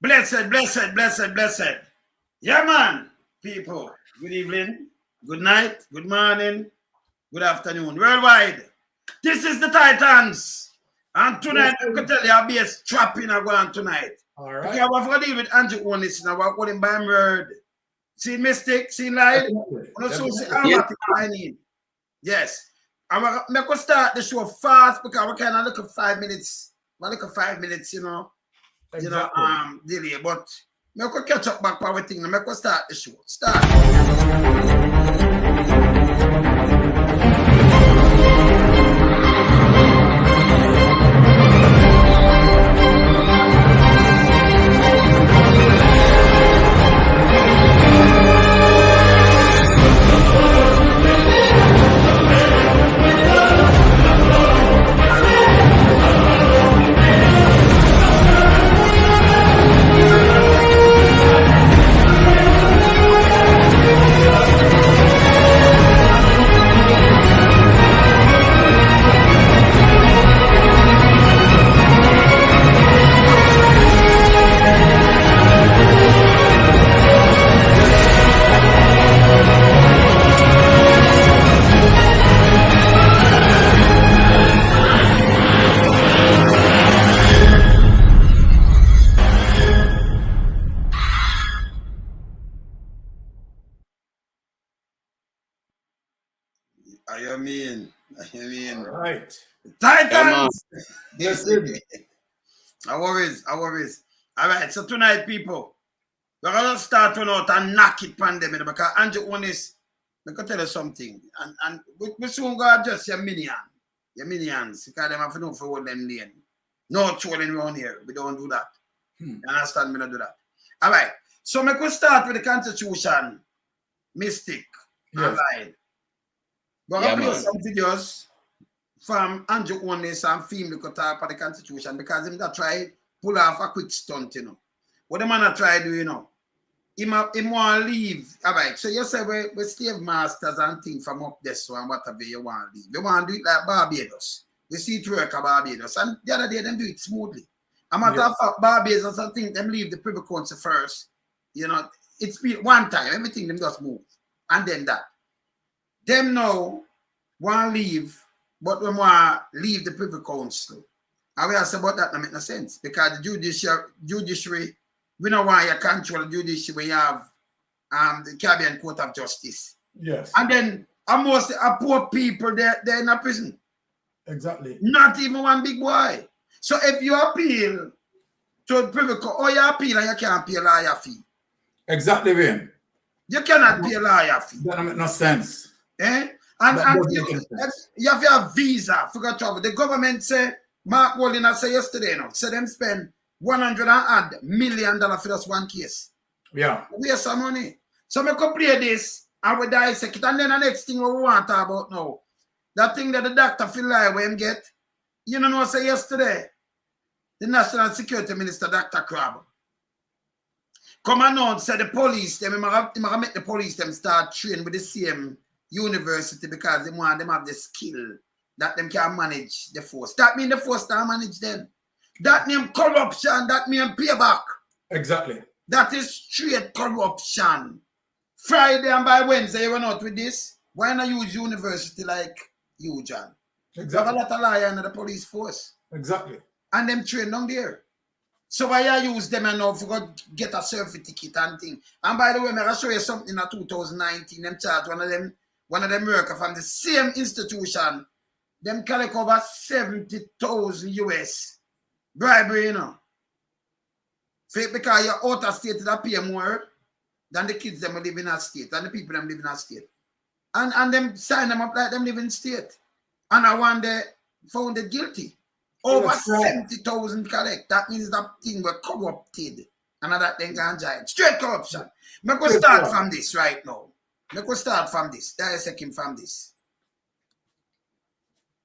Blessed, blessed, blessed, blessed. Yeah, man. People, good evening, good night, good morning, good afternoon, worldwide. This is the Titans. And tonight, I can tell you, I'll be a strapping going tonight. All right. Okay, I'm going to deal with Andrew Holness now. I'm going by word. See Mystic, see Light? Yes. I'm going to start the show fast because we kind of look at 5 minutes. We look at 5 minutes, delay. But I could catch up back for everything. I could start the show. Start. I mean. All right. Titans! Yes, I worries. All right, so tonight, people, we're going to start out and knock it pandemic because Andrew Holness, I can tell you something. And we soon go adjust your minions, because they have to know for what them lane. No trolling around here. We don't do that. You understand? We don't do that. All right. So we could start with the Constitution, Mystic, yes. Online. We're going to play some videos from Andrew Holness and film the talk for the Constitution because him that try pull off a quick stunt, What the man try do, Him want to leave. All right, so you say we slave masters and things from up there, so and whatever you want to leave. You want to do it like Barbados. We see it work at Barbados. And the other day, them do it smoothly. A matter of fact, Barbados, I think them leave the Privy Council first. It's been one time, everything them just move. And then that. Them now want to leave, but we want to leave the Privy Council. And we have said about that don't make no sense. Because the judiciary, we don't want you control the judiciary when you have the Caribbean Court of Justice. Yes. And then most poor people, they're in a prison. Exactly. Not even one big boy. So if you appeal to the Privy Council, or you appeal and you can't pay a lawyer fee. Exactly, Wayne. You cannot pay a lawyer fee. That don't make no sense. And you have to have visa for to travel. The government say, Mark Walden said yesterday, say them spend $100 million for just one case. Yeah. Waste some money. So we could play this and we dissect it. And then the next thing we want to talk about now, that thing that the doctor feel like when him get, I say yesterday, the National Security Minister, Dr. Crabbe, come and said the police, them make the police them start train with the same university because they want them have the skill that them can manage the force. That means the force can manage them. That means corruption, that means payback. Exactly. That is straight corruption. Friday and by Wednesday, you run out with this. Why not use university like you, John? Exactly. You have a lot of liars in the police force. Exactly. And them train down there. So why you use them and now for get a certificate and thing. And by the way, I'll show you something in 2019. Them charge one of them worker from the same institution. Them collect over 70,000 US bribery, Because you're out of state that pay more than the kids them live in a state, and the people them live in a state. And them sign them up like them live in state. And I want they found it guilty. Over 70,000 collect. That means that thing were corrupted. And that thing can giant. Straight corruption. I'm going to start from this right now. I'm going to start from this. Dissecting from this.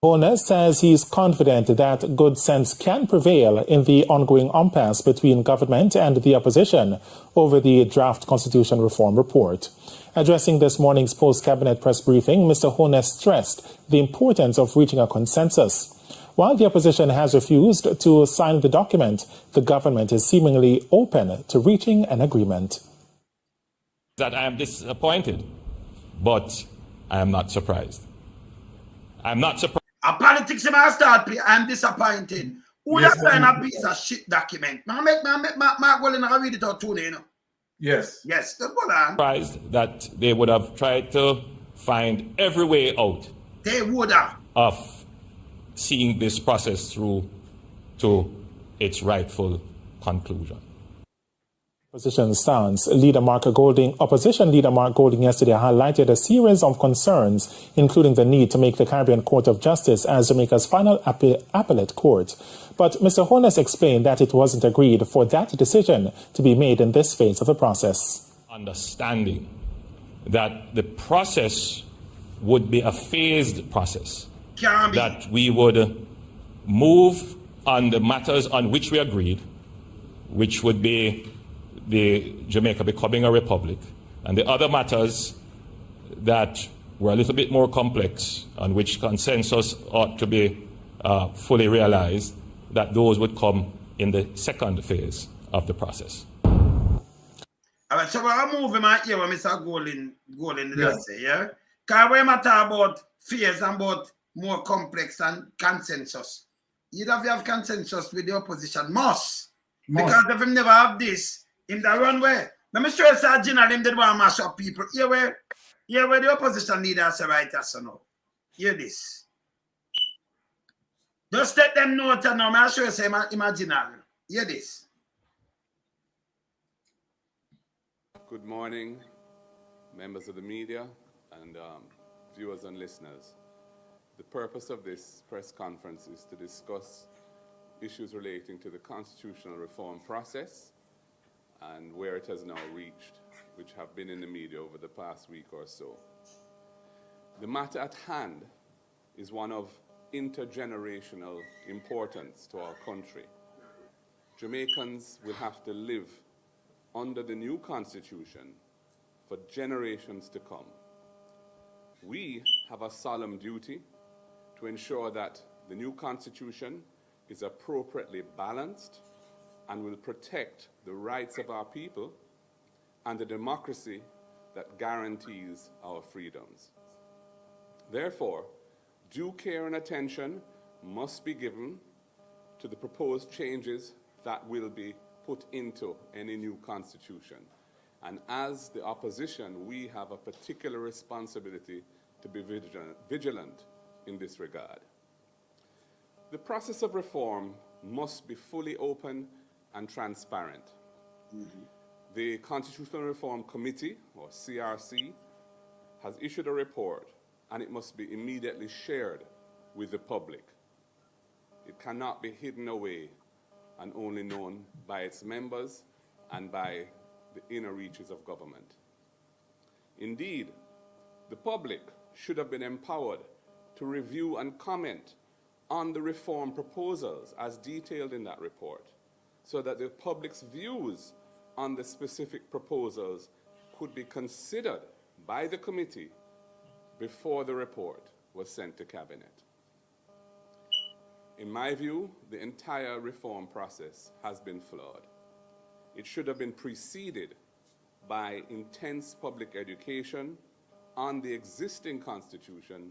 Holness says he is confident that good sense can prevail in the ongoing impasse between government and the opposition over the draft constitution reform report. Addressing this morning's post-cabinet press briefing, Mr. Holness stressed the importance of reaching a consensus. While the opposition has refused to sign the document, the government is seemingly open to reaching an agreement. That I am disappointed, but I am not surprised. I'm not surprised. A politics in my start, I'm disappointed. Who Yes, that sign a piece of shit document? My go in and read it out to you know. Yes. Yes, that's what I'm Surprised that they would have tried to find every way out. They would have. Of seeing this process through to its rightful conclusion. Opposition stance. Opposition leader Mark Golding yesterday highlighted a series of concerns, including the need to make the Caribbean Court of Justice as Jamaica's final appellate court. But Mr. Holness explained that it wasn't agreed for that decision to be made in this phase of the process. Understanding that the process would be a phased process, that we would move on the matters on which we agreed, which would be the Jamaica becoming a republic, and the other matters that were a little bit more complex, on which consensus ought to be fully realized, that those would come in the second phase of the process. All right, so we're moving my ear when Mr. Golding does say, yeah? Because we matter about fears and about more complex and consensus. You'd have to have consensus with the opposition. Must. Because if him never have this, in the runway. Let me show you Sir General, him did want to mash up people. Here where the opposition leaders say right as so now. Hear this. Just let them know that now. I'll show you say imaginary. Hear this. Good morning, members of the media and viewers and listeners. The purpose of this press conference is to discuss issues relating to the constitutional reform process and where it has now reached, which have been in the media over the past week or so. The matter at hand is one of intergenerational importance to our country. Jamaicans will have to live under the new constitution for generations to come. We have a solemn duty to ensure that the new constitution is appropriately balanced and will protect the rights of our people and the democracy that guarantees our freedoms. Therefore, due care and attention must be given to the proposed changes that will be put into any new constitution. And as the opposition, we have a particular responsibility to be vigilant in this regard. The process of reform must be fully open and transparent. The Constitutional Reform Committee, or CRC, has issued a report, and it must be immediately shared with the public. It cannot be hidden away and only known by its members and by the inner reaches of government. Indeed, the public should have been empowered to review and comment on the reform proposals as detailed in that report, so that the public's views on the specific proposals could be considered by the committee before the report was sent to Cabinet. In my view, the entire reform process has been flawed. It should have been preceded by intense public education on the existing constitution,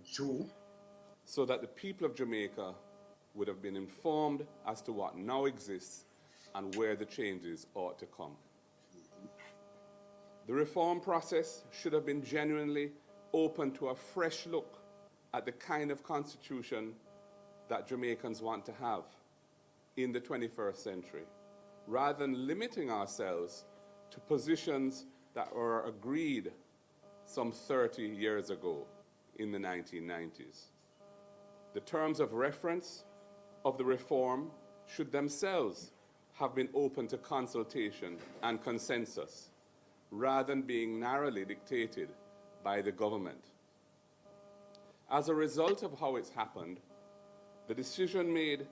so that the people of Jamaica would have been informed as to what now exists and where the changes ought to come. The reform process should have been genuinely open to a fresh look at the kind of constitution that Jamaicans want to have in the 21st century, rather than limiting ourselves to positions that were agreed some 30 years ago in the 1990s. The terms of reference of the reform should themselves have been open to consultation and consensus, rather than being narrowly dictated by the government. As a result of how it's happened, the decision made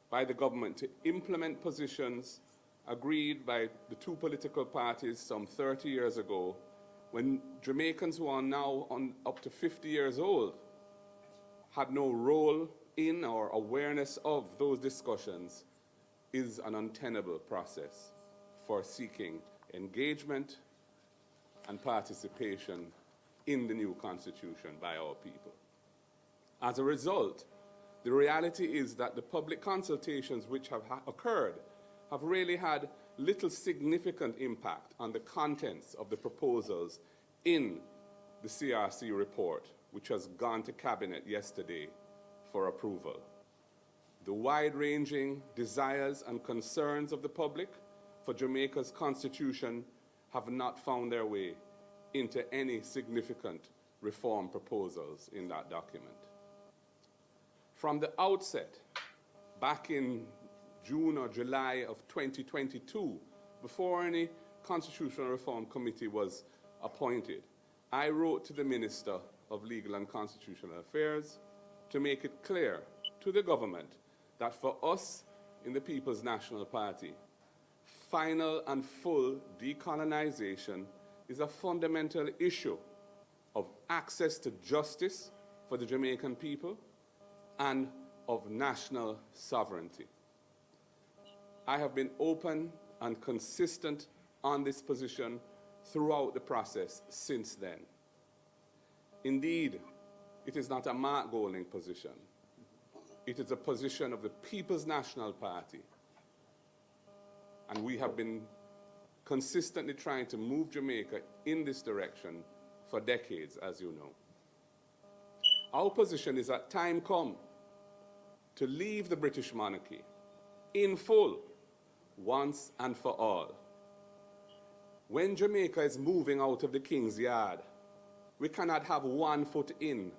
by the government to implement positions agreed by the two political parties some 30 years ago, when Jamaicans who are now up to 50 years old had no role in or awareness of those discussions is an untenable process for seeking engagement and participation in the new constitution by our people. As a result, the reality is that the public consultations which have occurred have really had little significant impact on the contents of the proposals in the CRC report, which has gone to Cabinet yesterday for approval. The wide-ranging desires and concerns of the public for Jamaica's constitution have not found their way into any significant reform proposals in that document. From the outset, back in June or July of 2022, before any Constitutional Reform Committee was appointed, I wrote to the Minister of Legal and Constitutional Affairs to make it clear to the government that for us in the People's National Party, final and full decolonization is a fundamental issue of access to justice for the Jamaican people and of national sovereignty. I have been open and consistent on this position throughout the process since then. Indeed, it is not a Mark Golding position. It is a position of the People's National Party. And we have been consistently trying to move Jamaica in this direction for decades, as you know. Our position is that time come to leave the British monarchy in full, once and for all. When Jamaica is moving out of the King's Yard, we cannot have 1 foot in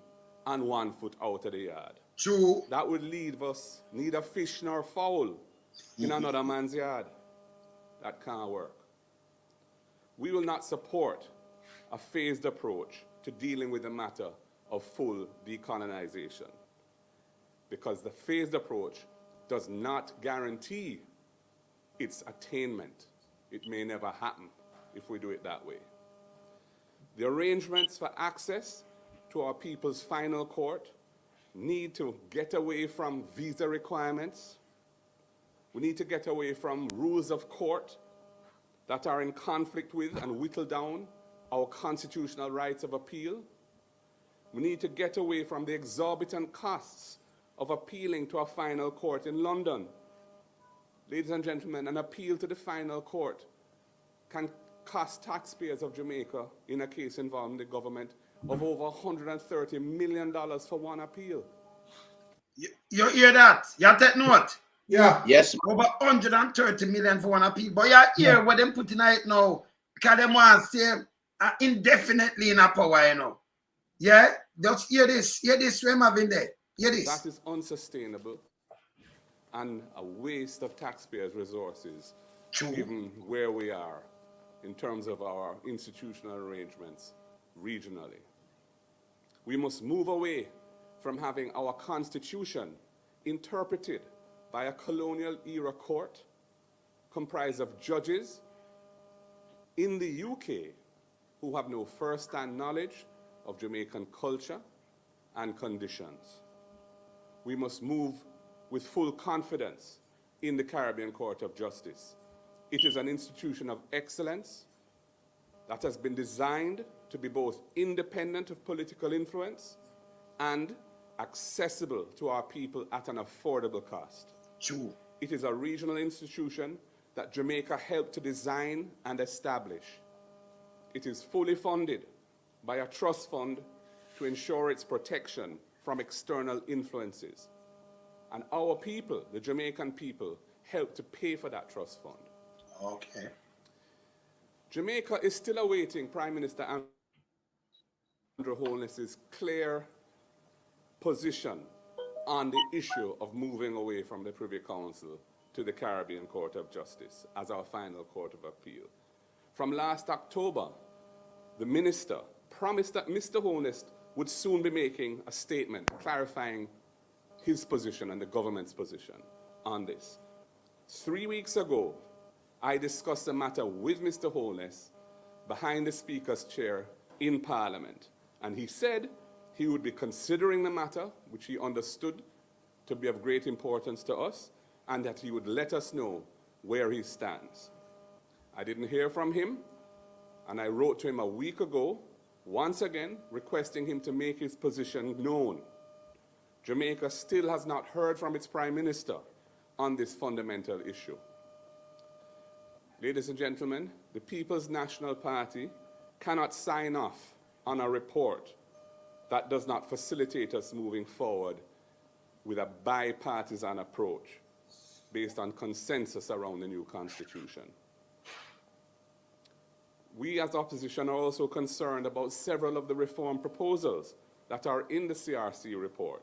and 1 foot out of the yard. True. That would leave us neither fish nor fowl in another man's yard. That can't work. We will not support a phased approach to dealing with the matter of full decolonization, because the phased approach does not guarantee its attainment. It may never happen if we do it that way. The arrangements for access to our people's final court need to get away from visa requirements. We need to get away from rules of court that are in conflict with and whittle down our constitutional rights of appeal. We need to get away from the exorbitant costs of appealing to a final court in London. Ladies and gentlemen, an appeal to the final court can cost taxpayers of Jamaica, in a case involving the government, of over $130 million for one appeal. You hear that? You take note? Yeah. Yes. Over 130 million for one appeal. But you hear what them putting it now, because they want to stay indefinitely in a power, you know. Yeah? Just hear this way I'm having there. Hear this. That is unsustainable and a waste of taxpayers' resources, True. given where we are in terms of our institutional arrangements regionally. We must move away from having our constitution interpreted by a colonial-era court comprised of judges in the UK who have no first-hand knowledge of Jamaican culture and conditions. We must move with full confidence in the Caribbean Court of Justice. It is an institution of excellence that has been designed to be both independent of political influence and accessible to our people at an affordable cost. True. It is a regional institution that Jamaica helped to design and establish. It is fully funded by a trust fund to ensure its protection from external influences. And our people, the Jamaican people, helped to pay for that trust fund. Okay. Jamaica is still awaiting Prime Minister Andrew Holness's clear position on the issue of moving away from the Privy Council to the Caribbean Court of Justice as our final court of appeal. From last October, the minister promised that Mr. Holness would soon be making a statement clarifying his position and the government's position on this. 3 weeks ago, I discussed the matter with Mr. Holness behind the Speaker's chair in Parliament, and he said he would be considering the matter, which he understood to be of great importance to us and that he would let us know where he stands. I didn't hear from him, and I wrote to him a week ago, once again requesting him to make his position known. Jamaica still has not heard from its Prime Minister on this fundamental issue. Ladies and gentlemen, the People's National Party cannot sign off on a report that does not facilitate us moving forward with a bipartisan approach based on consensus around the new constitution. We as opposition are also concerned about several of the reform proposals that are in the CRC report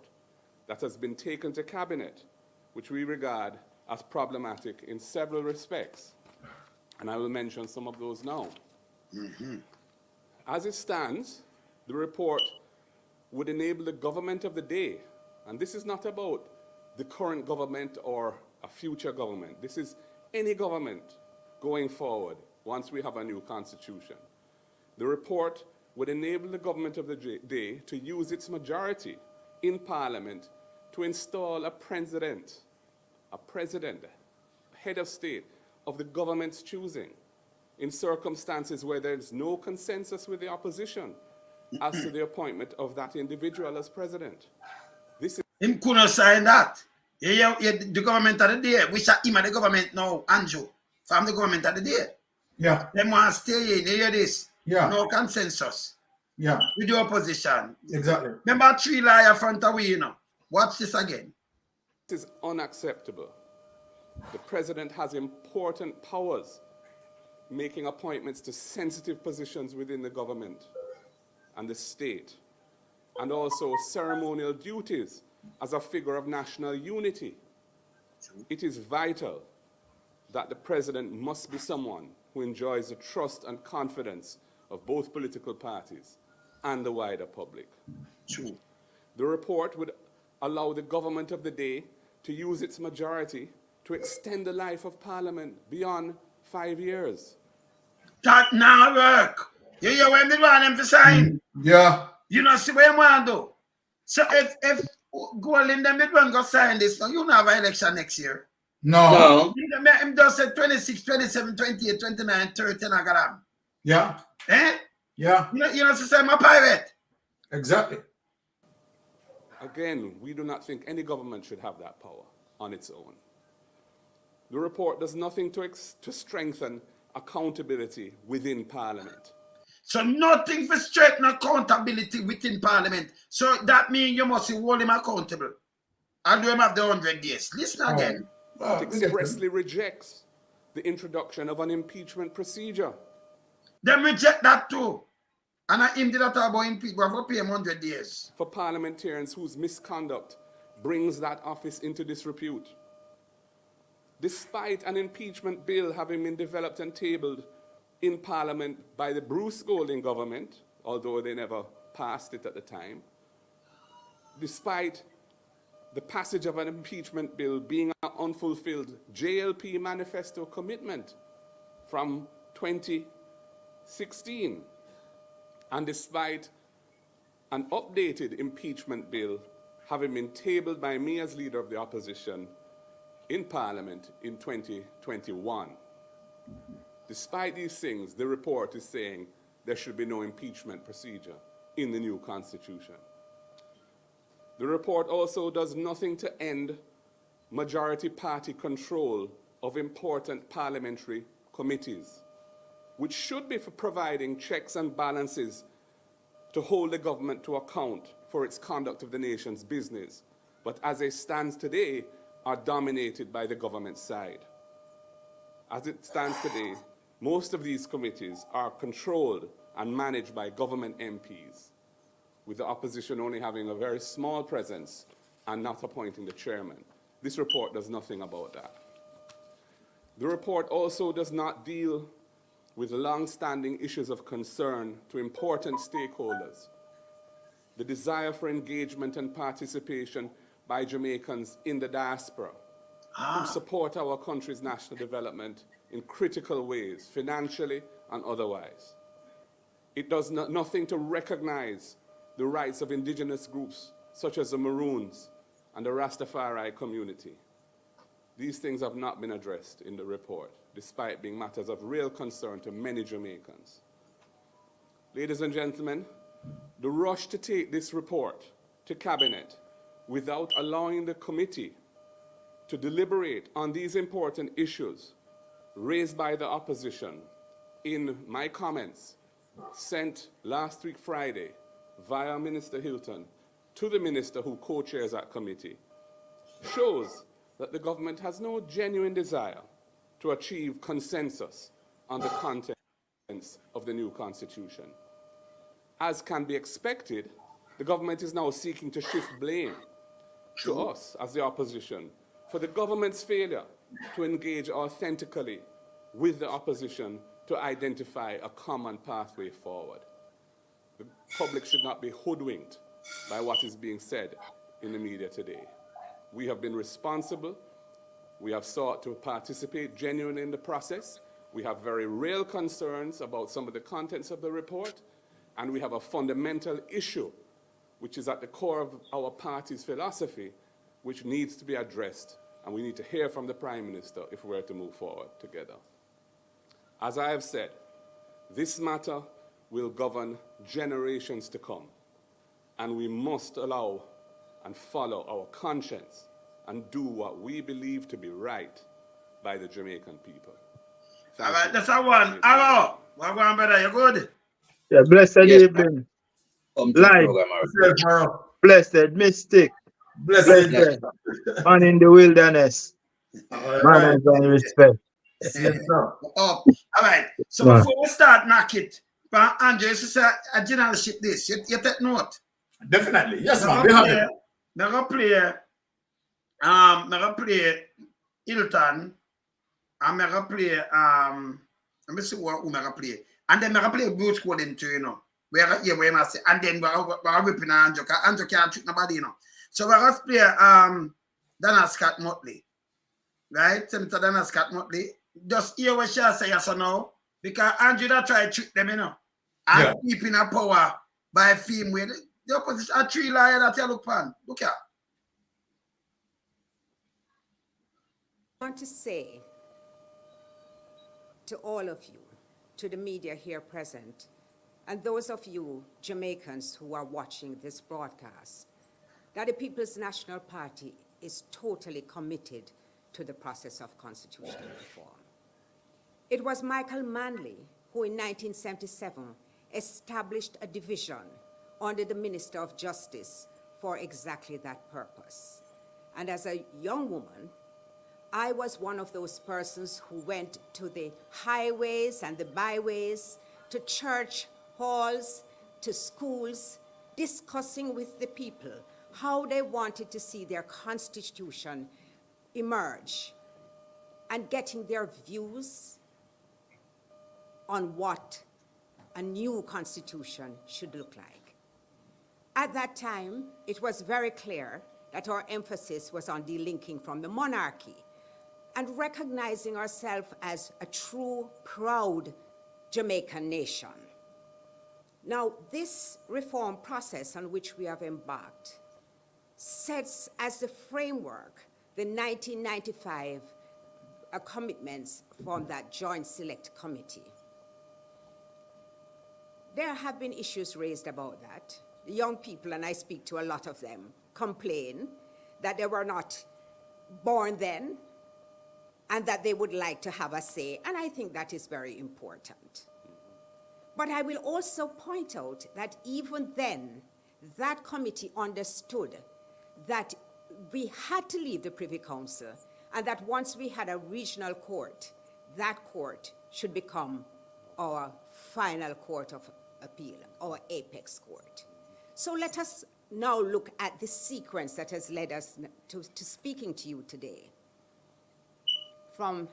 that has been taken to cabinet, which we regard as problematic in several respects. And I will mention some of those now. As it stands, the report would enable the government of the day, and this is not about the current government or a future government. This is any government going forward once we have a new constitution. The report would enable the government of the day to use its majority in Parliament to install a president, head of state of the government's choosing, in circumstances where there is no consensus with the opposition as to the appointment of that individual as president. This is him couldn't sign that. The government of the day, which are him and the government now, Andrew, from the government of the day. Yeah. They want to stay in, you hear this? Yeah. No consensus. Yeah. With the opposition. Exactly. Remember 3 liars front of we, you know. Watch this again. This is unacceptable. The president has important powers, making appointments to sensitive positions within the government and the state, and also ceremonial duties as a figure of national unity. It is vital that the president must be someone who enjoys the trust and confidence of both political parties and the wider public. True. The report would allow the government of the day to use its majority to extend the life of Parliament beyond 5 years. That now work. You hear when they want them to sign? Yeah. You know, see what you want to do. So if Golding them, they don't go sign this, so you don't have an election next year. No. Him just said 26, 27, 28, 29, 30, and I got them. Yeah. Eh? Yeah. You know, say I'm a pirate. Exactly. Again, we do not think any government should have that power on its own. The report does nothing to strengthen accountability within Parliament. So nothing for straighten accountability within Parliament. So that means you must hold him accountable. And do him have the 100 days. Listen again. It expressly rejects the introduction of an impeachment procedure. Them reject that too. And him did that about impeachment for pay him 100 days. For parliamentarians whose misconduct brings that office into disrepute. Despite an impeachment bill having been developed and tabled in Parliament by the Bruce Golding government, although they never passed it at the time, despite the passage of an impeachment bill being an unfulfilled JLP manifesto commitment from 2016, and despite an updated impeachment bill having been tabled by me as leader of the opposition in Parliament in 2021. Despite these things, the report is saying there should be no impeachment procedure in the new constitution. The report also does nothing to end majority party control of important parliamentary committees, which should be for providing checks and balances to hold the government to account for its conduct of the nation's business, but as it stands today, are dominated by the government side. As it stands today, most of these committees are controlled and managed by government MPs, with the opposition only having a very small presence and not appointing the chairman. This report does nothing about that. The report also does not deal with long-standing issues of concern to important stakeholders. The desire for engagement and participation by Jamaicans in the diaspora who support our country's national development in critical ways, financially and otherwise. It does nothing to recognize the rights of indigenous groups such as the Maroons and the Rastafari community. These things have not been addressed in the report, despite being matters of real concern to many Jamaicans. Ladies and gentlemen, the rush to take this report to Cabinet without allowing the committee to deliberate on these important issues raised by the opposition in my comments sent last week Friday via Minister Hilton to the minister who co-chairs that committee shows that the government has no genuine desire to achieve consensus on the contents of the new constitution. As can be expected, the government is now seeking to shift blame to us as the opposition for the government's failure to engage authentically with the opposition to identify a common pathway forward. The public should not be hoodwinked by what is being said in the media today. We have been responsible. We have sought to participate genuinely in the process. We have very real concerns about some of the contents of the report, and we have a fundamental issue which is at the core of our party's philosophy, which needs to be addressed, and we need to hear from the Prime Minister if we are to move forward together. As I have said, this matter will govern generations to come, and we must allow and follow our conscience and do what we believe to be right by the Jamaican people. All right, that's our one. Hello. Welcome, brother. You good? Yeah, blessed evening. Life. Blessed mystic. Blessed. Man in the wilderness. Manners and respect. All right. So before we start knock it, Andrew, this is a generalship this. You take note. Definitely. Yes, ma'am. We have it. Never play Hilton. I'm gonna play let me see what I'm gonna play. And then I'm gonna play Bruce Coding too, you know. Where I say, and then we're whipping Andrew can't treat nobody, you know. So we're gonna play Dana Scott Motley. Right? Senator Dana Scott Motley. Just hear what she say yes or no. Because Andrew that try to trick them, you know. And keeping a power by film with the opposition a three liar that you look pan. Look here. I want to say to all of you, to the media here present, and those of you Jamaicans who are watching this broadcast, that the People's National Party is totally committed to the process of constitutional reform. It was Michael Manley who in 1977 established a division under the Minister of Justice for exactly that purpose. And as a young woman, I was one of those persons who went to the highways and the byways, to church halls, to schools, discussing with the people how they wanted to see their constitution emerge and getting their views on what a new constitution should look like. At that time, it was very clear that our emphasis was on delinking from the monarchy and recognizing ourselves as a true, proud Jamaican nation. Now, this reform process on which we have embarked sets as the framework the 1995 commitments from that Joint Select Committee. There have been issues raised about that. The young people, and I speak to a lot of them, complain that they were not born then and that they would like to have a say, and I think that is very important. But I will also point out that even then, that committee understood that we had to leave the Privy Council, and that once we had a regional court, that court should become our final court of appeal, our apex court. So let us now look at the sequence that has led us to speaking to you today. From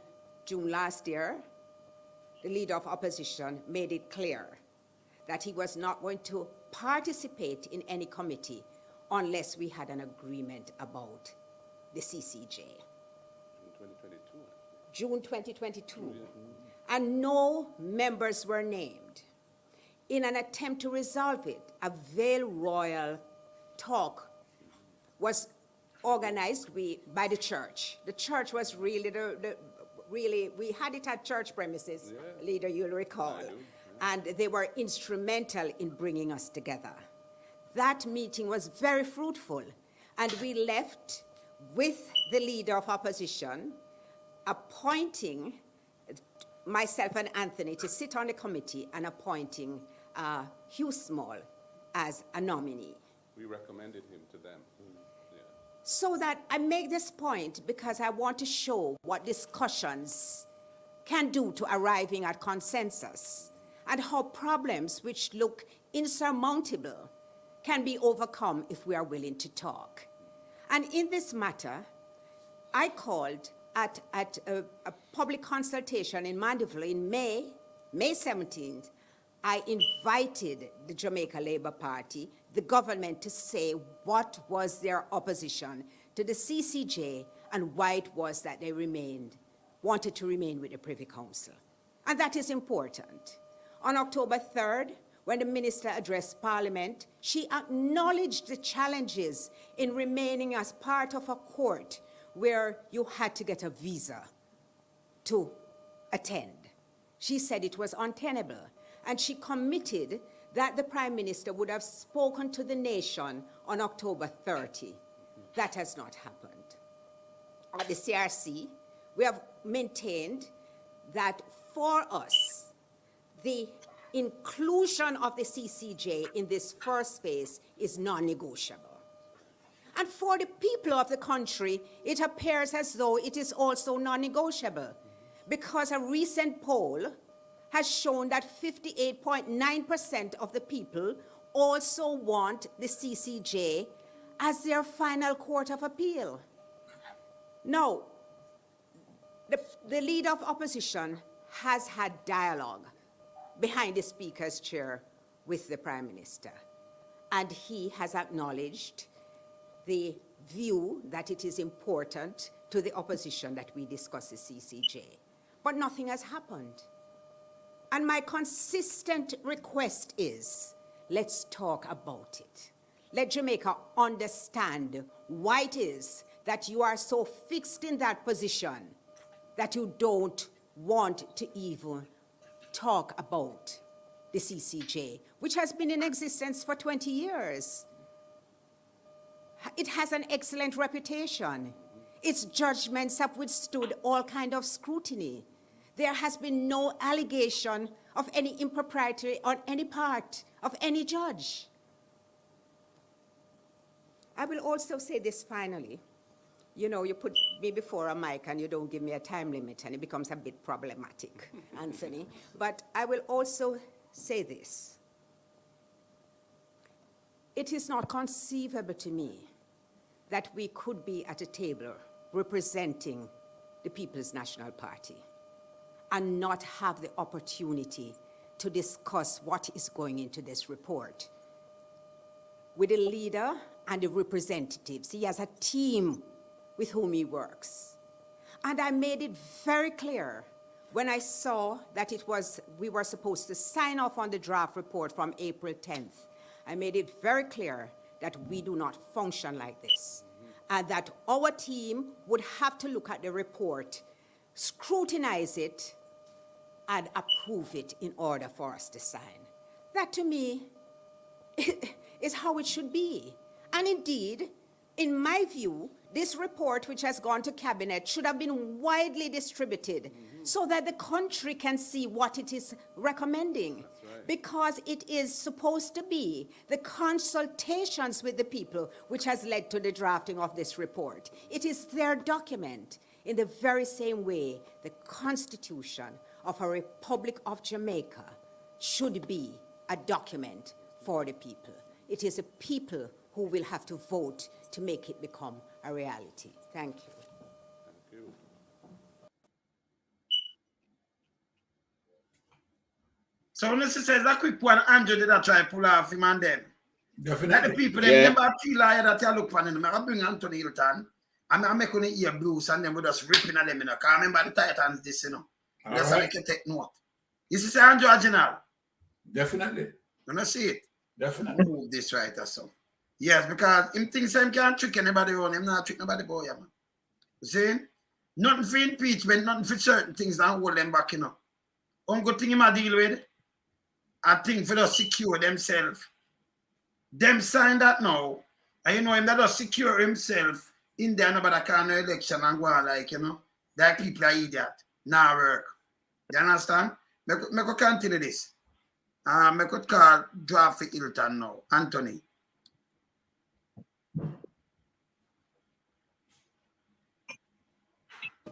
June last year, the leader of opposition made it clear that he was not going to participate in any committee unless we had an agreement about the CCJ. June 2022. And no members were named. In an attempt to resolve it, a Vale Royal talk was organized by the church. The church was really we had it at church premises, leader, you'll recall. And they were instrumental in bringing us together. That meeting was very fruitful. And we left with the leader of opposition appointing myself and Anthony to sit on the committee and appointing Hugh Small as a nominee. We recommended him to them. So that I make this point because I want to show what discussions can do to arriving at consensus and how problems which look insurmountable can be overcome if we are willing to talk. And in this matter, I called at a public consultation in Mandeville in May 17th. I invited the Jamaica Labour Party, the government, to say what was their opposition to the CCJ and why it was that they wanted to remain with the Privy Council. And that is important. On October 3rd, when the minister addressed Parliament, she acknowledged the challenges in remaining as part of a court where you had to get a visa to attend. She said it was untenable. And she committed that the Prime Minister would have spoken to the nation on October 30. That has not happened. At the CRC, we have maintained that for us, the inclusion of the CCJ in this first phase is non-negotiable. And for the people of the country, it appears as though it is also non-negotiable, because a recent poll has shown that 58.9% of the people also want the CCJ as their final court of appeal. Now, the leader of opposition has had dialogue behind the Speaker's chair with the Prime Minister, and he has acknowledged the view that it is important to the opposition that we discuss the CCJ. But nothing has happened. And my consistent request is, let's talk about it. Let Jamaica understand why it is that you are so fixed in that position that you don't want to even talk about the CCJ, which has been in existence for 20 years. It has an excellent reputation. Its judgments have withstood all kinds of scrutiny. There has been no allegation of any impropriety on any part of any judge. I will also say this finally. You know, you put me before a mic and you don't give me a time limit, and it becomes a bit problematic, Anthony. But I will also say this. It is not conceivable to me that we could be at a table representing the People's National Party and not have the opportunity to discuss what is going into this report with the leader and the representatives. He has a team with whom he works. And I made it very clear when I saw that we were supposed to sign off on the draft report from April 10th. I made it very clear that we do not function like this, and that our team would have to look at the report, scrutinize it, and approve it in order for us to sign. That, to me, is how it should be. And indeed, in my view, this report, which has gone to Cabinet, should have been widely distributed so that the country can see what it is recommending. Right. Because it is supposed to be the consultations with the people which has led to the drafting of this report. It is their document. In the very same way, the Constitution of a Republic of Jamaica should be a document for the people. It is the people who will have to vote to make it become a reality. Thank you. Thank you. So when this says that quick one, Andrew did I try pull off him and them. Definitely. The people, they remember three liars that you look for them. I bring Anthony Hilton, and I make on the ear blues, and then we just ripping at them, you know. Can't remember the Titans, this, you know. That's how I can take note. Is this Andrew original? Definitely. You know, see it? Definitely. Move this right or so. Yes, because him thinks him can't trick anybody on him, not trick nobody boy, man. See? Nothing for impeachment, nothing for certain things that hold them back, you know. Good thing him a deal with, I think for us secure themselves. Them sign that now, and you know him that does secure himself in there nobody can no election and go on like, you know, that people are idiot. Now work. You understand? Me could continue this. Me could call draft for Hilton now. Anthony.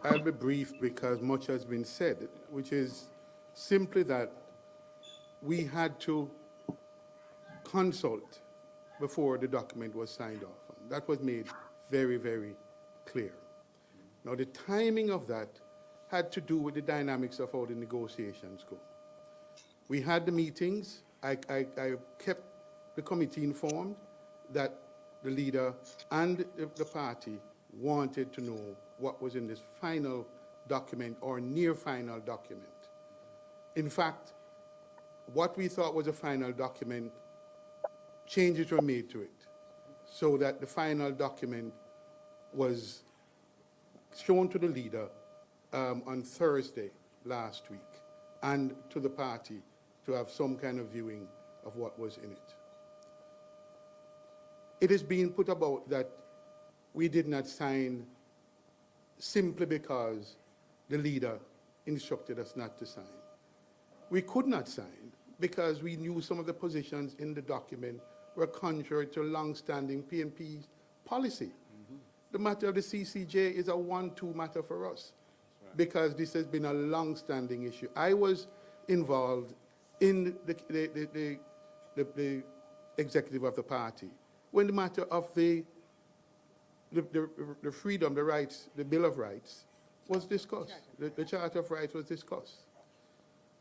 I'll be brief because much has been said, which is simply that we had to consult before the document was signed off. That was made very, very clear. Now, the timing of that had to do with the dynamics of how the negotiations go. We had the meetings. I kept the committee informed that the leader and the party wanted to know what was in this final document or near final document. In fact, what we thought was a final document, changes were made to it so that the final document was shown to the leader on Thursday last week and to the party to have some kind of viewing of what was in it. It is being put about that we did not sign simply because the leader instructed us not to sign. We could not sign because we knew some of the positions in the document were contrary to long-standing PNP policy. The matter of the CCJ is a 1-2 matter for us because this has been a long-standing issue. I was involved in the executive of the party when the matter of the freedom, the rights, the Bill of Rights was discussed. The Charter of Rights was discussed.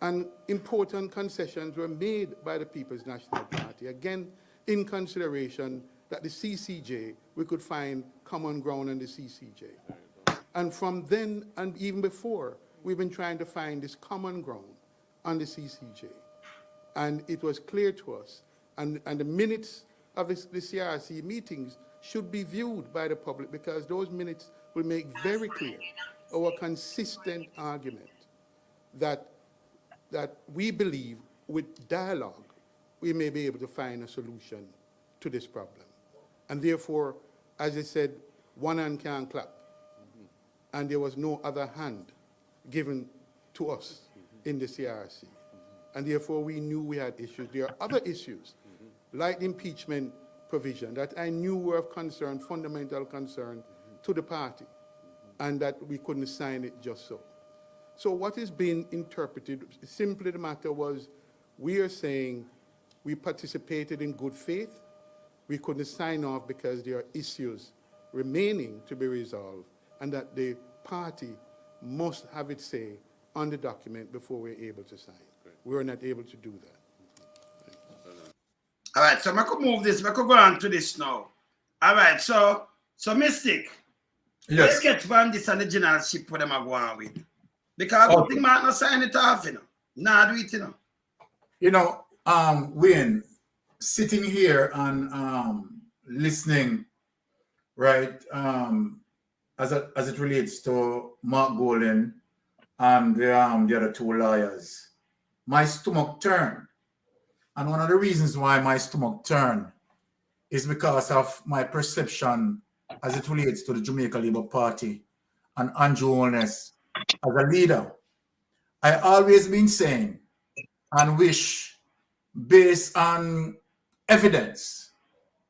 And important concessions were made by the People's National Party, again, in consideration that the CCJ, we could find common ground on the CCJ. And from then, and even before, we've been trying to find this common ground on the CCJ. And it was clear to us, and the minutes of the CRC meetings should be viewed by the public because those minutes will make very clear our consistent argument that we believe with dialogue, we may be able to find a solution to this problem. And therefore, as I said, one hand can't clap. And there was no other hand given to us in the CRC. And therefore, we knew we had issues. There are other issues, like the impeachment provision, that I knew were of concern, fundamental concern to the party, and that we couldn't sign it just so. So what is being interpreted, simply the matter was, we are saying we participated in good faith, we couldn't sign off because there are issues remaining to be resolved, and that the party must have its say on the document before we're able to sign. We were not able to do that. All right, so I could move this, I could go on to this now. All right, so Mystic, Yes. let's get from this and the generalship what them are going with. Because I don't think man not sign it off, you know. Nah, do it, you know. You know, Wayne, sitting here and listening, right, as it relates to Mark Golden and the other two lawyers, my stomach turned. And one of the reasons why my stomach turned is because of my perception as it relates to the Jamaica Labour Party and Andrew Holness as a leader. I always been saying and wish, based on evidence,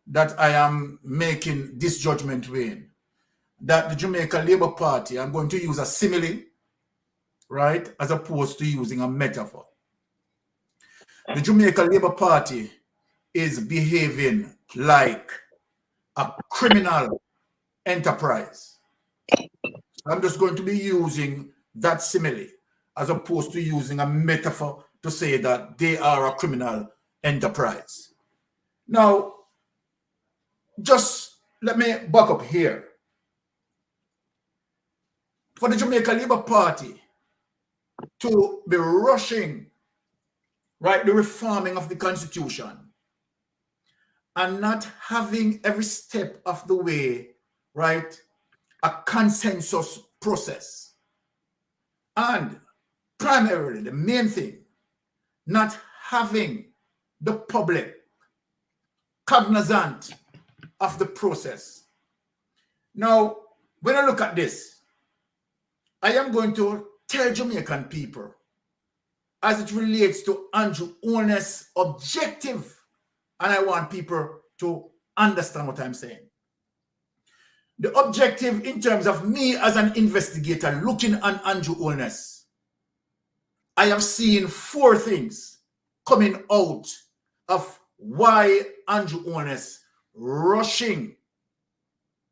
that I am making this judgment, Wayne, that the Jamaica Labour Party, I'm going to use a simile, right, as opposed to using a metaphor. The Jamaica Labour Party is behaving like a criminal enterprise. I'm just going to be using that simile as opposed to using a metaphor to say that they are a criminal enterprise. Now, just let me back up here. For the Jamaica Labour Party to be rushing, right, the reforming of the Constitution and not having every step of the way, right, a consensus process. And primarily, the main thing, not having the public cognizant of the process. Now, when I look at this, I am going to tell Jamaican people, as it relates to Andrew Holness' objective, and I want people to understand what I'm saying. The objective in terms of me as an investigator looking at Andrew Holness, I have seen 4 things coming out of why Andrew Holness rushing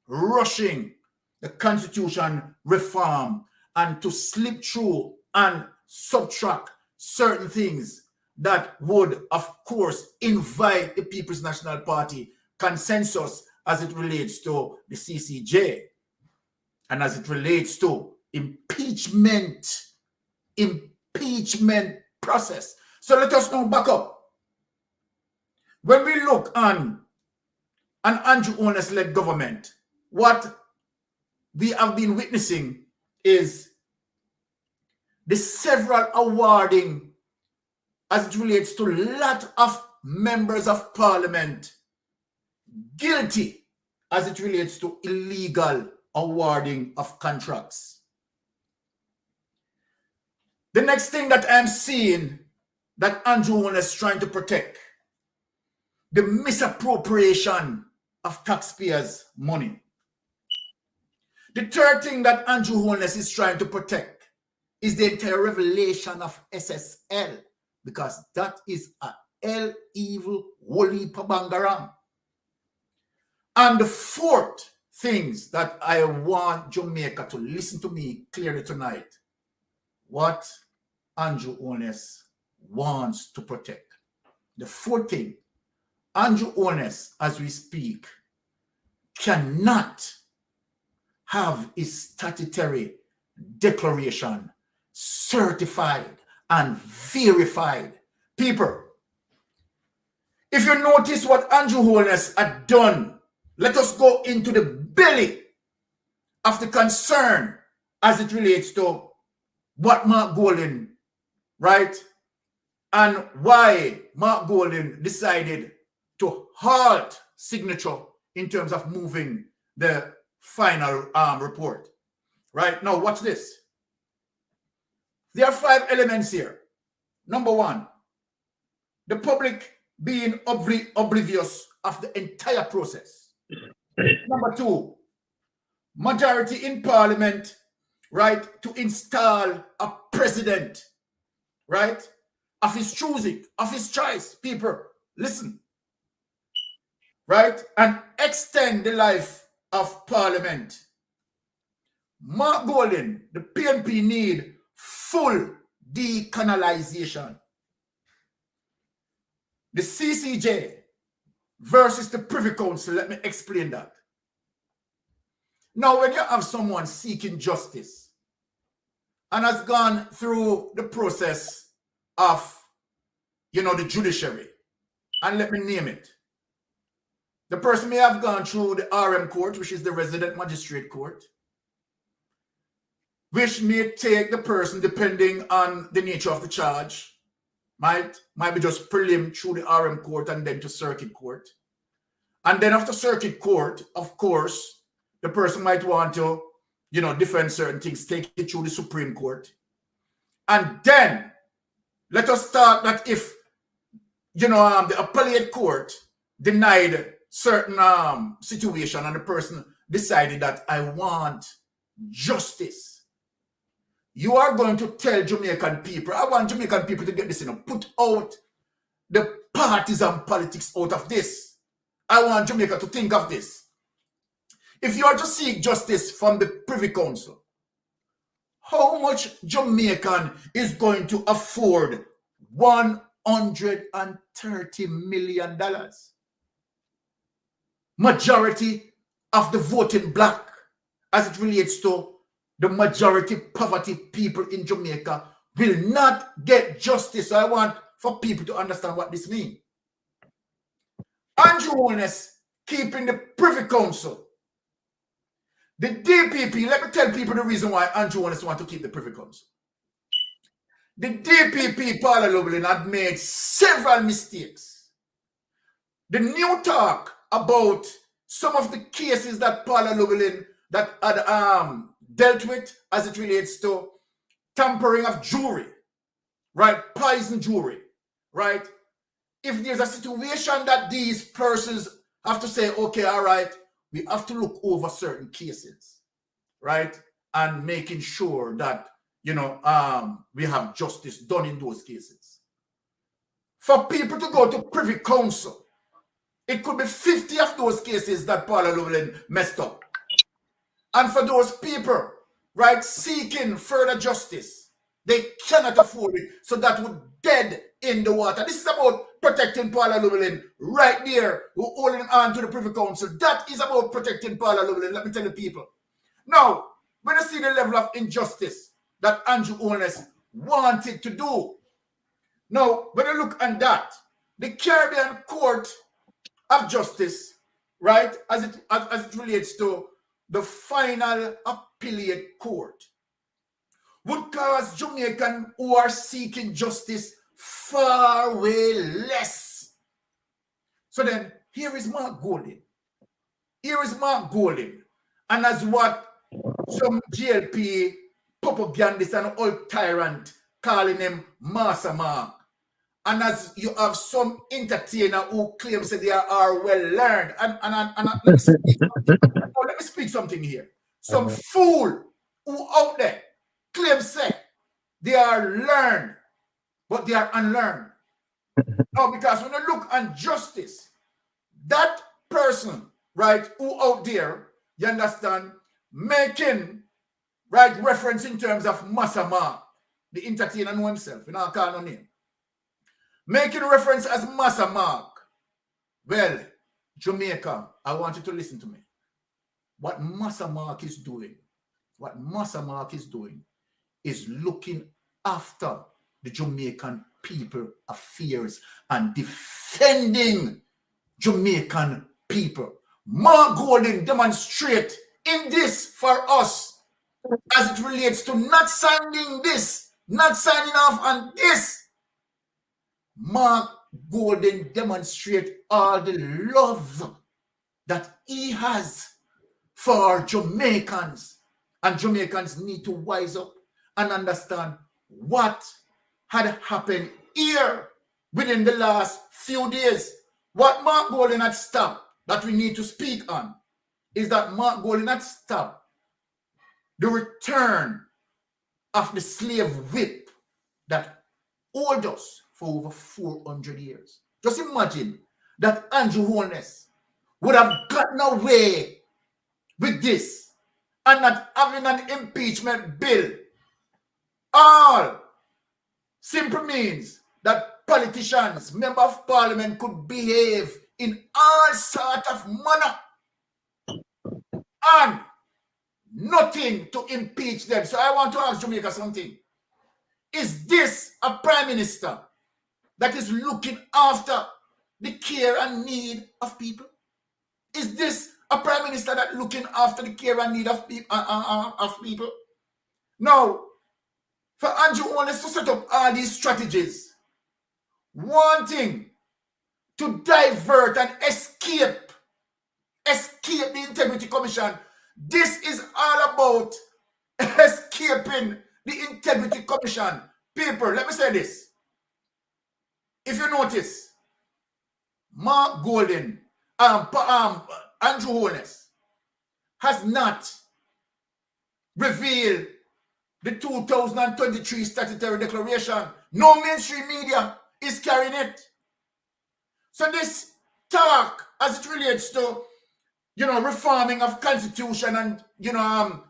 the constitution reform and to slip through and subtract certain things that would, of course, invite the People's National Party consensus as it relates to the CCJ and as it relates to impeachment process. So let us now back up. When we look on an Andrew Holness-led government, what we have been witnessing is the several awarding as it relates to a lot of members of parliament guilty as it relates to illegal awarding of contracts. The next thing that I'm seeing that Andrew Holness is trying to protect, the misappropriation of taxpayers' money. The third thing that Andrew Holness is trying to protect is the entire revelation of SSL, because that is a hell evil holy pabangaram. And the fourth things that I want Jamaica to listen to me clearly tonight, what Andrew Holness wants to protect. The fourth thing, Andrew Holness, as we speak, cannot have his statutory declaration certified and verified. People, if you notice what Andrew Holness had done, let us go into the belly of the concern as it relates to what Mark Golding, right? And why Mark Golding decided to halt signature in terms of moving the final report. Right? Now, watch this. There are 5 elements here. Number 1, the public being oblivious of the entire process. Number 2, majority in parliament, right, to install a president, right, of his choosing, of his choice. People, listen, right, and extend the life of parliament. Mark Golding, the PNP need full decolonization. The CCJ versus the Privy Council, let me explain that. Now, when you have someone seeking justice and has gone through the process of, the judiciary, and let me name it, the person may have gone through the RM court, which is the resident magistrate court, which may take the person, depending on the nature of the charge, might be just prelim through the RM court and then to circuit court. And then after circuit court, of course, the person might want to, defend certain things, take it through the Supreme Court. And then let us start that if, the appellate court denied certain situation and the person decided that I want justice. You are going to tell Jamaican people, I want Jamaican people to get this, put out the partisan politics out of this. I want Jamaica to think of this. If you are to seek justice from the Privy Council, how much Jamaican is going to afford $130 million? Majority of the voting black as it relates to the majority poverty people in Jamaica will not get justice. So I want for people to understand what this means. Andrew Holness keeping the Privy Council. The DPP, let me tell people the reason why Andrew Holness want to keep the Privy Council. The DPP, Paula Lublin, had made several mistakes. The new talk about some of the cases that Paula Lublin that had dealt with as it relates to tampering of jewelry, right? Poison jewelry, right? If there's a situation that these persons have to say, okay, all right, we have to look over certain cases, right? And making sure that, you know, we have justice done in those cases. For people to go to Privy Council, it could be 50 of those cases that Paula Lublin messed up. And for those people, right, seeking further justice, they cannot afford it. So that would dead in the water. This is about protecting Paula Lublin right there, who holding on to the Privy Council. That is about protecting Paula Lublin, let me tell the people. Now, when I see the level of injustice that Andrew Holness wanted to do, now, when I look at that, the Caribbean Court of Justice, right, as it relates to the final appellate court, would cause Jamaican who are seeking justice far way less. So then, here is Mark Golding. Here is Mark Golding. And as what some GLP propagandists and old tyrant calling him Master Mark. And as you have some entertainer who claims that they are well learned. And let me speak something here. Some fool who out there claims say they are learned, but they are unlearned. No, because when you look on justice, that person, right, who out there, you understand, making, right, reference in terms of Masama, the entertainer know himself, you know, I call no name. Making reference as Massa Mark. Well, Jamaica, I want you to listen to me. What Massa Mark is doing, is looking after the Jamaican people affairs and defending Jamaican people. Mark Golding demonstrate in this for us as it relates to not signing this, not signing off on this. Mark Golding demonstrate all the love that he has for Jamaicans. And Jamaicans need to wise up and understand what had happened here within the last few days. What Mark Golding had stopped that we need to speak on is that Mark Golding had stopped the return of the slave whip that owed us for over 400 years. Just imagine that Andrew Holness would have gotten away with this and not having an impeachment bill. All simply means that politicians, members of parliament could behave in all sort of manner and nothing to impeach them. So I want to ask Jamaica something. Is this a prime minister that is looking after the care and need of people? Is this a prime minister that looking after the care and need of people? Now, for Andrew Holness to set up all these strategies, wanting to divert and escape the Integrity Commission, this is all about escaping the Integrity Commission. People, let me say this. If you notice, Mark Golding, Andrew Holness has not revealed the 2023 statutory declaration. No mainstream media is carrying it. So this talk, as it relates to, you know, reforming of constitution and, you know,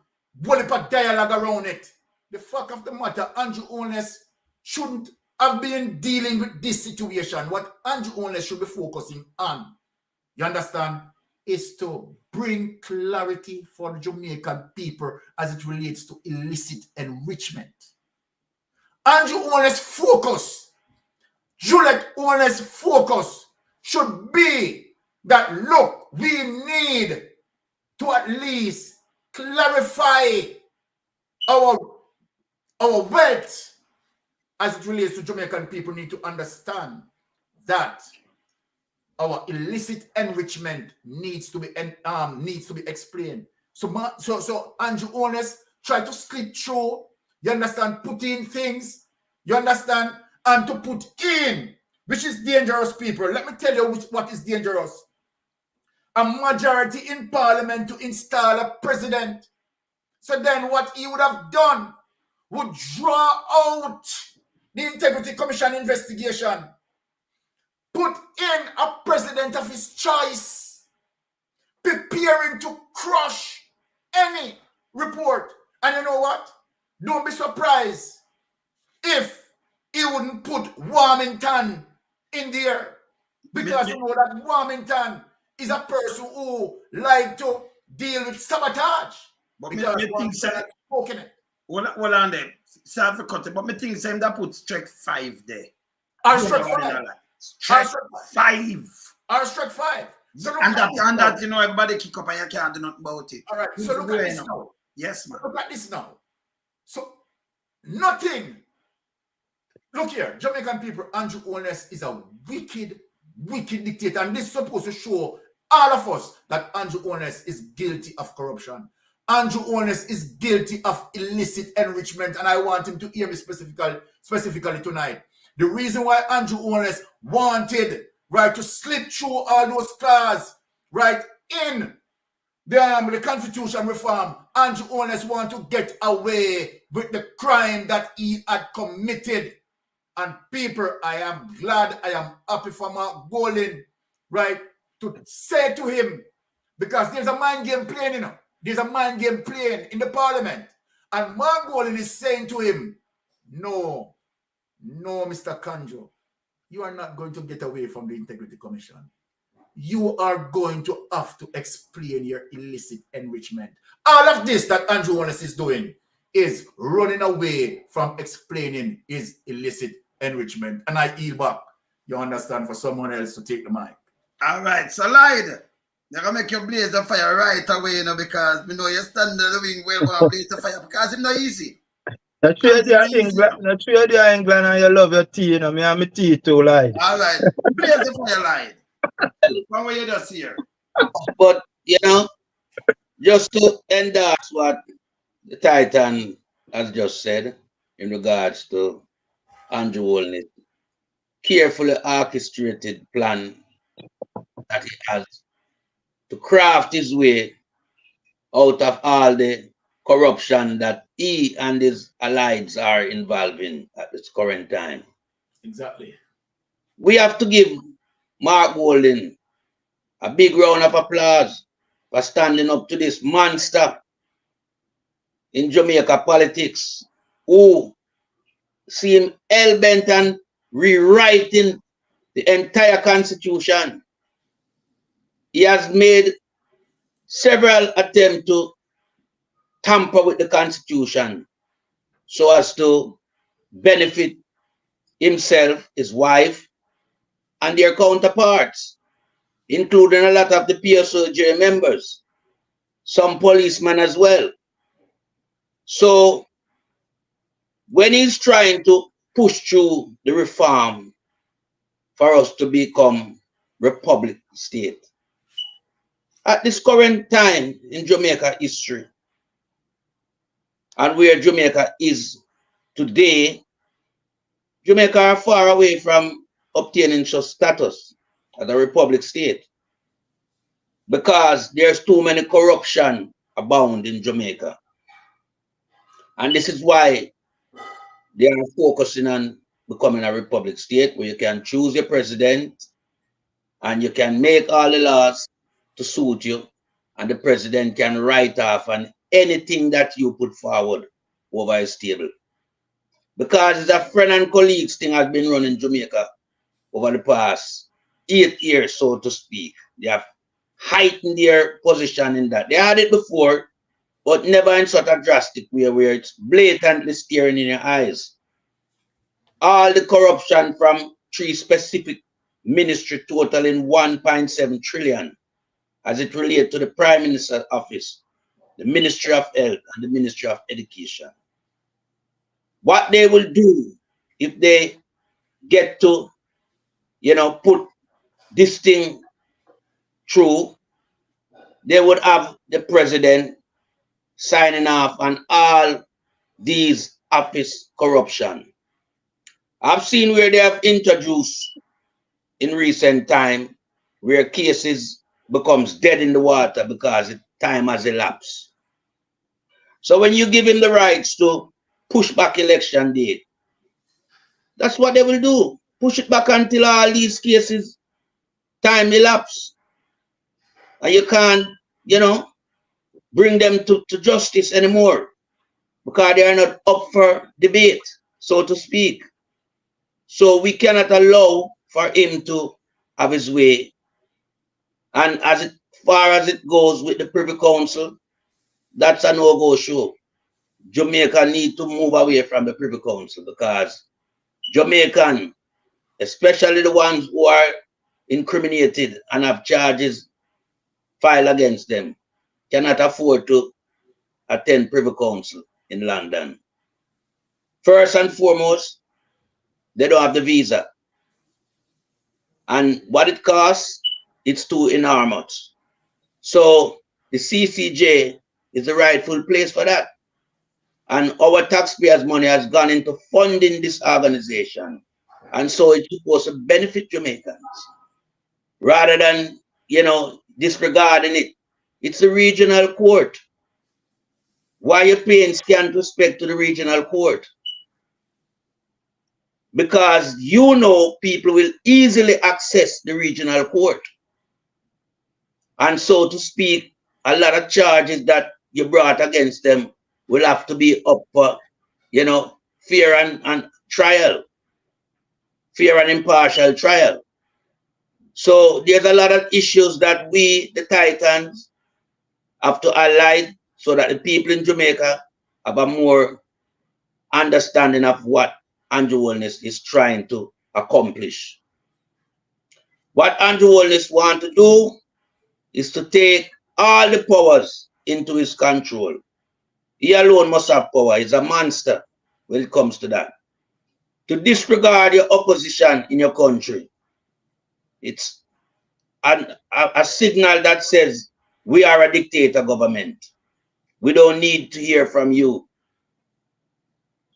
whole dialogue around it, the fact of the matter, Andrew Holness shouldn't have been dealing with this situation. What Andrew Holness should be focusing on, you understand, is to bring clarity for the Jamaican people as it relates to illicit enrichment. Andrew Holness' focus, Juliet Holness' focus should be that, look, we need to at least clarify our wealth as it relates to Jamaican people. Need to understand that our illicit enrichment needs to be explained. So Andrew Holness try to slip through, you understand, put in things, you understand, and to put in, which is dangerous, people. Let me tell you what is dangerous. A majority in parliament to install a president. So then what he would have done would draw out the Integrity Commission investigation, put in a president of his choice, preparing to crush any report. And you know what? Don't be surprised if he wouldn't put Warmington in there, because you know that Warmington is a person who like to deal with sabotage. But because me think spoken it. Hold on there. Sorry for cutting, but me think same that put strike 5 there. Strike 5. Strike 5. Strike 5. So and that you know everybody kick up and you can't do nothing about it. All right. So look at this now. Yes, man. Look at this now. So nothing. Look here, Jamaican people, Andrew Holness is a wicked dictator, and this is supposed to show all of us that Andrew Holness is guilty of corruption. Andrew Holness is guilty of illicit enrichment, and I want him to hear me specifically tonight. The reason why Andrew Holness wanted, right, to slip through all those clauses, right, in the Constitution reform, Andrew Holness want to get away with the crime that he had committed. And people, I am glad, I am happy for Mark Golding, right, to say to him, because there's a mind game playing, you know. There's a mind game playing in the parliament. And Mark Golding is saying to him, no, Mr. Kanjo, you are not going to get away from the Integrity Commission. You are going to have to explain your illicit enrichment. All of this that Andrew Holness is doing is running away from explaining his illicit enrichment. And I yield back, you understand, for someone else to take the mic. All right, so Lloyd, they're going to make you blaze the fire right away, you know, because you know you stand there doing well and blaze the fire, because it's not easy. Not sure you're England and you love your tea, you know, me and my tea too, Lloyd. All right, blaze the fire, Lloyd. One way you just here. But, you know, just to endorse what the Titan has just said in regards to Andrew Holness, carefully orchestrated plan that he has to craft his way out of all the corruption that he and his allies are involved in at this current time. Exactly. We have to give Mark Golding a big round of applause for standing up to this monster in Jamaica politics who seem hell-bent on rewriting the entire constitution. He has made several attempts to tamper with the constitution so as to benefit himself, his wife, and their counterparts, including a lot of the PSOJ members, some policemen as well. So when he's trying to push through the reform for us to become republic state, at this current time in Jamaica history, and where Jamaica is today, Jamaica are far away from obtaining such status as a republic state because there's too many corruption abound in Jamaica. And this is why they are focusing on becoming a republic state where you can choose your president and you can make all the laws to suit you, and the president can write off on anything that you put forward over his table. Because it's a friend and colleagues thing has been running Jamaica over the past 8 years, so to speak. They have heightened their position in that. They had it before, but never in such a drastic way where it's blatantly staring in your eyes. All the corruption from 3 specific ministry totaling 1.7 trillion as it relates to the Prime Minister's office, the Ministry of Health, and the Ministry of Education. What they will do if they get to, put this thing through, they would have the president signing off on all these office corruption. I've seen where they have introduced in recent time where cases becomes dead in the water because time has elapsed. So when you give him the rights to push back election date, that's what they will do. Push it back until all these cases time elapse. And you can't, bring them to justice anymore because they are not up for debate, so to speak. So we cannot allow for him to have his way. And as far as it goes with the Privy Council, that's a no-go show. Jamaica need to move away from the Privy Council because Jamaican, especially the ones who are incriminated and have charges filed against them, cannot afford to attend Privy Council in London. First and foremost, they don't have the visa. And what it costs, it's too enormous. So the CCJ is the rightful place for that. And our taxpayers' money has gone into funding this organization. And so it's supposed to benefit Jamaicans. Rather than, disregarding it. It's a regional court. Why are you paying scant respect to the regional court? Because people will easily access the regional court. And so to speak, a lot of charges that you brought against them will have to be up for, fair and trial, fair and impartial trial. So there's a lot of issues that we, the Titans, have to highlight so that the people in Jamaica have a more understanding of what Andrew Holness is trying to accomplish. What Andrew Holness wants to do is to take all the powers into his control. He alone must have power. He's a monster when it comes to that. To disregard your opposition in your country, it's a signal that says we are a dictator government. We don't need to hear from you.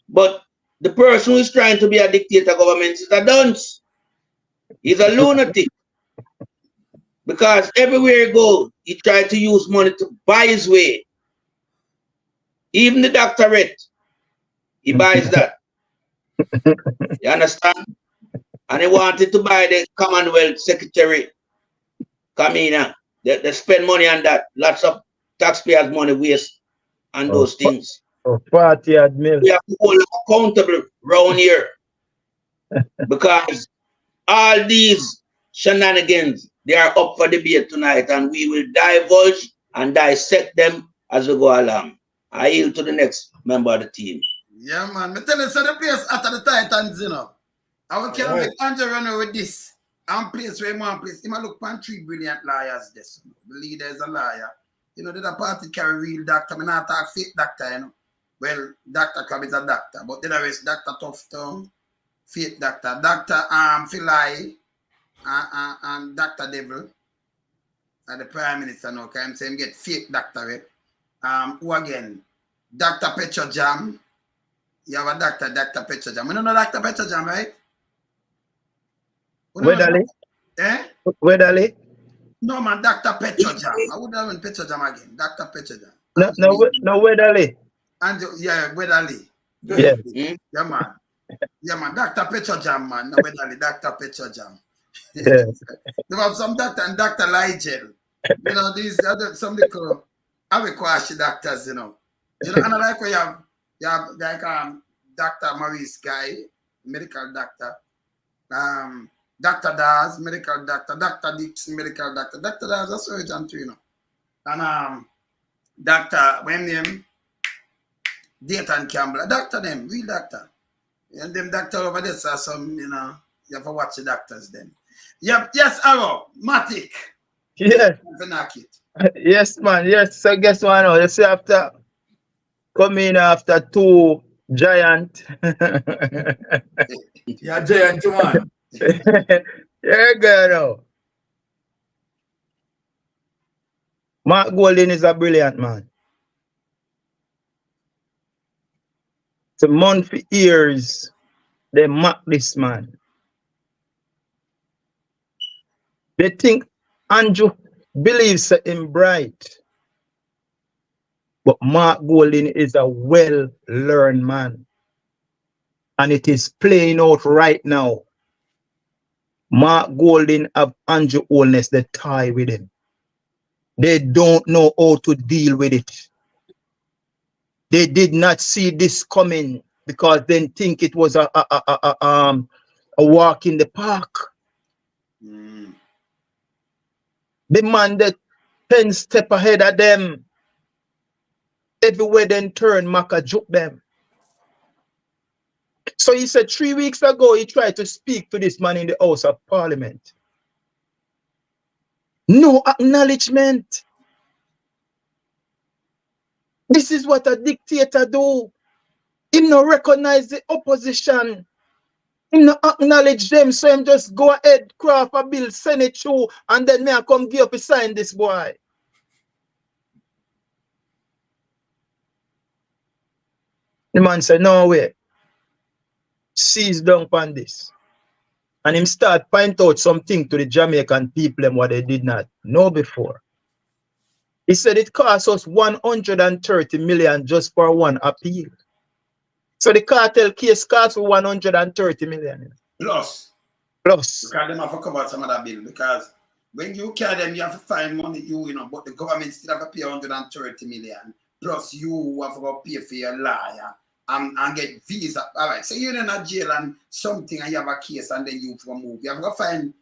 But the person who is trying to be a dictator government is a dunce. He's a lunatic. Because everywhere he goes, he tried to use money to buy his way. Even the doctorate, he buys that. You understand? And he wanted to buy the Commonwealth Secretary, Kamina. They spend money on that. Lots of taxpayers' money waste on those things. Party admin. We have to hold accountable around here. Because all these shenanigans, they are up for debate tonight, and we will divulge and dissect them as we go along. I yield to the next member of the team. Yeah, man. Me tell you, so the place after the Titans, I will carry make Andrew run away with this. And place where man place. He might look for 3 brilliant lawyers. This. The leader is a lawyer. The other party carry real doctor. I not talk fake doctor, Well, Dr. Crab is a doctor, but the rest, Dr. Tufton, fake doctor. Dr. Philae, and Dr. Devil, and the Prime Minister now, can say him get fake doctorate. Who again? Dr. Petrojam. You have a doctor, Dr. Petrojam. We don't know Dr. Petrojam, right? Wedali? Eh? Wedali? No, man, Dr. Petrojam. I would have been Petrojam again. Dr. Petrojam. No, Wedali. And yeah, Wedali. Yeah. Yeah, man. Yeah, man. Dr. Petrojam, man. No, Wedali, Dr. Petrojam. Yeah. They have some doctor and Dr. Ligel. These other some little Abiquashi doctors, And I like where you have like Dr. Maurice Guy, medical doctor, Dr. Daz, medical doctor, Dr. Dixon, medical doctor, Dr. Daz, a surgeon too, And Dr. when name Dayton Campbell, a doctor real doctor. And them doctor over there are some, you have to watch the doctors then. Yep, yes, Arrow, Matic. Yes. Yes, man. Yes. So guess what now? You see after coming after two giant. Yeah, giant man. Yeah, girl. Mark Golding is a brilliant man. It's a month for years. They mock this man. They think Andrew believes him bright. But Mark Golding is a well-learned man. And it is playing out right now. Mark Golding have Andrew Holness, the tie with him. They don't know how to deal with it. They did not see this coming because they think it was a walk in the park. The man that 10 steps ahead of them, everywhere they turn, Maka juke them. So he said 3 weeks ago, he tried to speak to this man in the House of Parliament. No acknowledgement. This is what a dictator do. He no recognize the opposition. He no acknowledge them. So him just go ahead, craft a bill, send it through, and then me I come give up a sign this boy. The man said, no way. Seize down upon this. And him start point out something to the Jamaican people and what they did not know before. He said it cost us 130 million just for one appeal. So the cartel case cost 130 million. Plus. Plus. Because them have to cover some of that bill. Because when you carry them, you have to find money, you know, but the government still have to pay 130 million. Plus you have to pay for your lawyer and get visa. All right. So you're in a jail and something and you have a case and then you move. You have to find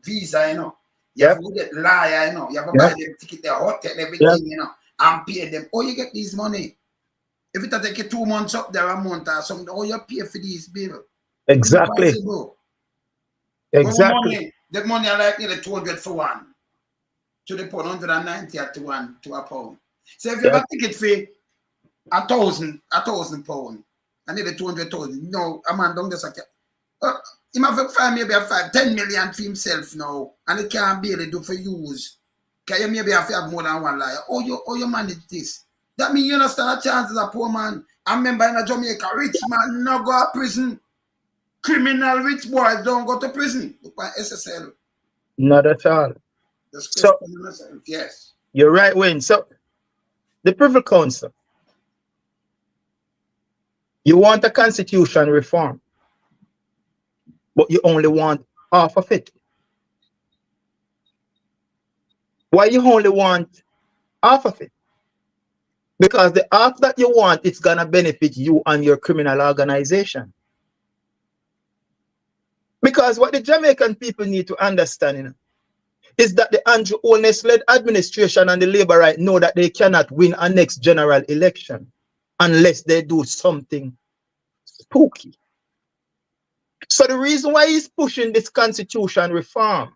visa, you know. You have to get lawyer, you know. You have to buy them ticket, their hotel, everything, you know, and pay them. Oh, you get this money. If it take you 2 months up there, a month or something, oh, you pay for these bills. Exactly. Exactly. The money are like nearly 200 for one. To the pound, 190 to one to a pound. So if you have a ticket fee, 1,000 pound, and nearly 200,000, no, a man don't just like he might find maybe a 10 million for himself now, and it can't barely do for use. Can you maybe have to have more than one liar? Oh, you manage this. That means you don't stand a chance as a poor man. I remember in Jamaica, rich man no go to prison. Criminal rich boys don't go to prison. Look at SSL. Not at all. So, yes. You're right, Wayne. So, the Privy Council, you want a constitution reform, but you only want half of it. Why you only want half of it? Because the half that you want, it's going to benefit you and your criminal organization. Because what the Jamaican people need to understand, you know, is that the Andrew Holness-led administration and the Labour right know that they cannot win a next general election unless they do something spooky. So the reason why he's pushing this constitution reform,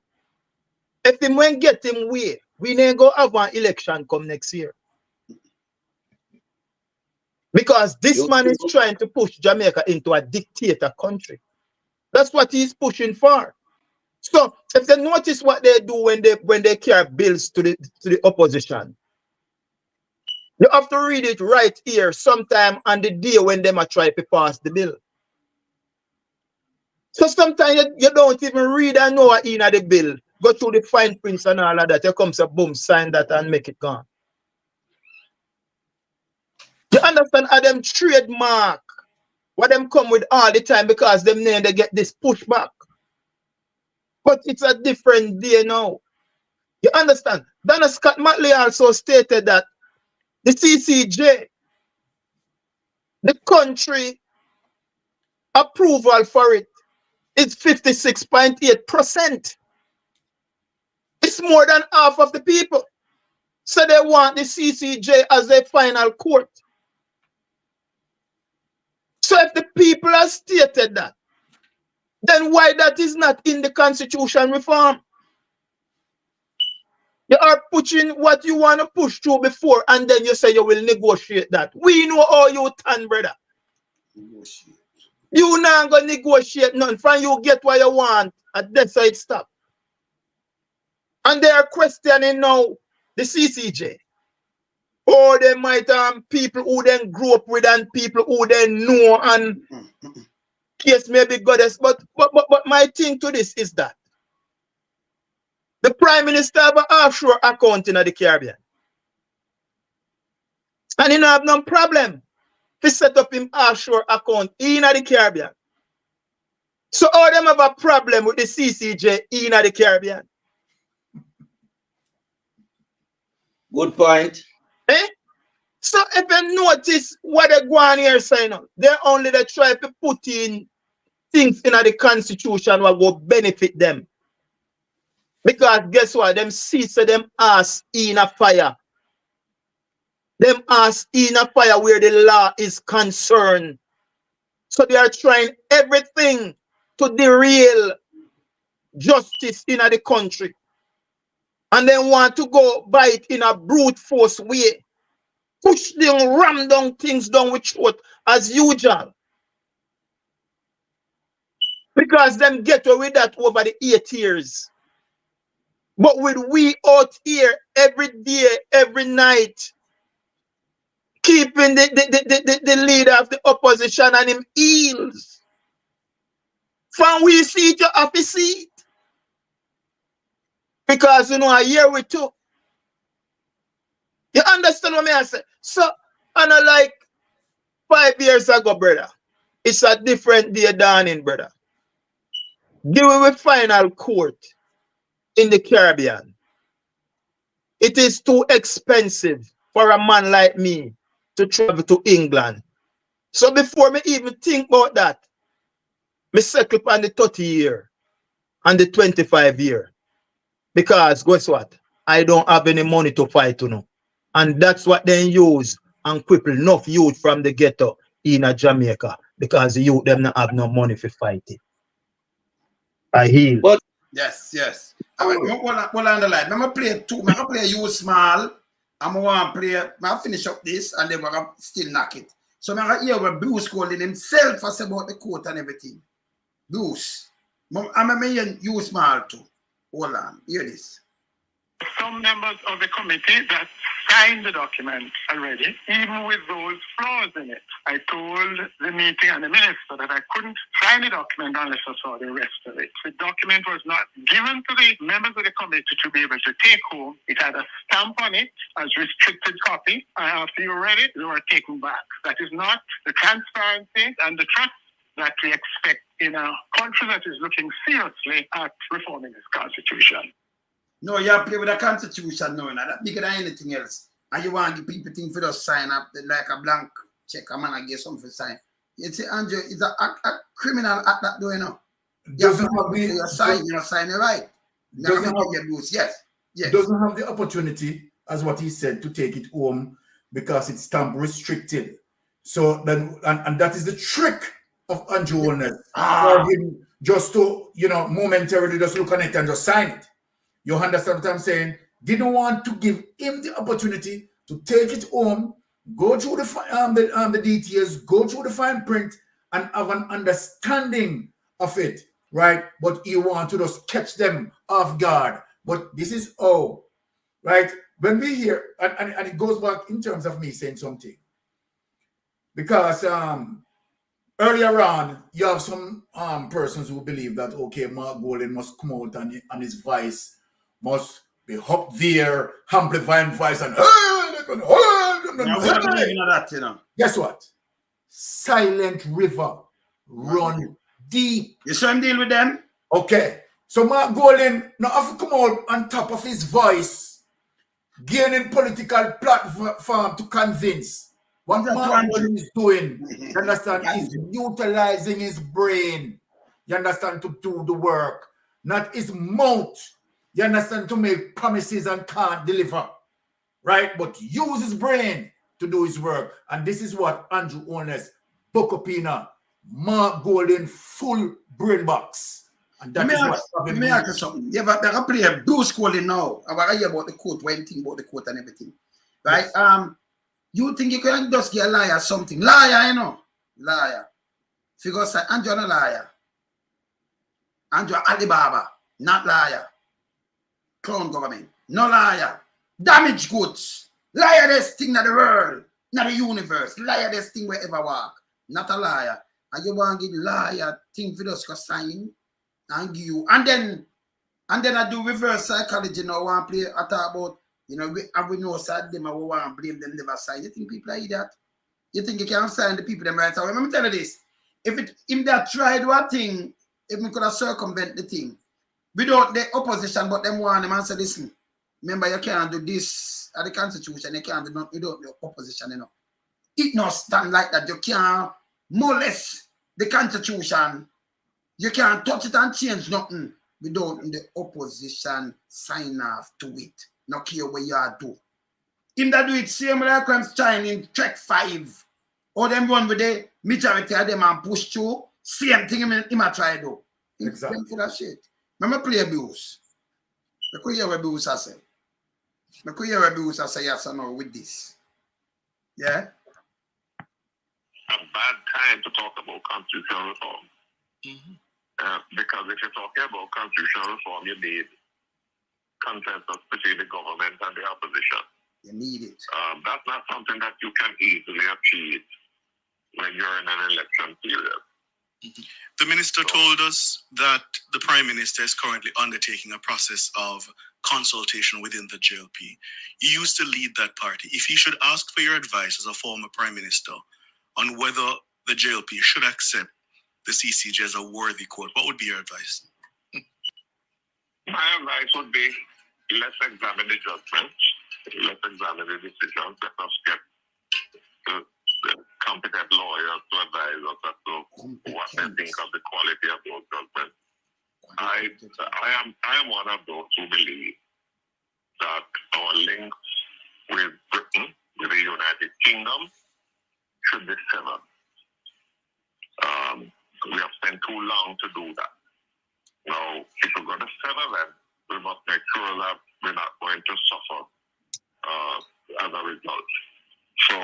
if him when get him way, we ain't go have an election come next year. Because this man is trying to push Jamaica into a dictator country. That's what he's pushing for. So if they notice what they do when they carry bills to the opposition, you have to read it right here sometime on the day when they might try to pass the bill. So sometimes you don't even read and know what in the bill. Go through the fine prints and all of that. You come say boom, sign that and make it gone. You understand how them trademark what them come with all the time because them name they get this pushback. But it's a different day now. You understand? Donna Scott Matley also stated that the CCJ, the country approval for it is 56.8%. It's more than half of the people. So they want the CCJ as a final court. So if the people have stated that, Then why that is not in the constitution reform? You are pushing what you want to push through before, and then you say you will negotiate that. We know how you turn, brother. Negotiate. You not gonna negotiate none. From you get what you want, and that's how it stop. And they are questioning now the CCJ. Or they might people who then grew up with and people who then know and case maybe goddess. But my thing to this is that the Prime Minister have an offshore account in the Caribbean. And he don't have no problem to set up him offshore account in the Caribbean. So all them have a problem with the CCJ in the Caribbean. Good point. Eh? So if you notice what they go on here saying, they only they try to put in things in the constitution that will benefit them. Because guess what? Them seats of them ass in a fire. Them ass in a fire where the law is concerned. So they are trying everything to derail justice in the country. And then want to go by it in a brute force way. Push them, ram down things down with throat as usual. Because them get away with that over the 8 years. But with we out here every day, every night, keeping the leader of the opposition and him heels. From we see it, you have to see it. Because you know, a year we took. You understand what I say? So, and like 5 years ago, brother, it's a different day dawning, brother. Dealing with final court in the Caribbean. It is too expensive for a man like me to travel to England. So before me even think about that, me settle on the 30 year and the 25 year. Because guess what? I don't have any money to fight, you know. And that's what they use and cripple enough youth from the ghetto in Jamaica. Because the youth them not have no money for fighting. I heal. But yes. Well, on the line. I'm gonna play two. I'm gonna play you small. I'm gonna play. I'm gonna finish up this and then we're gonna still knock it. So I'm gonna hear what Bruce calling himself us about the court and everything. Bruce, I'm gonna hear you small too. Hold on. Hear this. Some members of the committee that signed the document already, even with those flaws in it. I told the meeting and the minister that I couldn't sign the document unless I saw the rest of it. The document was not given to the members of the committee to be able to take home. It had a stamp on it as restricted copy. And after you read it, they were taken back. That is not the transparency and the trust that we expect in a country that is looking seriously at reforming its constitution. No, you have to play with the constitution now, that bigger than anything else. And you want to give people things for just sign up like a blank check, a man and get something to sign. You see, Andrew, it's a criminal act that doing now. You have to sign it right. Yes. Doesn't have the opportunity, as what he said, to take it home because it's stamp restricted. So then, and that is the trick of Andrew Holness. For him just to, momentarily just look on it and just sign it. You understand what I'm saying? Didn't want to give him the opportunity to take it home, go through the details, go through the fine print, and have an understanding of it, right? But he want to just catch them off guard. But this is all, right? When we hear, and it goes back in terms of me saying something, because earlier on, you have some persons who believe that, okay, Mark Golden must come out and his voice must be up there, amplifying voice and guess what? Silent river run deep. You saw him deal with them? Okay. So Mark Golden now have to come out on top of his voice, gaining political platform to convince. What Mark Golden is doing, you understand, is utilizing his brain, you understand, to do the work, not his mouth. You understand, to make promises and can't deliver, right? But use his brain to do his work. And this is what Andrew Holness, Bokopina, Mark Golden full brain box. And that is what let me ask you something. You ever play a Bruce Golden now? I want to hear about the court, one thing about the court and everything. Right? Yes. You think you can just get a liar something? Liar, you know? Liar. Figure say, Andrew not a liar. Andrew Alibaba, not liar. Clown government, no liar. Damaged goods. Liar this thing in the world, not the universe. Liar this thing wherever walk. Not a liar. And you want to get liar thing for us to sign and give you. And then I do reverse psychology now. I want to play I talk about, you know, we know sad them and we want to blame them never sign. You think people like that? You think you can sign the people them right away? Let me tell you this. If they tried one thing, if we could have circumvent the thing, without the opposition, but them want them and say, listen, remember you can't do this at the constitution, you can't do nothing without the opposition, you know. It not stand like that. You can't molest the constitution. You can't touch it and change nothing without the opposition sign off to it. Not care what you are do. Him that do it same like I'm trying in track 5. Or them run with the majority of them and push through. Same thing him a try do. Exactly. For that shit. Remember play abuse. I could hear abuse I say. I could hear abuse I say yes or no with this. Yeah? A bad time to talk about constitutional reform. Because if you're talking about constitutional reform, you need consensus between the government and the opposition. You need it. That's not something that you can easily achieve when you're in an election period. The minister told us that the Prime Minister is currently undertaking a process of consultation within the JLP. You used to lead that party. If he should ask for your advice as a former Prime Minister on whether the JLP should accept the CCJ as a worthy court, what would be your advice? My advice would be, let's examine the judgments, let's examine the decisions, let us get the competent lawyers to advise us as to what they think of the quality of those judgments. I am one of those who believe that our links with Britain, with the United Kingdom, should be severed. We have spent too long to do that. Now, if we're going to sever them, we must make sure that we're not going to suffer as a result. So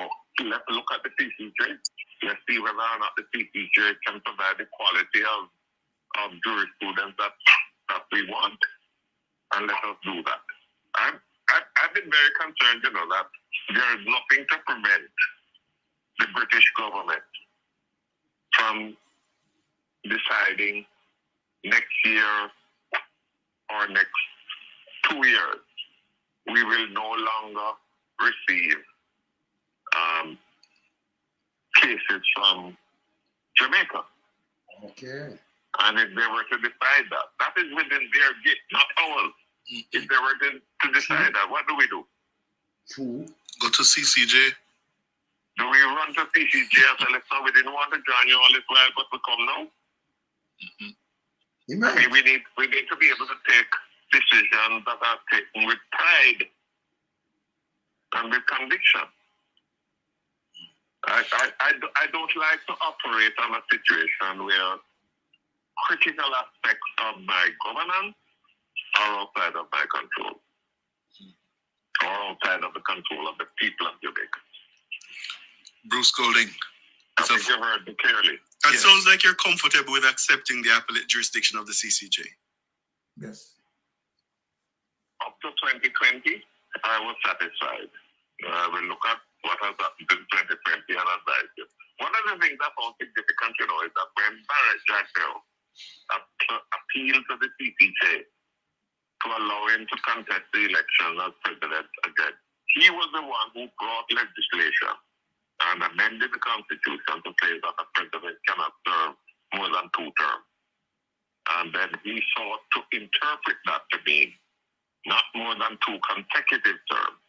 let's look at the CCJ. Let's see whether or not the CCJ can provide the quality of jurisprudence that we want, and let us do that. I've been very concerned, you know, that there is nothing to prevent the British government from deciding next year or next 2 years we will no longer receive cases from Jamaica. Okay. And if they were to decide that, that is within their gate, not ours. If they were to decide that, what do we do? True. Go to CCJ. Do we run to CCJ and say, listen, we didn't want to join you all this while, but we come now? I mean, we need to be able to take decisions that are taken with pride and with conviction. I don't like to operate on a situation where critical aspects of my governance are outside of my control, or outside of the control of the people of Jamaica. Bruce Golding. I think you heard me clearly. It sounds like you're comfortable with accepting the appellate jurisdiction of the CCJ. Yes. Up to 2020, I was satisfied. I will look at what has happened in 2020 and advise you. One of the things I found significant, you know, is that when Barrett Jackson appealed to the CCJ to allow him to contest the election as president again, he was the one who brought legislation and amended the constitution to say that a president cannot serve more than 2 terms. And then he sought to interpret that to mean not more than 2 consecutive terms.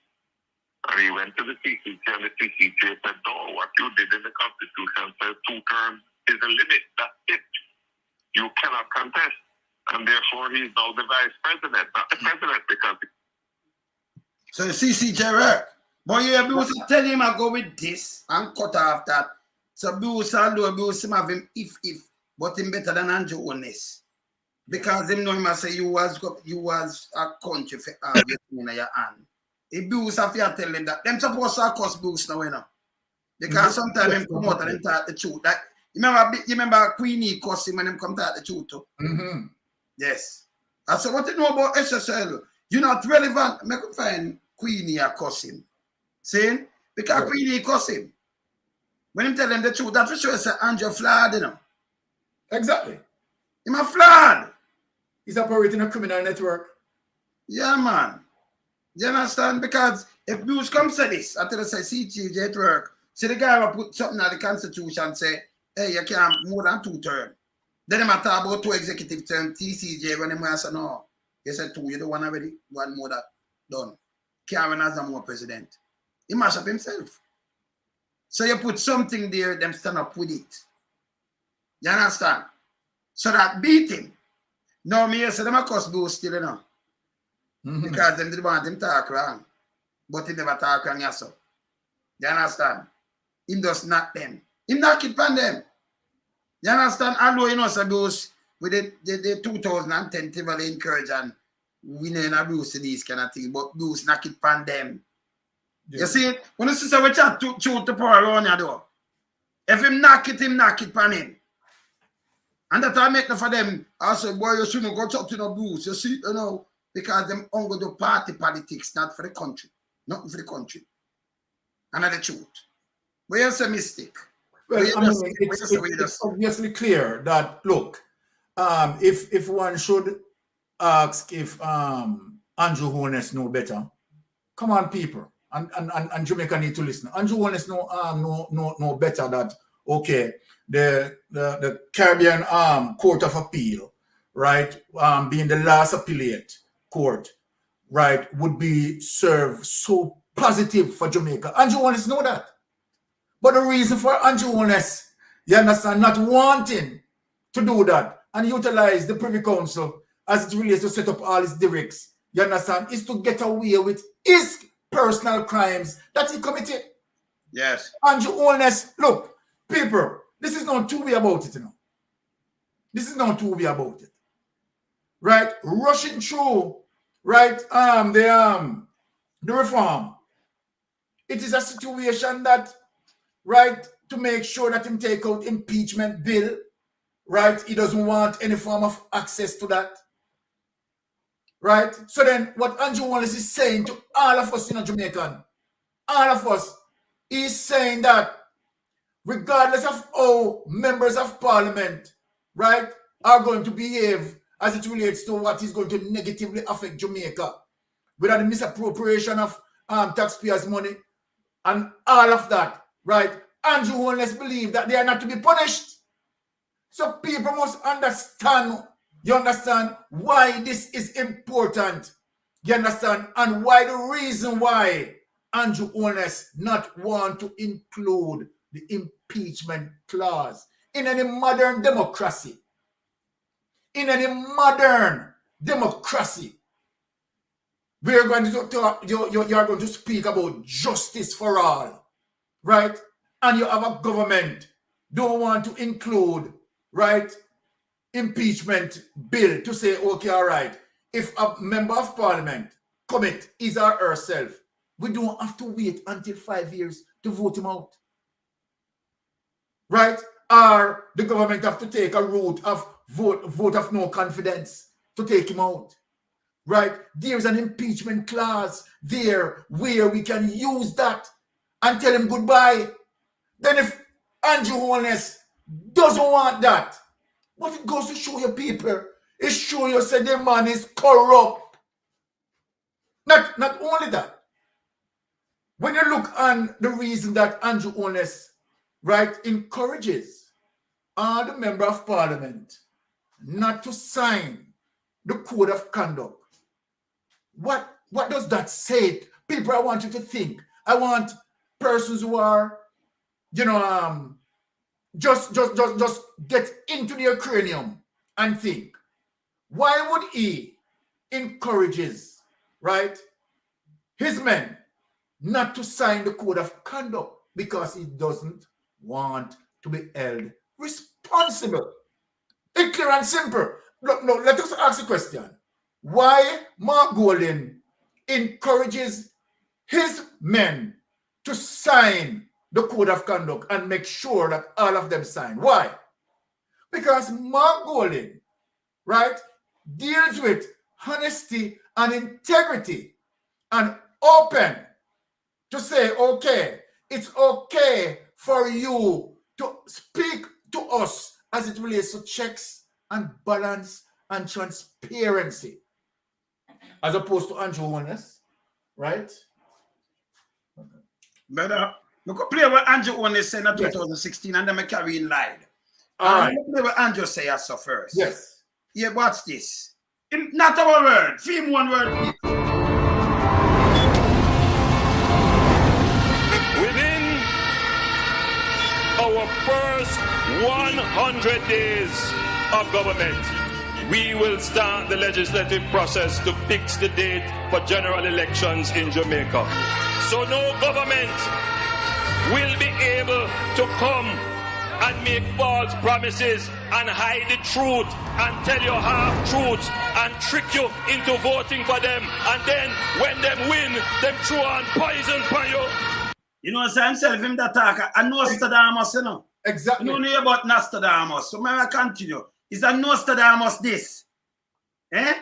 And he went to the CCJ, and the CCJ said, no, what you did in the constitution says 2 terms is a limit. That's it. You cannot contest. And therefore, he's now the vice president, not the president, because... So the CCJ work. But you have to tell him I go with this and cut off that. So Bruce, although Bruce him have him if, but him better than Andrew Holness. Because him know him say you was a country for in your hand. If Bruce have to tell them that, them supposed to cuss Bruce now, you know. Because sometimes him come out and him talk the truth. Like, you remember Queenie cuss him when him come talk the truth too? Yes. I said, what you know about SSL? You're not relevant. Make him find Queenie a cuss him. See? Because Queenie cuss him. When him tell them the truth, that's for sure say Andrew flawed, you know. Exactly. Him a flawed. He's operating a criminal network. Yeah, man. You understand? Because if Bruce comes to this, I tell you, say, CTJ at work, see the guy will put something in the Constitution, say, hey, you can't more than 2 terms. Then he might talk about 2 executive terms, TCJ, when he say, no, he said 2, you don't want already, 1 more that done. Can't run as a more president. He mash up himself. So you put something there, them stand up with it. You understand? So that beat him. Now me say them a cuss Bruce still, you know. Because them didn't want him talk wrong. But he never talk wrong yourself. You understand? Him just knock them. Him knock it on them. You understand? Although you know say Bruce with the 2010 Tivoli encourage and we know in Bruce these kind of things, but Bruce knock it on them. Yeah. You see it? When you see we chat to the power around your door. If him knock it on him. And that I make for them, I say, boy, you shouldn't go chat to no Bruce. You see, you know, because them only do party politics, not for the country. Not for the country. And that's the truth. But you say mistake. Well, I mean, it's obviously clear that, look, if one should ask if Andrew Holness know better, come on, people. And Jamaica need to listen. Andrew Holness know better that, okay, the Caribbean Court of Appeal, right, being the last appellate court, right, would be served so positive for Jamaica. Andrew Holness know that. But the reason for Andrew Holness, you understand, not wanting to do that and utilize the Privy Council as it relates to set up all his directs, you understand, is to get away with his personal crimes that he committed. Yes. Andrew Holness, look, people, this is not two way about it, you know. This is not two way about it. Right? Rushing through, right, the reform. It is a situation that, right, to make sure that him take out impeachment bill, right? He doesn't want any form of access to that. Right? So then what Andrew Holness is saying to all of us, you know, Jamaican, all of us, he's saying that regardless of how members of parliament, right, are going to behave as it relates to what is going to negatively affect Jamaica, without the misappropriation of taxpayers' money and all of that, right? Andrew Holness believes that they are not to be punished. So people must understand, you understand, why this is important. You understand? And why the reason why Andrew Holness not want to include the impeachment clause in any modern democracy. In any modern democracy, we are going to talk, you are going to speak about justice for all, right? And you have a government don't want to include, right, impeachment bill to say, okay, all right, if a member of parliament commit his or herself, we don't have to wait until 5 years to vote him out, right? Or the government have to take a route of vote of no confidence to take him out, right? There's an impeachment clause there where we can use that and tell him goodbye. Then if Andrew Holness doesn't want that, what it goes to show you people, it show you say the man is corrupt. Not only that, when you look on the reason that Andrew Holness, right, encourages all the member of parliament not to sign the code of conduct, what does that say? People, I want you to think. I want persons who are, you know, just get into their cranium and think. Why would he encourages, right, his men not to sign the code of conduct? Because he doesn't want to be held responsible. It's clear and simple. Look, no, let us ask the question. Why Mark Golding encourages his men to sign the code of conduct and make sure that all of them sign? Why? Because Mark Golding, right, deals with honesty and integrity and open to say, okay, it's okay for you to speak to us as it relates to checks and balance and transparency, as opposed to Andrew Holness, right? Brother, we could play what Andrew Holness said in 2016 and then I carry in live. All right. Play what Andrew say also first. Yes. Yeah, watch this. Not our word. Film one word. Within our first 100 days of government, we will start the legislative process to fix the date for general elections in Jamaica. So no government will be able to come and make false promises and hide the truth and tell you half-truths and trick you into voting for them, and then when them win, them throw on poison for you. You know, so himself, him that talk, I Nostradamus, you know. Exactly. You know about Nostradamus, so may I continue. Is that Nostradamus this? Eh?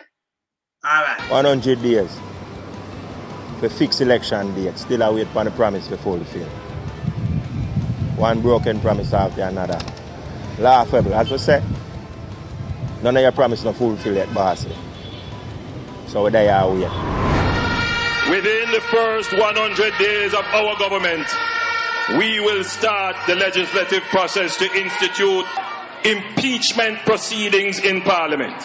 All right. 100 days for fixed election date, still I wait for the promise to fulfill. One broken promise after another. Laughable, as we say. None of your promise not fulfill yet, bossy. So we there are wait. Within the first 100 days of our government, we will start the legislative process to institute impeachment proceedings in Parliament.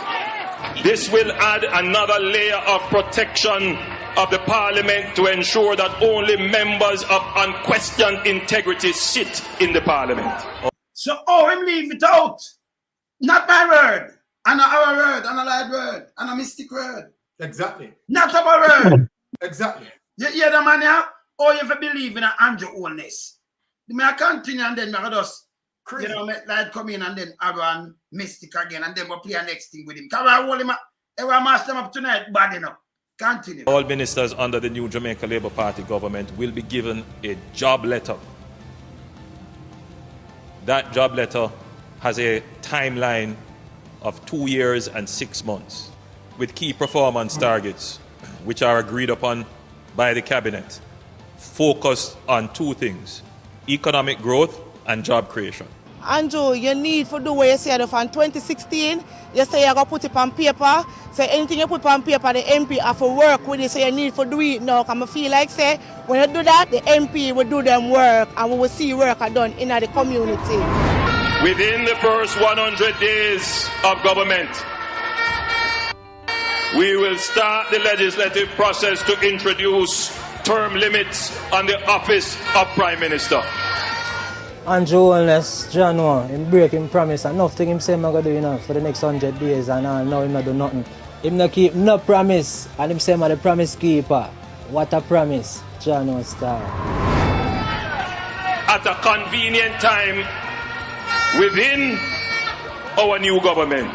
This will add another layer of protection of the Parliament to ensure that only members of unquestioned integrity sit in the Parliament. So, him leave it out. Not my word, and our word, and a light word, and a mystic word. Exactly. Not our word. Exactly. You hear the man here? Or if you believe in an Andrew Holness. May I continue and then I just, you know, like come in and then I run mystic again and then we'll play a next thing with him. Can I hold him up? I will master him up tonight, bad enough. Continue. All ministers under the new Jamaica Labour Party government will be given a job letter. That job letter has a timeline of 2 years and 6 months with key performance targets which are agreed upon by the cabinet, focused on two things: economic growth and job creation. Andrew, you need to do what you said from 2016. You say you're going to put it on paper. So anything you put on paper, the MP have to work with it. So you need to do it now. Because I feel like, say, when you do that, the MP will do them work. And we will see work done in the community. Within the first 100 days of government, we will start the legislative process to introduce term limits on the office of Prime Minister. Andrew Holness, January, him break him promise. Enough thing him say I'm going to do, you know, for the next 100 days, and now him not do nothing. Him not keep no promise, and him say I'm the promise keeper. What a promise, January star. At a convenient time within our new government,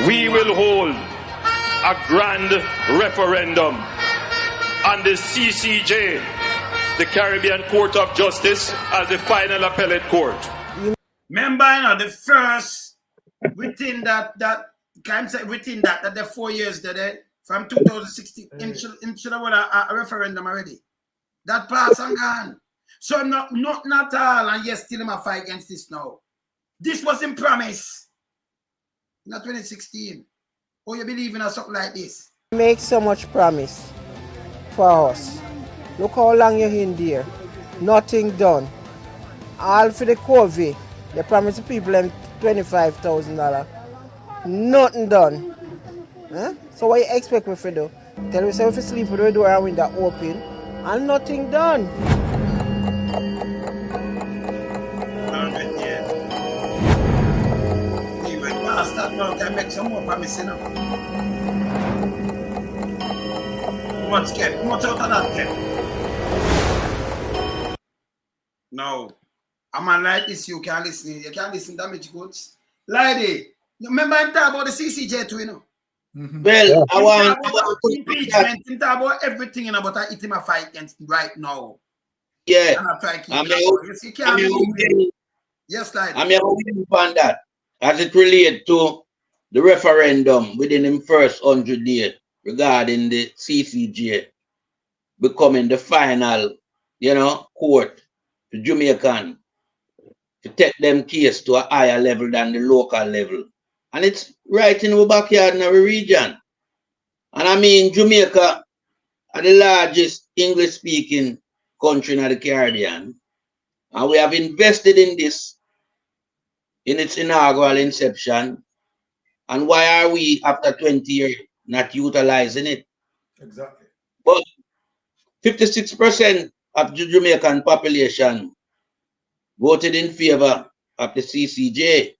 we will hold a grand referendum on the CCJ, the Caribbean Court of Justice, as the final appellate court. Remember, you know, the first within that the 4 years that from 2016, in should have a referendum already. That passed and gone. So not all, and yes, still in my fight against this now. This was in promise. Not 2016. Or you believe in something like this? Make so much promise for us. Look how long you're in there. Nothing done. All for the COVID. They promised the people them $25,000. Nothing done. Huh? So what you expect me to do? Tell me if you sleep with the door and window open and nothing done. Start now, can make some more promise, you know. What's kept? What's out of that kept? No. A man like this, you can't listen. You can't listen to damage goods. Lady, you remember him talk about the CCJ too, you know? Well, I want to impeachment. Him talk about everything, you know, but I hit him a fight against him right now. Yeah. And I try to keep it. You can't believe it. Yes, lady. I'm here on that as it relates to the referendum within the first 100 days regarding the CCJ becoming the final, you know, court to Jamaican to take them case to a higher level than the local level. And it's right in our backyard in our region. And I mean, Jamaica are the largest English-speaking country in the Caribbean. And we have invested in this in its inaugural inception. And why are we, after 20 years, not utilizing it? Exactly. But 56% of the Jamaican population voted in favor of the CCJ.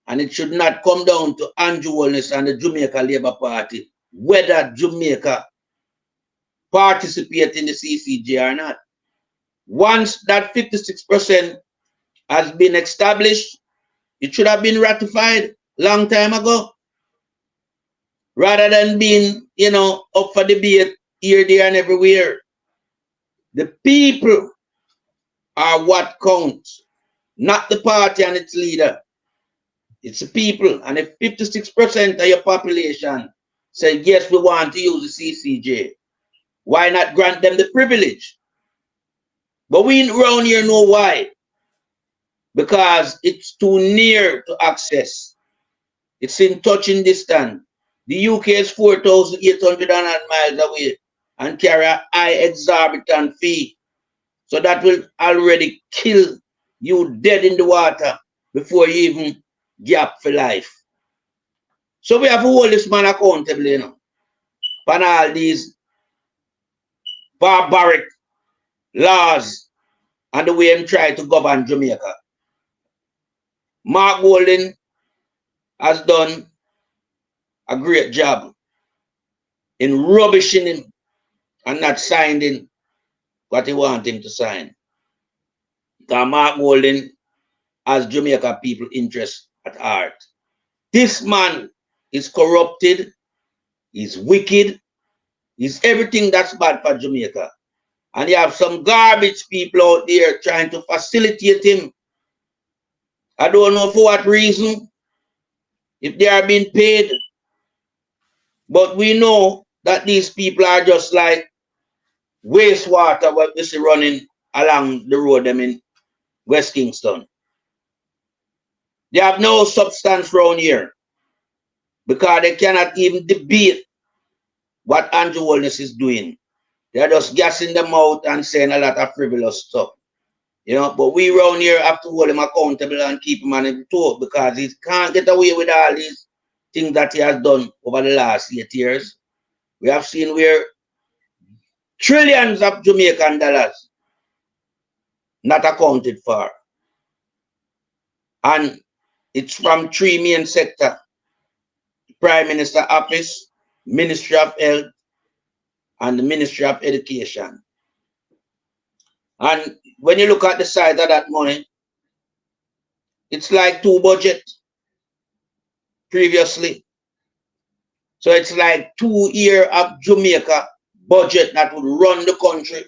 And it should not come down to Andrew Holness and the Jamaica Labour Party whether Jamaica participate in the CCJ or not. Once that 56% has been established, it should have been ratified long time ago. Rather than being, you know, up for debate here, there, and everywhere. The people are what counts, not the party and its leader. It's the people. And if 56% of your population say, yes, we want to use the CCJ, why not grant them the privilege? But we around here know why. Because it's too near to access. It's in touching distance. The UK is 4,800 miles away and carry a high exorbitant fee. So that will already kill you dead in the water before you even gap for life. So we have to hold this man accountable, you know, for all these barbaric laws and the way he try to govern Jamaica. Mark Golding has done a great job in rubbishing him and not signing what he want him to sign. Because Mark Golding has Jamaica people interest at heart. This man is corrupted, he's wicked, he's everything that's bad for Jamaica. And you have some garbage people out there trying to facilitate him. I don't know for what reason, if they are being paid. But we know that these people are just like wastewater what we see running along the road them in West Kingston. They have no substance around here because they cannot even debate what Andrew Holness is doing. They're just gassing them out and saying a lot of frivolous stuff. You know, but we around here have to hold him accountable and keep him on the toe because he can't get away with all these things that he has done over the last 8 years. We have seen where trillions of Jamaican dollars not accounted for. And it's from 3 main sectors: Prime Minister Office, Ministry of Health, and the Ministry of Education. And when you look at the size of that money, it's like 2 budgets previously. So it's like 2 years of Jamaica budget that would run the country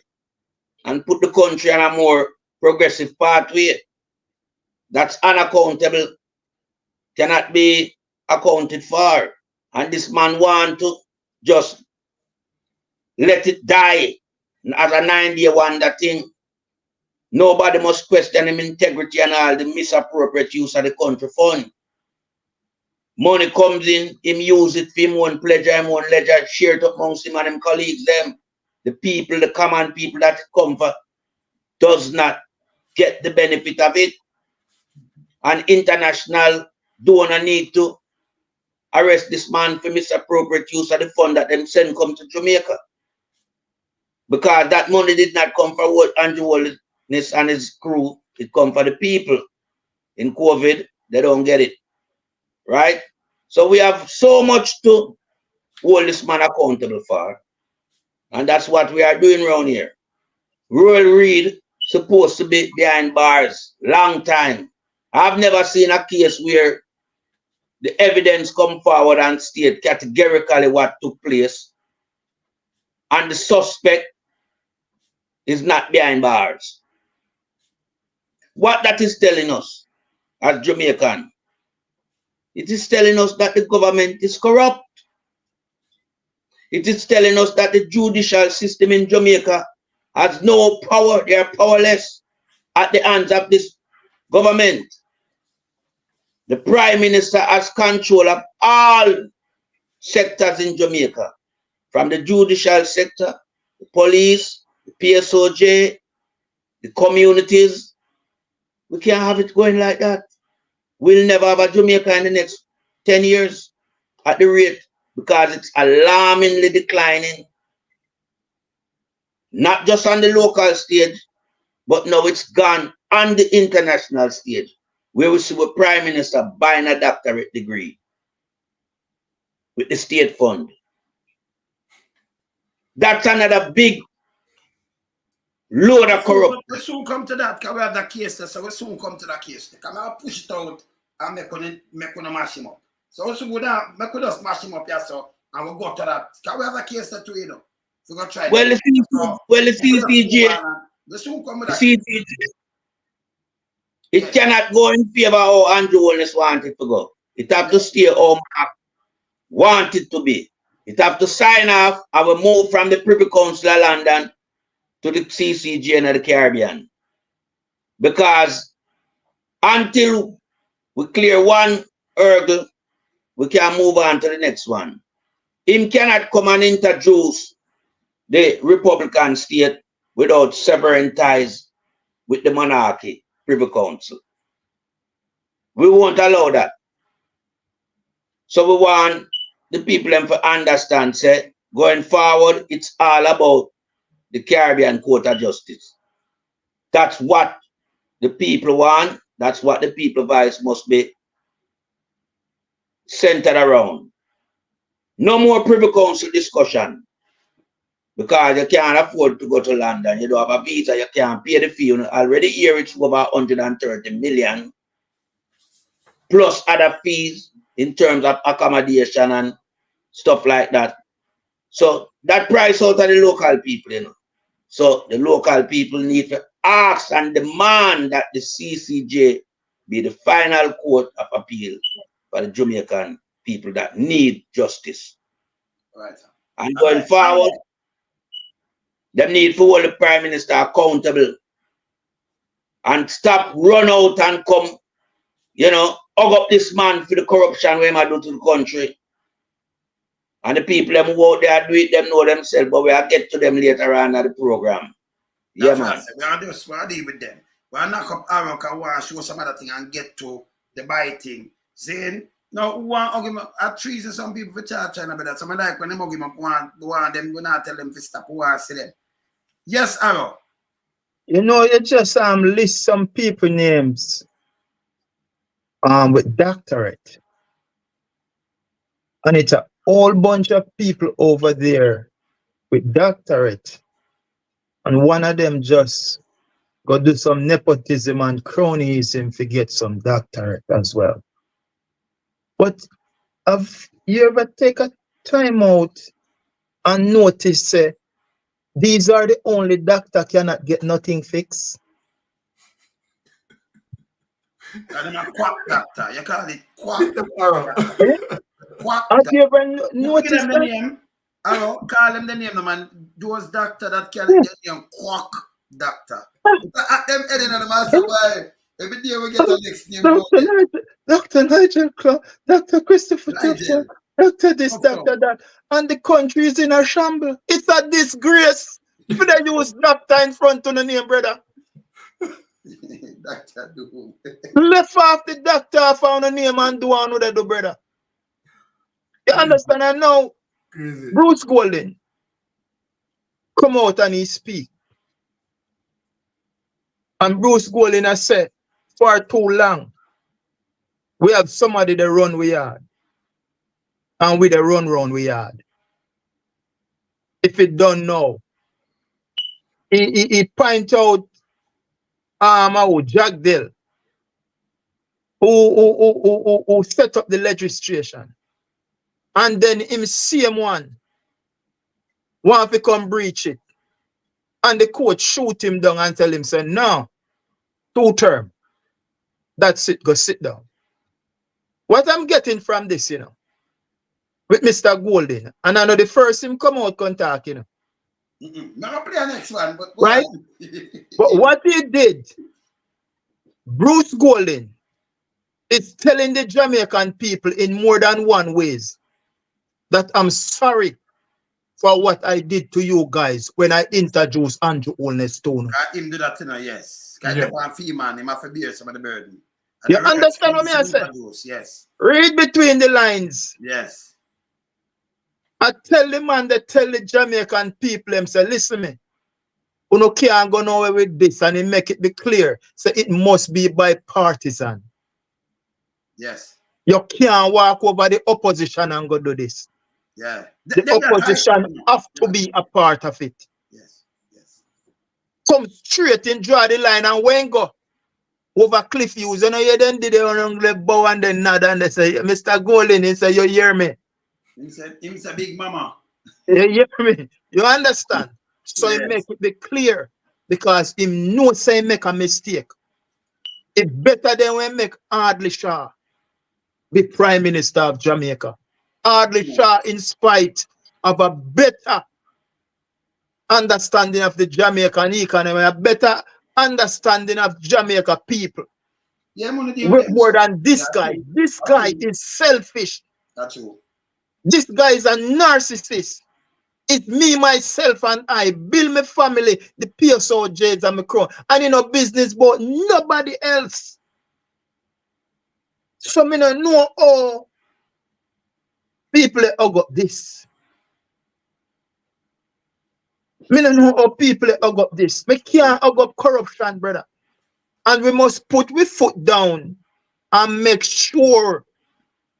and put the country on a more progressive pathway. That's unaccountable, cannot be accounted for. And this man want to just let it die as a 9-day wonder thing. Nobody must question him integrity and all the misappropriate use of the country fund. Money comes in, him use it for him own pleasure, him own leisure, share it up amongst him and him colleagues, them. The people, the common people that come for, does not get the benefit of it. And international donor need to arrest this man for misappropriate use of the fund that them send come to Jamaica. Because that money did not come for what Andrew Holness and his crew, it come for the people. In COVID, they don't get it. Right? So we have so much to hold this man accountable for. And that's what we are doing around here. Royal Reed supposed to be behind bars. Long time. I've never seen a case where the evidence come forward and state categorically what took place, and the suspect is not behind bars. What that is telling us as Jamaican, it is telling us that the government is corrupt. It is telling us that the judicial system in Jamaica has no power. They are powerless at the hands of this government. The Prime Minister has control of all sectors in Jamaica, from the judicial sector, the police, the PSOJ, the communities. We can't have it going like that. We'll never have a Jamaica in the next 10 years at the rate, because it's alarmingly declining. Not just on the local stage, but now it's gone on the international stage, where we see a Prime Minister buying a doctorate degree with the state fund. That's another big load of corruption. We soon come to that, because we have that case, so we soon come to that case. Because I push it out and make one mash him up. So we should go down, make us mash him up, yeah, so, and we'll go to that. Because we have a case that you know. So we're going to try well, the CCJ, we soon come with the that. CCJ, it cannot go in favor of how Andrew Holness wanted to go. It have to stay how Mark want it to be. It have to sign off and we move from the Privy Council of London to the CCJ in the Caribbean. Because until we clear one hurdle, we can move on to the next one. Him cannot come and introduce the Republican state without severing ties with the monarchy, Privy Council. We won't allow that. So we want the people to understand, say, going forward, it's all about the Caribbean Court of Justice. That's what the people want. That's what the people's voice must be centered around. No more Privy Council discussion, because you can't afford to go to London. You don't have a visa, you can't pay the fee. You already here it's over 130 million, plus other fees in terms of accommodation and stuff like that. So that price out of the local people, you know. So the local people need to ask and demand that the CCJ be the final court of appeal for the Jamaican people that need justice. Right. And going forward, they need to hold the Prime Minister accountable and stop run out and come, you know, hug up this man for the corruption we might do to the country. And the people them who out there do it, them know themselves, but we'll get to them later on in the program. Yeah, man. We'll deal with them. We'll knock up Aaron, because we want to show some other thing and get to the biting. Saying, no, we want argument at treason some people for China about that. Some like when them argument want them, we not tell them to stop. We want to see them. Yes, Aaron. You know, you just list some people names with doctorate. And it's a whole bunch of people over there with doctorate. And one of them just go do some nepotism and cronyism to get some doctorate as well. But have you ever take a time out and notice these are the only doctor cannot get nothing fixed? And a quack doctor. You call it quack doctor. Quack have you ever noticed that? Name, call them the name, man. Those doctor that can get them quack doctor. At them heading on the master by every day we get the next name. Dr. Nigel Clark, Dr. Christopher Tucker, Dr. this, Dr. that. And the country is in a shamble. It's a disgrace. If they use doctor in front of the name, brother. Doctor do. Left off the doctor found a name and do on what they do, brother. You understand? And now, Bruce Golden come out and he speak. And Bruce Golden has said, for too long, we have somebody that run we yard. And we the run round we yard. If it don't know, he point out Jack Dill, who set up the legislation, and then him same one want to come breach it, and the court shoot him down and tell him, say, no, 2 term. That's it, go sit down. What I'm getting from this, with Mr. Golden, and I know the first him come out contact, Now play the next one, but right? But what he did, Bruce Golden is telling the Jamaican people in more than one ways that I'm sorry for what I did to you guys when I introduced Andrew Holness Stone. Him do that, yes. Because man, him have to bear some of the burden. And you understand what I say? Yes. Read between the lines. Yes. I tell the man that tell the Jamaican people, them say, listen me, you no can't go nowhere with this, and he make it be clear. So it must be bipartisan. Yes. You can't walk over the opposition and go do this. Yeah. The opposition have to be a part of it. Yes. Yes. Come straight and draw the line and when go over cliff views. You know, you then did the bow and then nod and they say, Mr. Golden, he say, you hear me? He's a big mama. You hear me? You understand? So yes. He make it be clear because he knows say make a mistake. It's better than when make Ardley Shaw be Prime Minister of Jamaica. Ardley Shaw, in spite of a better understanding of the Jamaican economy, a better understanding of Jamaica people. Yeah, more than this guy. This guy is selfish. That's true. This guy is a narcissist. It's me, myself, and I. Build my family, the PSO Jades and my crown. And business, but nobody else. So I don't know how people hug up this. I don't know how people hug up this. We can't hug up corruption, brother. And we must put our foot down and make sure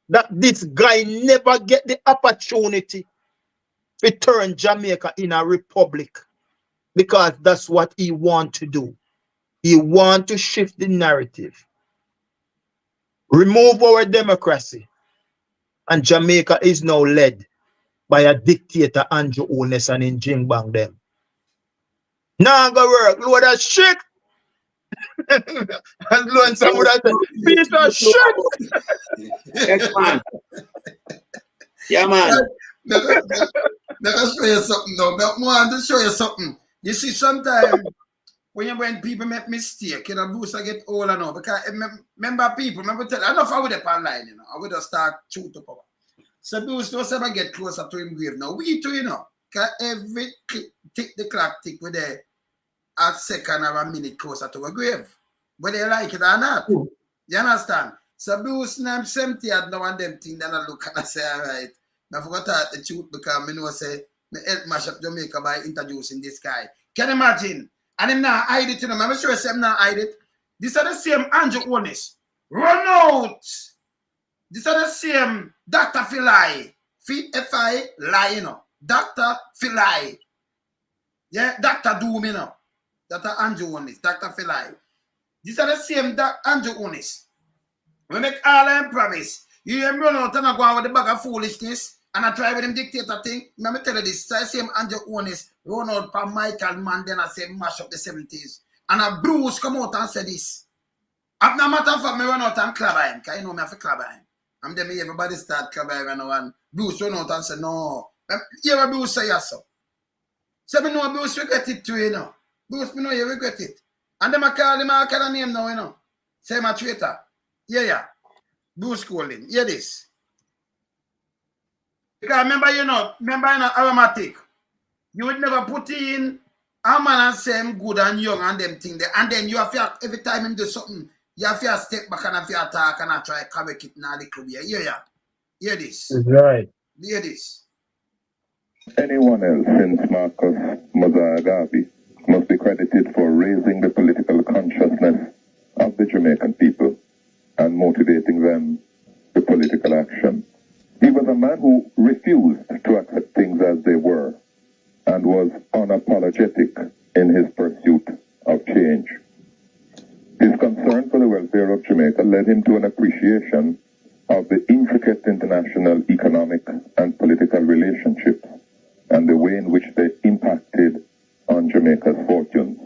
that this guy never get the opportunity to turn Jamaica in a republic, because that's what he want to do. He want to shift the narrative, remove our democracy, and Jamaica is now led by a dictator, Andrew Holness, and in Jing Bang them. Now go work, load of shit. And learn some of that piece of shit. Yes, man. Yeah, man. Let me show you something though. I want to show you something. You see, sometimes when people make mistake, Bruce, I get older now. Because remember people, I know if I would have online, I would have start shoot to power. So Bruce don't ever get closer to him grave now. We too, because every tick the clock tick with a second or a minute closer to a grave. Whether you like it or not. You understand? So Bruce name 70 had now and them thing, then I look and I say, all right. I forgot the truth because I know say me help mash up Jamaica by introducing this guy. Can you imagine? And him now hide it, I'm sure him now hide it. These are the same Andrew Holness. Run out! These are the same Dr. Philai. F-I lie, Dr. Philai. Yeah, Dr. Doom, Dr. Andrew Holness, Dr. Philai. These are the same Andrew Holness. We make all them promise. You hear me run out and I go out with the bag of foolishness and I try with them dictator thing. Let me tell you this. So I see him Andrew Holness run out from Michael Mann, then I say mash up the 70s. And a Bruce come out and say this. I'm no matter for me run out and clap him, because you know me have to clap him. And then everybody start clap him and Bruce run out and say no. Hear what Bruce say yes. So me know Bruce regret it too, Bruce, me know you regret it. And them I call him all kind of name now, Say my traitor. Yeah. Bruce Golden, hear this. Because remember, aromatic. You would never put in a man and say him good and young and them thing there. And then you have to, every time him do something, you have to step back and have to attack and try to correct it now the club here. Hear this. That's right. Hear this. Anyone else since Marcus Mozart-Garvey must be credited for raising the political consciousness of the Jamaican people and motivating them to political action. He was a man who refused to accept things as they were and was unapologetic in his pursuit of change. His concern for the welfare of Jamaica led him to an appreciation of the intricate international economic and political relationships and the way in which they impacted on Jamaica's fortunes.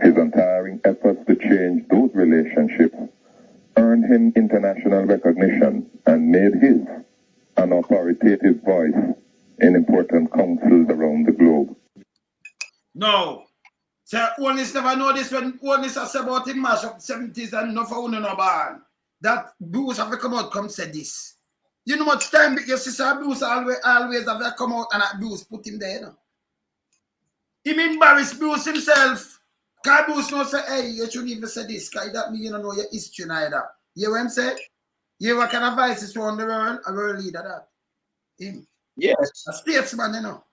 His untiring efforts to change those relationships earned him international recognition and made his an authoritative voice in important councils around the globe. No. So Holness never know this when Holness has said about him mash up 70s and no for no ban. That Bruce have to come out come say this. You know much time your sister Bruce always have to come out and Bruce put him there, you know. Him embarrass Bruce himself. Cause Bruce no say, hey, you shouldn't even say this, cause that mean you don't know your history neither. You know what I'm saying? You know what kind of vices around the world, a world leader that. Him. Yes. A statesman, you know.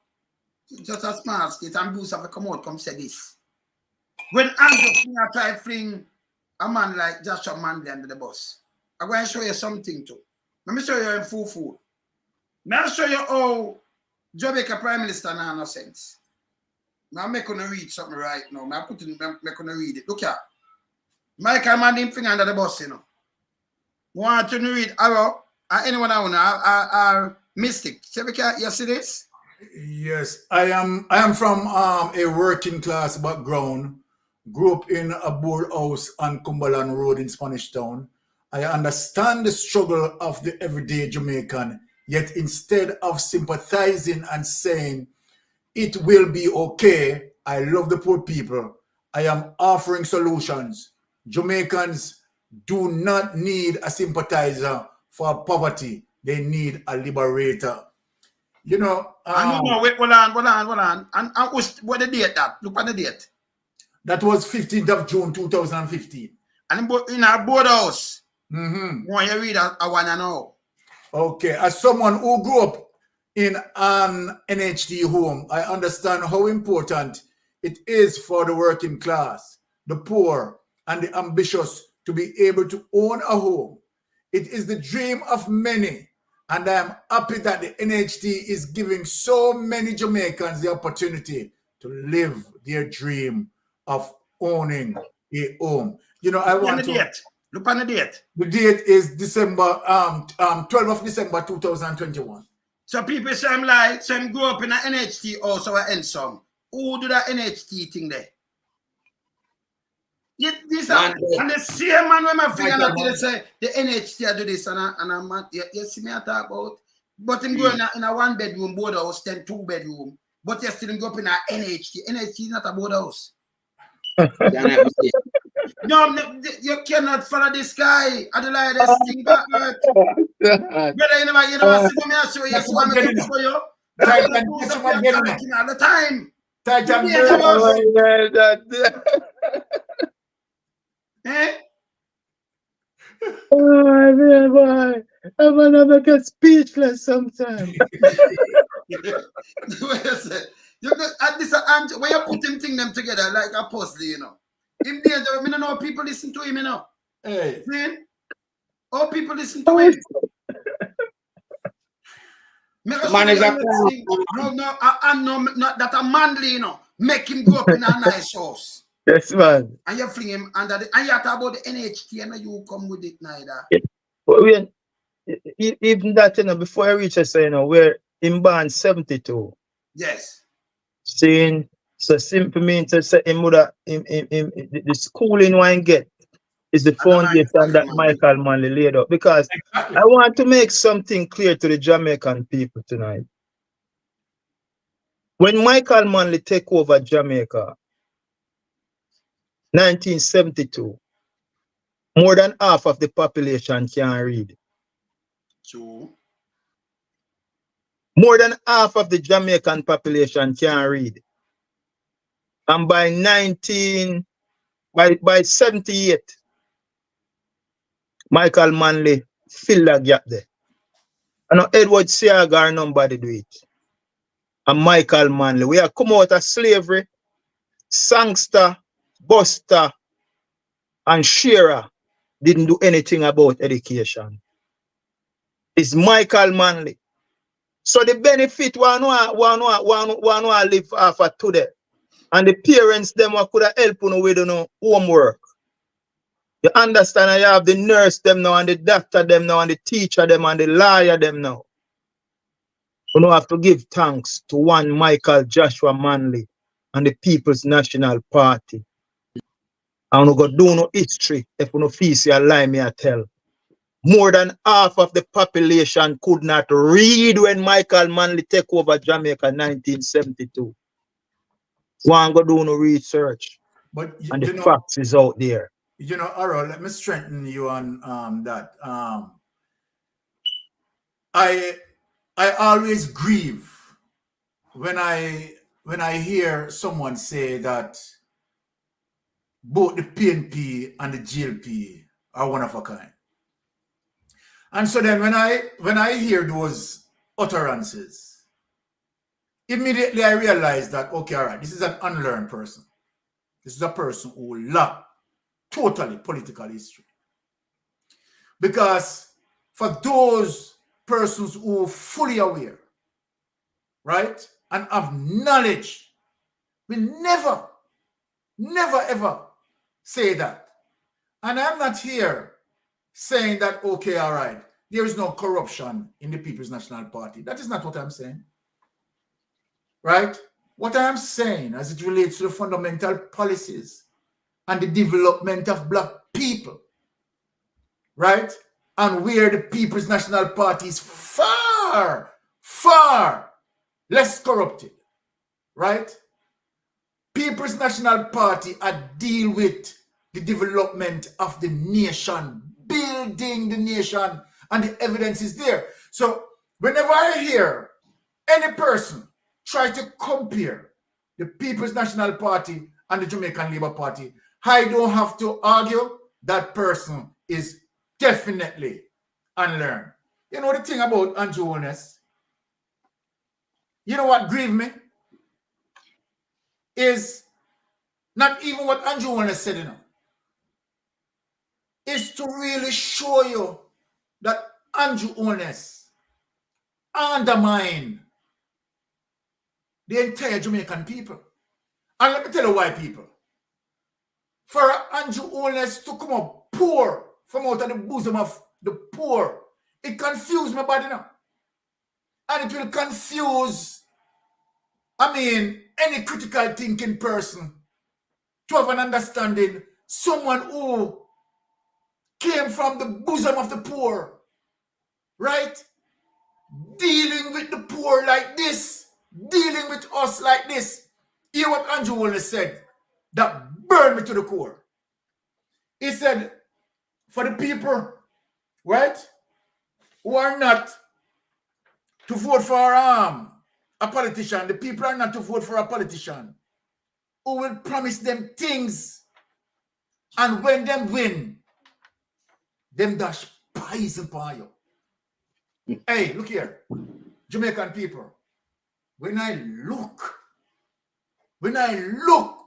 Just a smart state and Bruce have to come out come say this. When Andrew try to fling a man like Joshua Manley under the bus, I'm going to show you something too. Let me show you in full food. Now show you how Jamaica Prime Minister now no sense. Now I'm going to read something right now. I'm going to read it. Look here. Michael Manley finger under the bus, you know. Want to read Arrow? Anyone I want to Mystic. You see this? Yes, I am from a working class background. Grew up in a board house on Cumberland Road in Spanish Town. I understand the struggle of the everyday Jamaican, yet instead of sympathizing and saying, it will be okay, I love the poor people, I am offering solutions. Jamaicans do not need a sympathizer for poverty. They need a liberator. You know, wait, hold on. And what the date that? Look at the date. That was 15th of June, 2015. And in our board house. Mm-hmm. Want you read I want to know. Okay, as someone who grew up in an NHD home, I understand how important it is for the working class, the poor, and the ambitious to be able to own a home. It is the dream of many, and I am happy that the NHD is giving so many Jamaicans the opportunity to live their dream of owning a home. You know, I want to... Look on the date. The date is December, 12th of December 2021. So people say I'm like, so I grew up in an NHT house or an some. Who do that NHT thing there? Yeah, this and the same man when my finger that they say the NHT do this and I'm you see me I talk about. But him going in a 1 bedroom board house, then 2 bedroom. But you still go up in an NHT. NHT is not a board house. No, you cannot follow this guy. I don't like this thing back. Brother, you know, see me I show you, so I'm going to show you. That's what I'm talking all the time. Oh, man, boy. I'm gonna get speechless sometimes. You at this when you put them thing them together like a puzzle, you know. Him danger, I don't know people listen to him, you know. Hey. See? All people listen to him. Man is a no, that a manly, you know, make him go up in a nice house. Yes, man. And you fling him under the, and you talk about the NHT and you come with it neither. Yeah. But when, even that, you know, before I reach us, you know, we're in band 72. Yes. Saying, so simple means to say him the schooling one get is the foundation that Michael Manley laid out. Because I want to make something clear to the Jamaican people tonight. When Michael Manley take over Jamaica, 1972, more than half of the population can read. True. More than half of the Jamaican population can read. And by 78, Michael Manley filled that gap there. And Edward Seagar nobody do it. And Michael Manley. We have come out of slavery, sangster, buster, and Shearer didn't do anything about education. It's Michael Manley. So the benefit one live after today. And the parents them could have helped with homework. You understand? You have the nurse them now, and the doctor them now, and the teacher them, and the lawyer them now. You don't have to give thanks to one Michael Joshua Manley and the People's National Party. And we go do no history if we no face a lie me I tell. More than half of the population could not read when Michael Manley take over Jamaica in 1972. One go do no research. But and the facts is out there. You know, Aro, let me strengthen you on that. I always grieve when I hear someone say that both the PNP and the GLP are one of a kind. And so then when I hear those utterances, immediately I realize that, okay, all right, this is an unlearned person. This is a person who lacks totally political history. Because for those persons who are fully aware, right, and have knowledge, will never, ever say that. And I'm not here saying that, okay, all right, there is no corruption in the People's National Party. That is not what I'm saying. Right? What I am saying as it relates to the fundamental policies and the development of black people, right? And where the People's National Party is far, far less corrupted, right? People's National Party deal with the development of the nation, building the nation, and the evidence is there. So whenever I hear any person try to compare the People's National Party and the Jamaican Labour Party, I don't have to argue that person is definitely unlearned. You know the thing about Andrew Holness? You know what grieved me? Is not even what Andrew Holness said, you know. Is to really show you that Andrew Holness undermine the entire Jamaican people. And let me tell you why, people. For Andrew Holness to come up poor from out of the bosom of the poor, it confused my body now. And it will confuse, any critical thinking person to have an understanding, someone who came from the bosom of the poor, right? Dealing with the poor like this, dealing with us like this. Hear what Andrew Holness said, that burned me to the core. He said, for the people, right, who are not to vote for a politician, the people are not to vote for a politician who will promise them things, and when them win, them dash pies upon you. Hey, look here, Jamaican people. When I look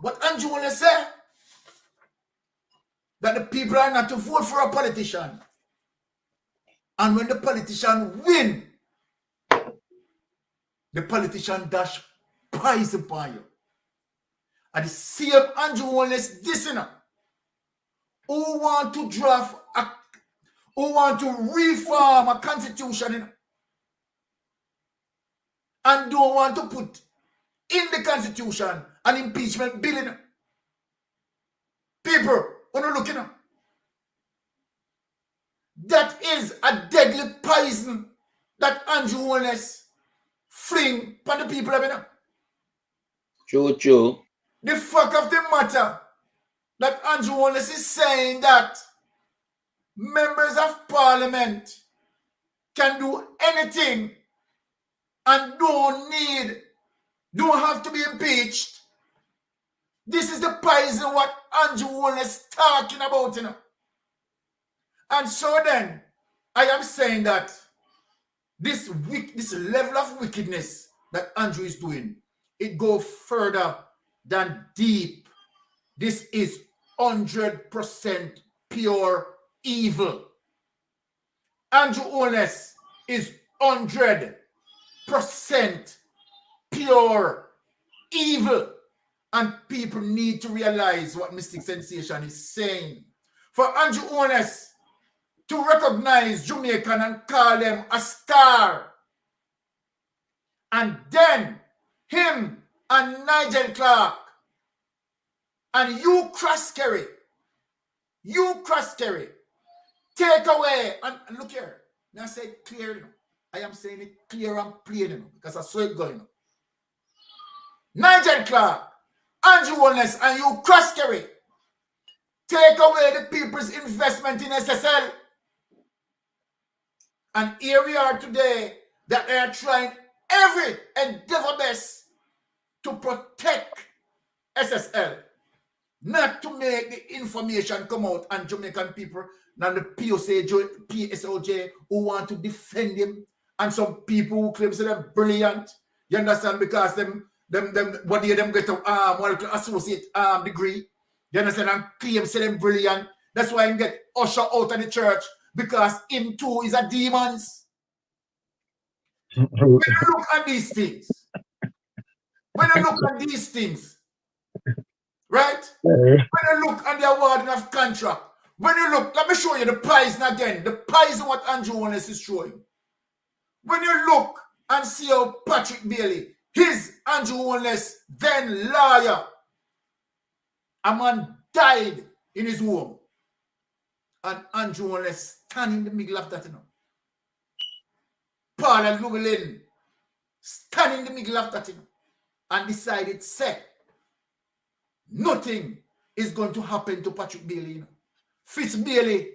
what Andrew Holness said, that the people are not to vote for a politician, and when the politician win, the politician dash pies upon you. And the same Andrew Holness listener who want to who want to reform a constitution and don't want to put in the constitution an impeachment bill. People, when you look at that is a deadly poison that Andrew Holness fling upon the people. True. The fact of the matter that Andrew Holness is saying that members of parliament can do anything and don't have to be impeached. This is the poison what Andrew Holness talking about, you know. And so then, I am saying that this level of wickedness that Andrew is doing, it goes further than deep. This is 100% pure evil. Andrew Holness is 100% pure evil. And people need to realize what Mystic Sensation is saying. for Andrew Holness to recognize Jamaican and call them a star. And then him and Nigel Clark and you Crosskerry, take away, and look here, I say it clearly, I am saying it clear and plain because I saw it going. Nigel Clark, Andrew Holness, and you Crosskerry, take away the people's investment in SSL. And here we are today that they are trying every endeavor best to protect SSL, not to make the information come out and Jamaican people and the PSOJ who want to defend him, and some people who claim they're brilliant. You understand? Because them what they them get a associate degree. You understand? And claim them brilliant. That's why he get ushered out of the church, because him too is a demons. When you look at these things, right? When you look at the awarding of contract, when you look, let me show you the poison again. The poison what Andrew Holness is showing. When you look and see how Patrick Bailey, his Andrew Holness, then lawyer, a man died in his home. And Andrew Holness stand in the middle of that, Paul and Llewellyn stand in the middle of that, and decided, say, nothing is going to happen to Patrick Bailey, Fitz Bailey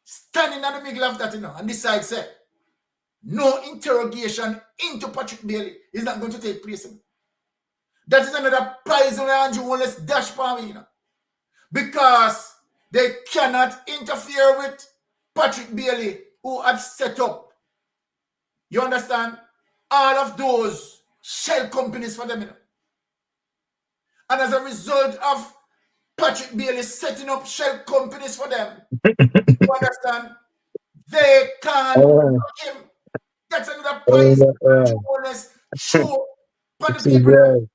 standing in the middle of that, and decide, say, no interrogation into Patrick Bailey is not going to take place. That is another poison Andrew Holness dash for me, because they cannot interfere with Patrick Bailey, who had set up, you understand, all of those shell companies for them. And as a result of Patrick Bailey setting up shell companies for them, you understand, they can't him. That's another poison Andrew Holness show for the people.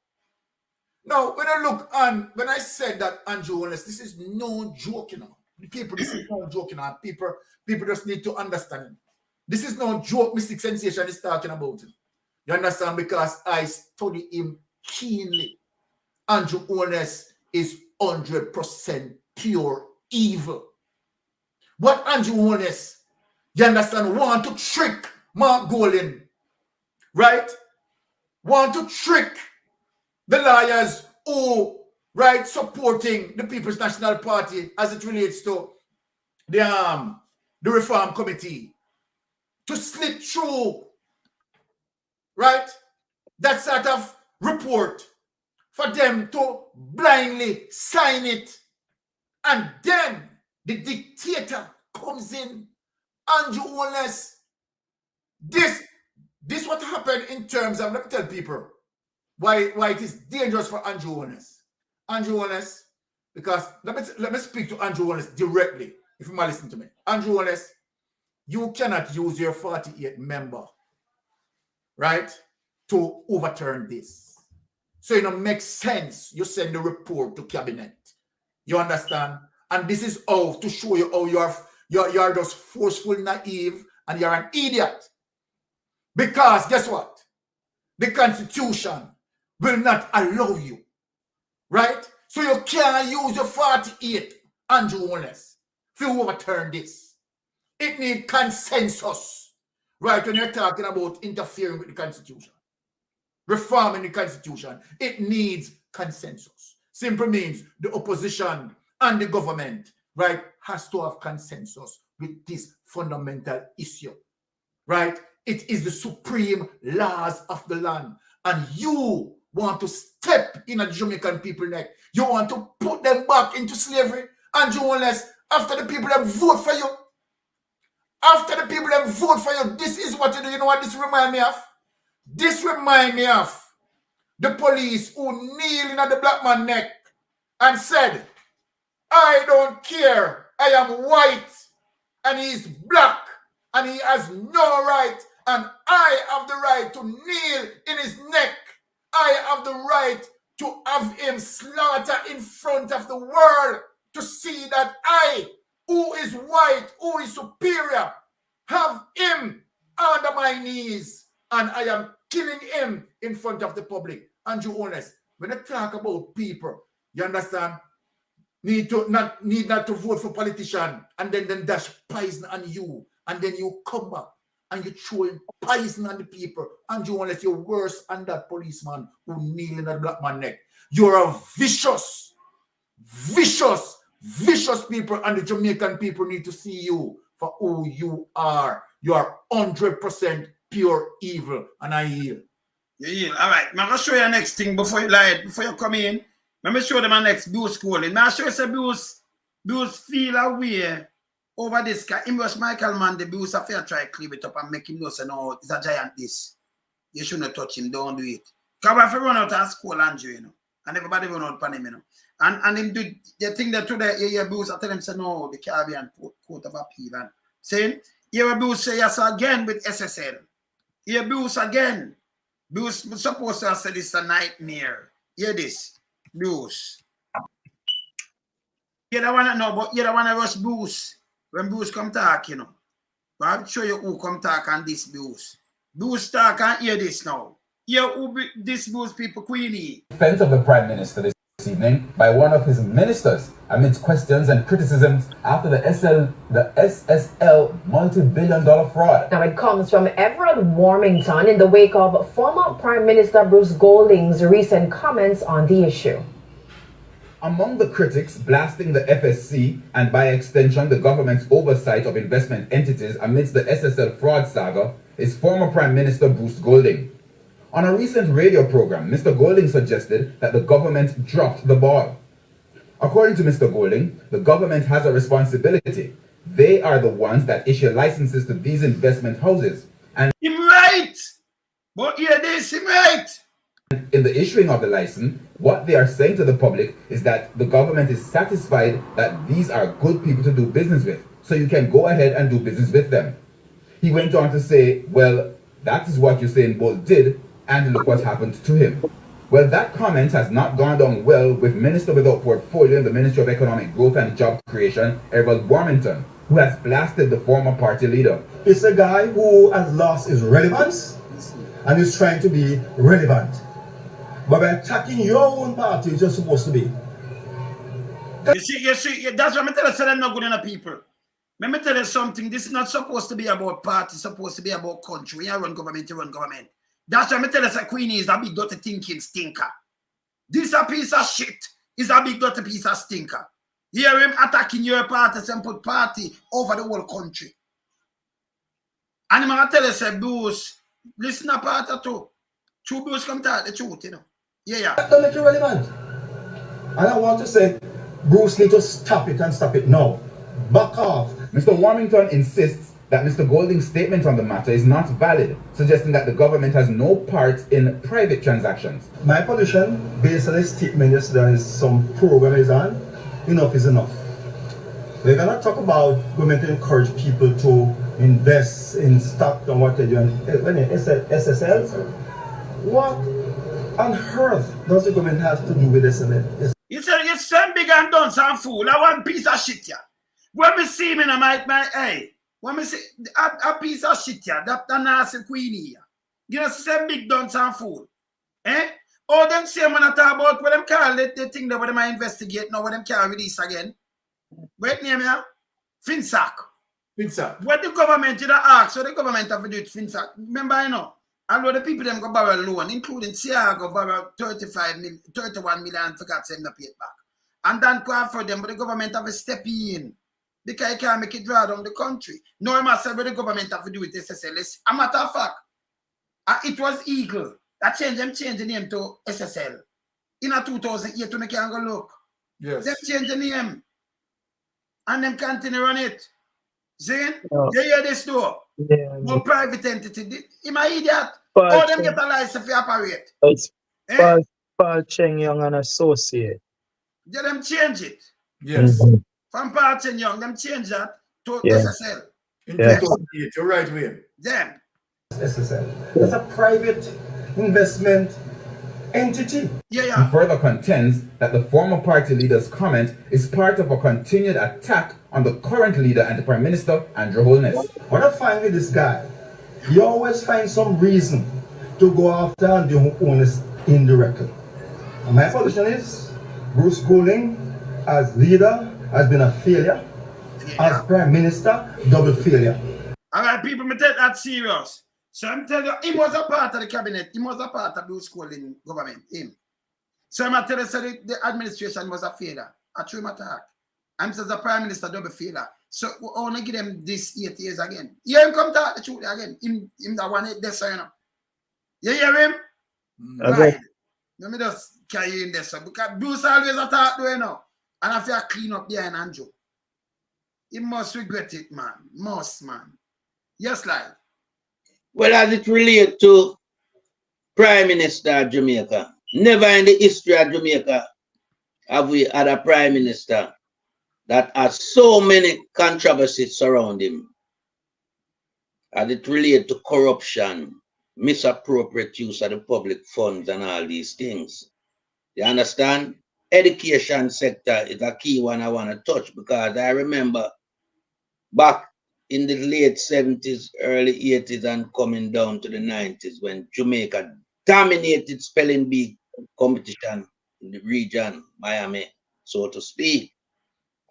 Now, when I look on, when I said that Andrew Holness, this is no joke, The people, this is no joke, People just need to understand it. This is no joke Mystic Sensation is talking about it. You understand? Because I study him keenly. Andrew Holness is 100% pure evil. What Andrew Holness, you understand, want to trick Mark Golding, right? Want to trick the lawyers who, right, supporting the People's National Party as it relates to the Reform Committee, to slip through, right, that sort of report for them to blindly sign it. And then the dictator comes in, Andrew Holness. This what happened in terms of, let me tell people why it is dangerous for Andrew Holness. Andrew Holness, because let me speak to Andrew Holness directly, if you might listen to me. Andrew Holness, you cannot use your 48 member, right, to overturn this. So it makes sense you send the report to cabinet. You understand? And this is how to show you how you're just forceful, naive, and you're an idiot. Because guess what? The Constitution will not allow you, right? So you can't use your 48, Andrew Holness, to overturn this. It needs consensus, right? When you're talking about interfering with the Constitution, reforming the Constitution, it needs consensus. Simply means the opposition and the government, right, has to have consensus with this fundamental issue, right? It is the supreme laws of the land. And you want to step in a Jamaican people neck. You want to put them back into slavery. Andrew Holness, after the people have voted for you, after the people have voted for you, this is what you do. You know what this reminds me of? This reminds me of the police who kneel in the black man's neck and said, I don't care. I am white and he's black and he has no right, and I have the right to kneel in his neck. I have the right to have him slaughter in front of the world to see that I who is white, who is superior, have him under my knees, and I am killing him in front of the public. Andrew Holness, when I talk about people, you understand, need not to vote for politician, and then dash poison on you, and then you come back and you throw in poison on the people. Andrew Holness, you're worse than that policeman who kneel in that black man's neck. You're a vicious people, and the Jamaican people need to see you for who you are. You are 100% pure evil, and I yield. You yield. All right. I'm going to show you next thing before you come in. Let me show them my next Bruce calling. Now show you say Bruce feel away over this. Him was Michael Mann, the Bruce affair try to clear it up and make him know say no, it's a giant this. You shouldn't touch him, don't do it. Because if you run out of school, Andrew, you know, and everybody run out on him, you know. And him do the thing that today, yeah, Bruce, I tell him say no, the Caribbean Court of Appeal. And saying, yeah, Bruce say yes again with SSL. Yeah, Bruce again. Bruce supposed to have said this a nightmare. Hear this, Bruce. You don't want to know, but you don't want to rush Bruce when Bruce come talk, you know. But I'll show you who come talk on this Bruce. Bruce talk and hear this now. Hear who this Bruce people Queenie. Defense of the Prime Minister this evening by one of his ministers amidst questions and criticisms after the SSL multi-billion-dollar fraud. Now it comes from Everett Warmington in the wake of former Prime Minister Bruce Golding's recent comments on the issue. Among the critics blasting the FSC and by extension the government's oversight of investment entities amidst the SSL fraud saga is former Prime Minister Bruce Golding. On a recent radio program, Mr. Golding suggested that the government dropped the ball. According to Mr. Golding, the government has a responsibility. They are the ones that issue licenses to these investment houses. And him right! But hear this, him right! In the issuing of the license, what they are saying to the public is that the government is satisfied that these are good people to do business with, so you can go ahead and do business with them. He went on to say, well, that is what Usain Bolt did, and look what happened to him. Well, that comment has not gone down well with Minister without portfolio in the Ministry of Economic Growth and Job Creation, Everett Warmington, who has blasted the former party leader. It's a guy who has lost his relevance and is trying to be relevant. But by attacking your own party, it's just supposed to be. You see, that's what I'm telling you, so they're not good enough people. Let me tell you something, this is not supposed to be about party, it's supposed to be about country. When you run government, you run government. That's why I tell us that Queenie is a big dirty thinking stinker. This a piece of shit is a big dirty piece of stinker. Hear him attacking your parties and put party over the whole country. And I'm going to tell us that Bruce, listen to part or two. True Bruce come tell the truth, you know. Yeah. That don't make you relevant. And I want to say, Bruce need to stop it and stop it now. Back off. Mr. Warmington insists that Mr. Golding's statement on the matter is not valid, suggesting that the government has no part in private transactions. My position, based on his statement yesterday, is some program is on. Enough is enough. We're going to talk about government to encourage people to invest in stock and what they're doing. When SSL, what on earth does the government have to do with SSL? You said you some big and done some fool. I want piece of shit here. When me see me, my hey. When me see a piece of shit here, that nasty Queenie here. You know, some big dunce and fool. Eh? Oh, them same when I talk about what them call it, they think that what them I investigate now, what them can't release again. Wait name here? FinSac. What the government did ask, so the government have to do it FinSac. Remember, you know, although the people them go borrow loan, including Sia go borrow 31 million for God send the pay it back. And then call for them, but the government have to step in. Because you can't make it draw down the country. No, I must say what the government have to do with SSL. A matter of fact, it was Eagle that changed the name to SSL. In 2008, when they can go look. Yes. They changed the name. And them continue run it. See? No. You hear this though? Yeah, no private entity. Am I idiot? Paul All them Cheng. get a license to operate. It's Eh? Paul Cheng Young and Associate. They them change it. Yes. From Paul Cheng Young, them change that to Yeah. SSL. In Yeah. 2008, you're right, Wayne. Them. SSL. It's a private investment entity. Yeah. He further contends that the former party leader's comment is part of a continued attack on the current leader and the Prime Minister, Andrew Holness. What I find with this guy, he always finds some reason to go after Andrew Holness indirectly. And my position is, Bruce Golding, as leader, has been a failure. As Prime Minister, double failure. All right, people, me take that serious. So I'm telling you, he was a part of the cabinet. He was a part of Bruce Golding government. Him. So I'm telling you, so the administration was a failure. A true matter. I'm as a Prime Minister, double failure. So I want to give them this 8 years again. You hear him come to the truth again. Him that one this, you know. You hear him? Right. Let me just carry in this. Because Bruce always attack, you know. And I feel clean up there in Andrew. He must regret it, man. Must, man. Yes, like. Well, as it relates to Prime Minister of Jamaica, never in the history of Jamaica have we had a Prime Minister that has so many controversies surround him. As it relates to corruption, misappropriate use of the public funds and all these things. You understand? Education sector is a key one I want to touch, because I remember back in the late 70s, early 80s, and coming down to the 90s, when Jamaica dominated spelling bee competition in the region, Miami, so to speak.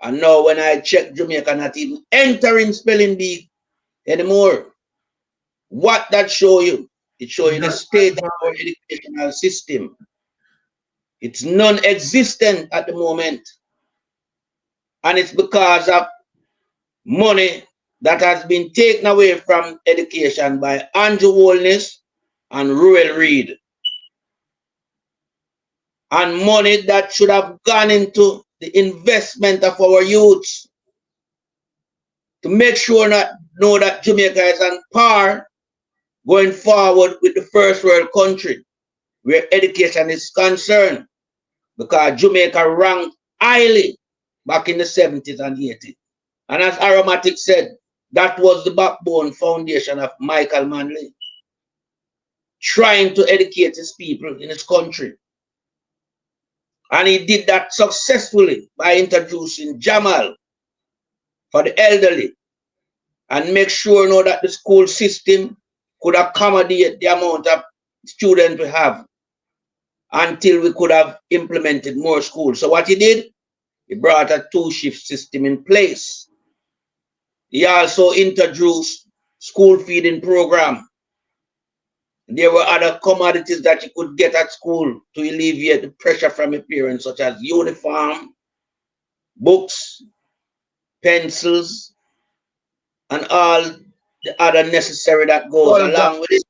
And now when I check, Jamaica not even entering spelling bee anymore. What that show you? It show you the state of our educational system. It's non-existent at the moment. And it's because of money that has been taken away from education by Andrew Holness and Ruel Reid. And money that should have gone into the investment of our youths to make sure know that Jamaica is on par going forward with the first world country where education is concerned, because Jamaica ranked highly back in the 70s and 80s. And as Aromatic said, that was the backbone foundation of Michael Manley, trying to educate his people in his country. And he did that successfully by introducing Jamal for the elderly and make sure now that the school system could accommodate the amount of students we have until we could have implemented more schools. So what he did, he brought a 2-shift system in place. He also introduced school feeding program. There were other commodities that you could get at school to alleviate the pressure from your parents, such as uniform, books, pencils, and all the other necessary that goes along with it.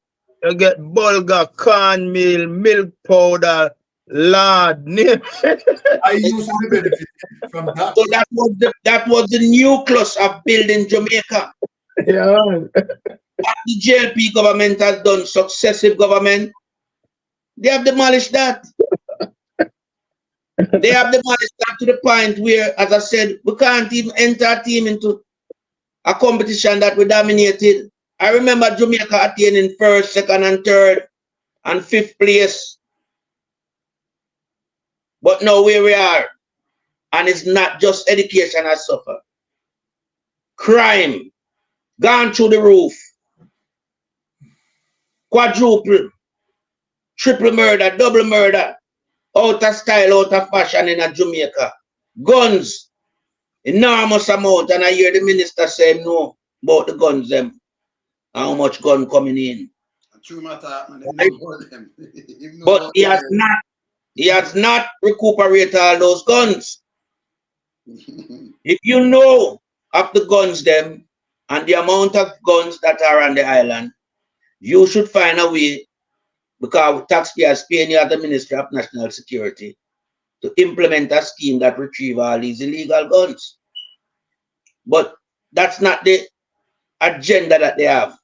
You get bulgur, cornmeal, milk powder, lard. I used to benefit from that. So that was the nucleus of building Jamaica. Yeah. What the JLP government has done, successive government, they have demolished that. They have demolished that to the point where, as I said, we can't even enter a team into a competition that we dominated. I remember Jamaica attaining 1st, 2nd, and 3rd, and 5th place. But now where we are, and it's not just education has suffered. Crime, gone through the roof. Quadruple, triple murder, double murder, out of style, out of fashion in Jamaica. Guns, enormous amount, and I hear the minister say no about the guns them. How much gun coming in? True matter, but he has not recuperated all those guns. If you know of the guns them and the amount of guns that are on the island, you should find a way, because taxpayers paying you at the Ministry of National Security, to implement a scheme that retrieve all these illegal guns. But that's not the agenda that they have.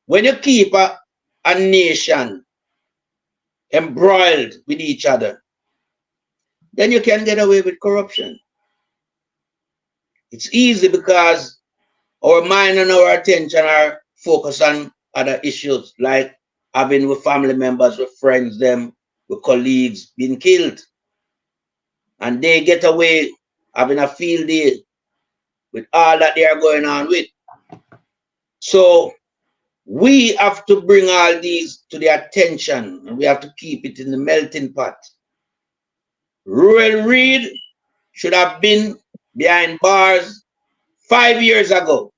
When you keep a nation embroiled with each other, then you can get away with corruption. It's easy because our mind and our attention are focused on other issues, like having with family members, with friends, them, with colleagues being killed. And they get away having a field day with all that they are going on with. So we have to bring all these to the attention, and we have to keep it in the melting pot. Ruel Reid should have been behind bars 5 years ago.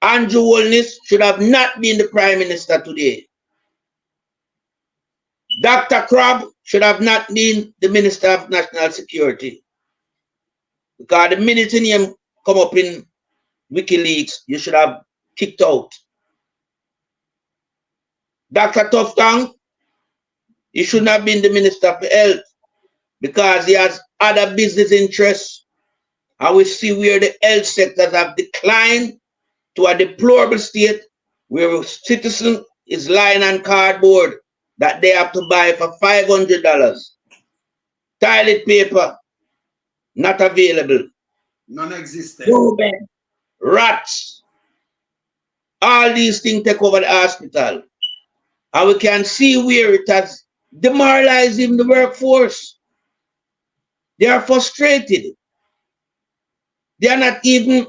Andrew Holness should have not been the Prime Minister today. Dr. Crabbe should have not been the Minister of National Security. Because the minute his name come up in WikiLeaks, you should have kicked out. Dr. Tufton, he shouldn't have been the Minister for Health because he has other business interests. And we see where the health sectors have declined to a deplorable state where a citizen is lying on cardboard that they have to buy for $500. Toilet paper, not available. Non-existent. No bed, rats. All these things take over the hospital. And we can see where it has demoralized even the workforce. They are frustrated. They are not even,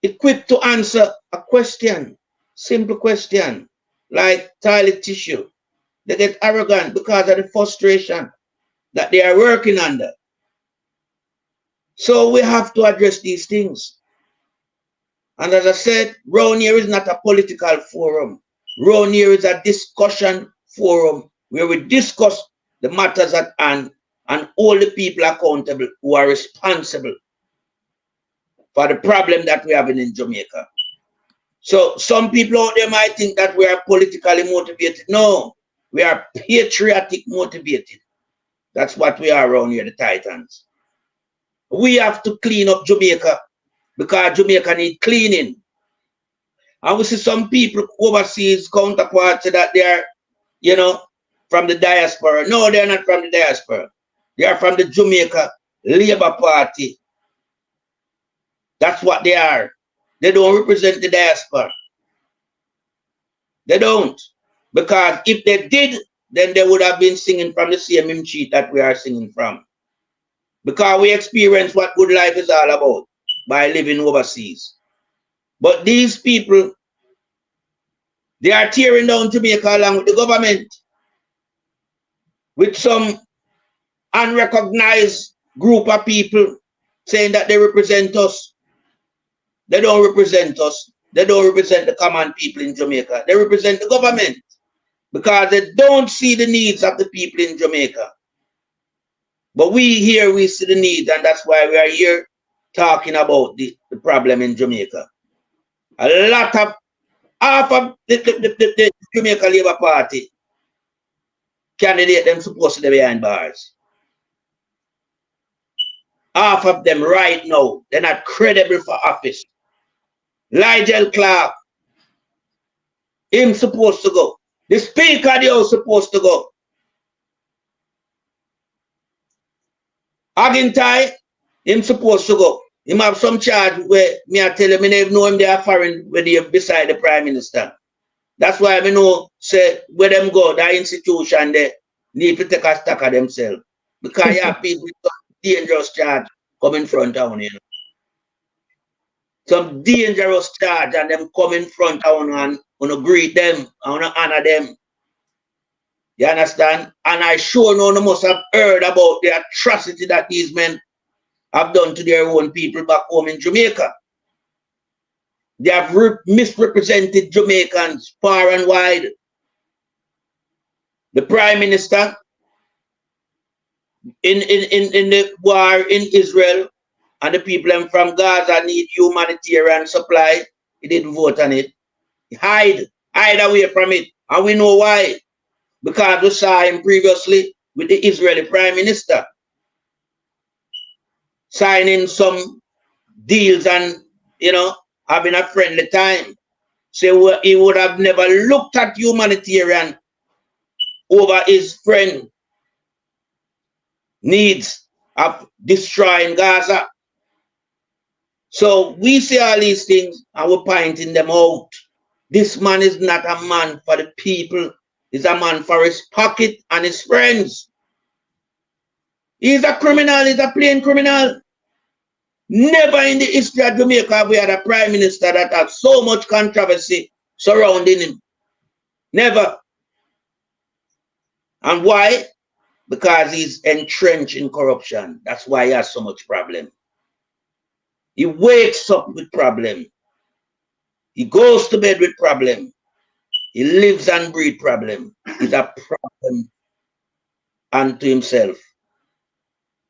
equipped to answer a question, simple question, like toilet tissue. They get arrogant because of the frustration that they are working under. So we have to address these things. And as I said, round here is not a political forum. Round here is a discussion forum where we discuss the matters at hand and hold the people accountable who are responsible for the problem that we have in Jamaica. So some people out there might think that we are politically motivated. No, we are patriotic motivated. That's what we are around here, the Titans. We have to clean up Jamaica because Jamaica needs cleaning. And we see some people overseas counterparts that they are, from the diaspora. No, they're not from the diaspora. They are from the Jamaica Labour Party. That's what they are. They don't represent the diaspora. They don't. Because if they did, then they would have been singing from the same hymn sheet that we are singing from. Because we experience what good life is all about by living overseas. But these people, they are tearing down Jamaica along with the government, with some unrecognized group of people saying that they represent us. They don't represent us. They don't represent the common people in Jamaica. They represent the government because they don't see the needs of the people in Jamaica. But we here, we see the needs, and that's why we are here talking about the problem in Jamaica. A lot of, half of the Jamaica Labour Party candidate, them supposed to be behind bars. Half of them right now, they're not credible for office. Nigel Clark, him supposed to go. The Speaker of the House supposed to go. Agintai, him supposed to go. Him have some charge where me I tell him I never know him they are foreign when they beside the Prime Minister. That's why I know say where them go, that institution they need to take a stock of themselves. Because you have people with some dangerous charge coming front town, Some dangerous charge and them come in front town and greet them and honor them. You understand? And I sure know you must have heard about the atrocity that these men have done to their own people back home in Jamaica. They have misrepresented Jamaicans far and wide. The Prime Minister in the war in Israel and the people from Gaza need humanitarian supply. He didn't vote on it. He hide away from it. And we know why. Because we saw him previously with the Israeli Prime Minister signing some deals and, having a friendly time. So he would have never looked at humanitarian over his friend needs of destroying Gaza. So we see all these things and we're pointing them out. This man is not a man for the people. He's a man for his pocket and his friends. He's a criminal, he's a plain criminal. Never in the history of Jamaica have we had a prime minister that had so much controversy surrounding him. Never. And why? Because he's entrenched in corruption. That's why he has so much problem. He wakes up with problem. He goes to bed with problem. He lives and breathes problem. He's a problem unto himself.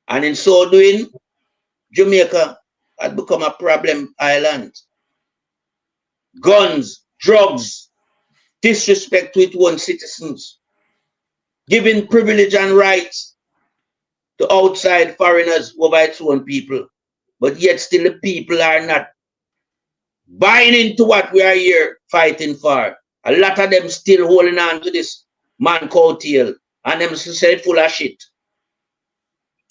And in so doing, Jamaica had become a problem island. Guns, drugs, disrespect to its own citizens, giving privilege and rights to outside foreigners over its own people. But yet still the people are not buying into what we are here fighting for. A lot of them still holding on to this man coattail, and them say full of shit.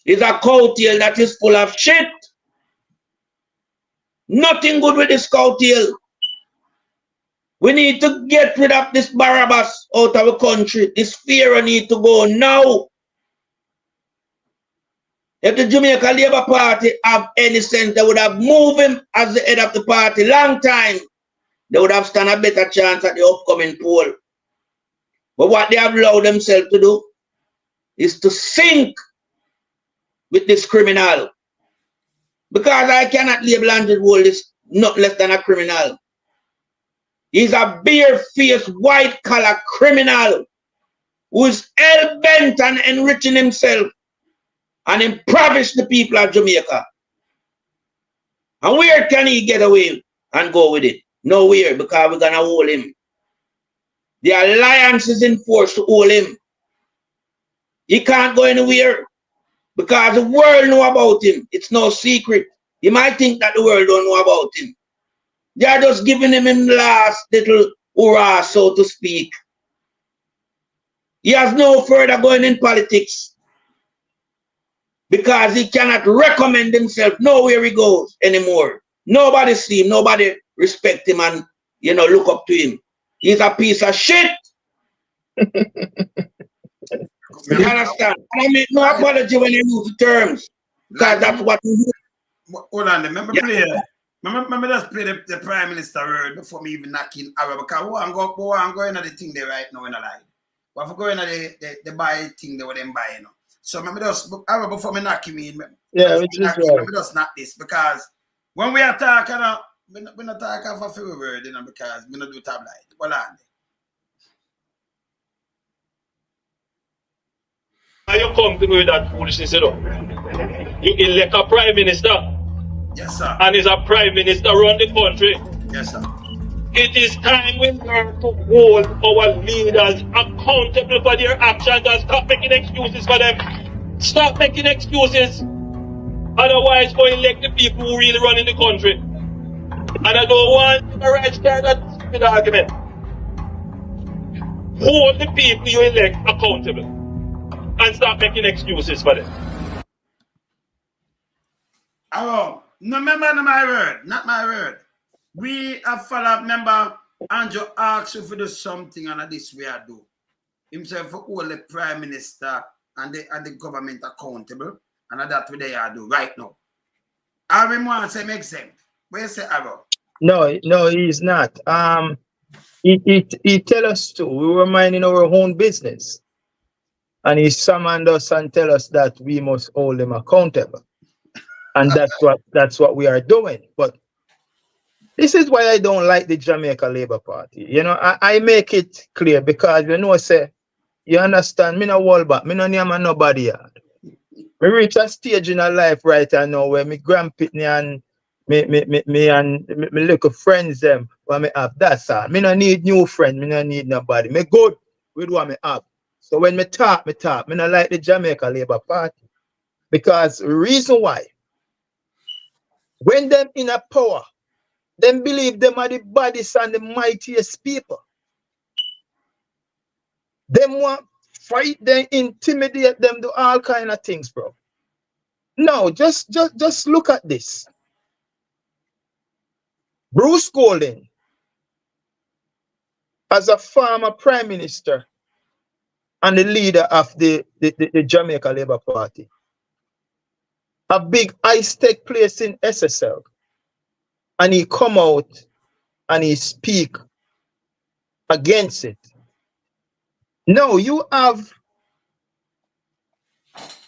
It's a coattail that is full of shit. Nothing good with this coattail. We need to get rid of this Barabbas out of the country. This Pharaoh need to go now. If the Jamaica Labour Party have any sense, they would have moved him as the head of the party long time. They would have stand a better chance at the upcoming poll. But what they have allowed themselves to do is to sink with this criminal. Because I cannot label Andrew Holness not less than a criminal. He's a bare-faced, white-collar criminal who is hell-bent on enriching himself and impoverish the people of Jamaica. And where can he get away and go with it? Nowhere, because we're going to hold him. The alliance is in force to hold him. He can't go anywhere because the world know about him. It's no secret. You might think that the world don't know about him. They are just giving him the last little hurrah, so to speak. He has no further going in politics because he cannot recommend himself nowhere he goes anymore. Nobody see him, nobody respect him and, you know, look up to him. He's a piece of shit. You understand? I make no apology when you use the terms because that's what we do. Hold on, remember just play the Prime Minister word before me even knocking Arab, because I'm going to the thing there right now in a line. But if I go into the buy thing there with them buying, you know. So remember just Arab before me knock him in. Yeah, which is right. Let me just knock this, because when we are talking, we're not talking for few word, you know, because we don't do tabloid. Hold on. You come to me with that foolishness, you know. You elect a prime minister. Yes, sir. And is a prime minister around the country. Yes, sir. It is time we learn to hold our leaders accountable for their actions and stop making excuses for them. Stop making excuses. Otherwise, go elect the people who really run in the country. And I don't want the right start that stupid argument. Hold the people you elect accountable. And stop making excuses for them. Oh, no, remember my word, not my word. We have followed, remember, Andrew asked you to do something, and this we are do. Himself for all the Prime Minister and the government accountable, and that we they are do right now. I want to say make sense. What you say, Arrow? No, he's not. He tell us to. We were minding our own business. And he summoned us and tell us that we must hold him accountable. And that's what we are doing. But this is why I don't like the Jamaica Labour Party. You know, I make it clear because, you know, say, you understand, me no hold back, me no name nobody yard. Me reach a stage in a life right now where me grandpitney and me little friends them what me have. That's all. Me no need new friends, me no need nobody. Me good with what me have. So when me talk, me not like the Jamaica Labour Party. Because the reason why, when them in a power, them believe them are the baddest and the mightiest people. Them want fight them, intimidate them, do all kind of things, bro. No, just look at this. Bruce Golding, as a former Prime Minister and the leader of the Jamaica Labour Party, a big ice take place in SSL. And he come out and he speak against it. Now you have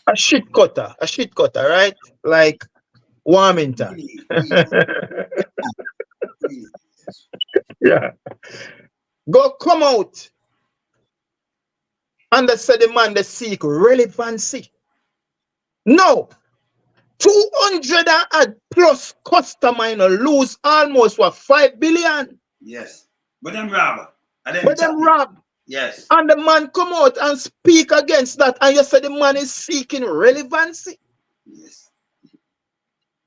a shit cutter, right? Like Warmington. Yeah. Go come out and they say the man they seek relevancy. No. 200 and plus customer lose almost 5 billion. Yes. But them rob. But them rob. Yes. And the man come out and speak against that. And you say the man is seeking relevancy. Yes.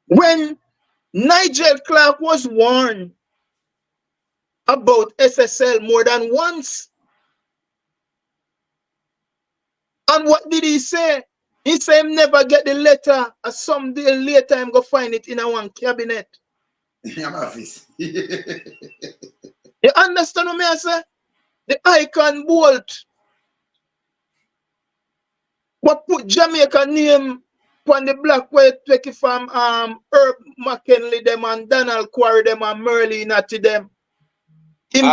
When Nigel Clark was warned about SSL more than once. And what did he say? He said he never get the letter. And some day later I'm going to find it in a one cabinet. In office. You understand what I say? The icon bolt. What put Jamaica name on the black way take it from Herb McKinley them and Donald Quarry them and Merlin Natty them. Him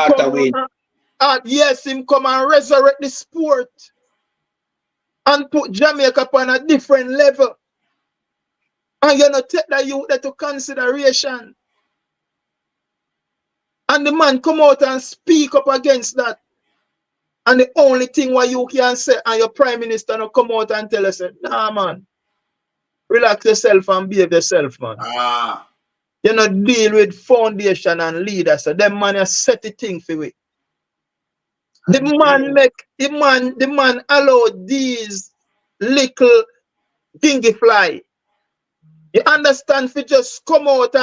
come and resurrect the sport and put Jamaica upon a different level. And you know take that youth into consideration. And the man come out and speak up against that. And the only thing what you can say and your prime minister no come out and tell us, nah man, relax yourself and behave yourself, man. You know, deal with foundation and leaders. So them man has set the thing for it. The man allow these little dingy fly. You understand? If you just come out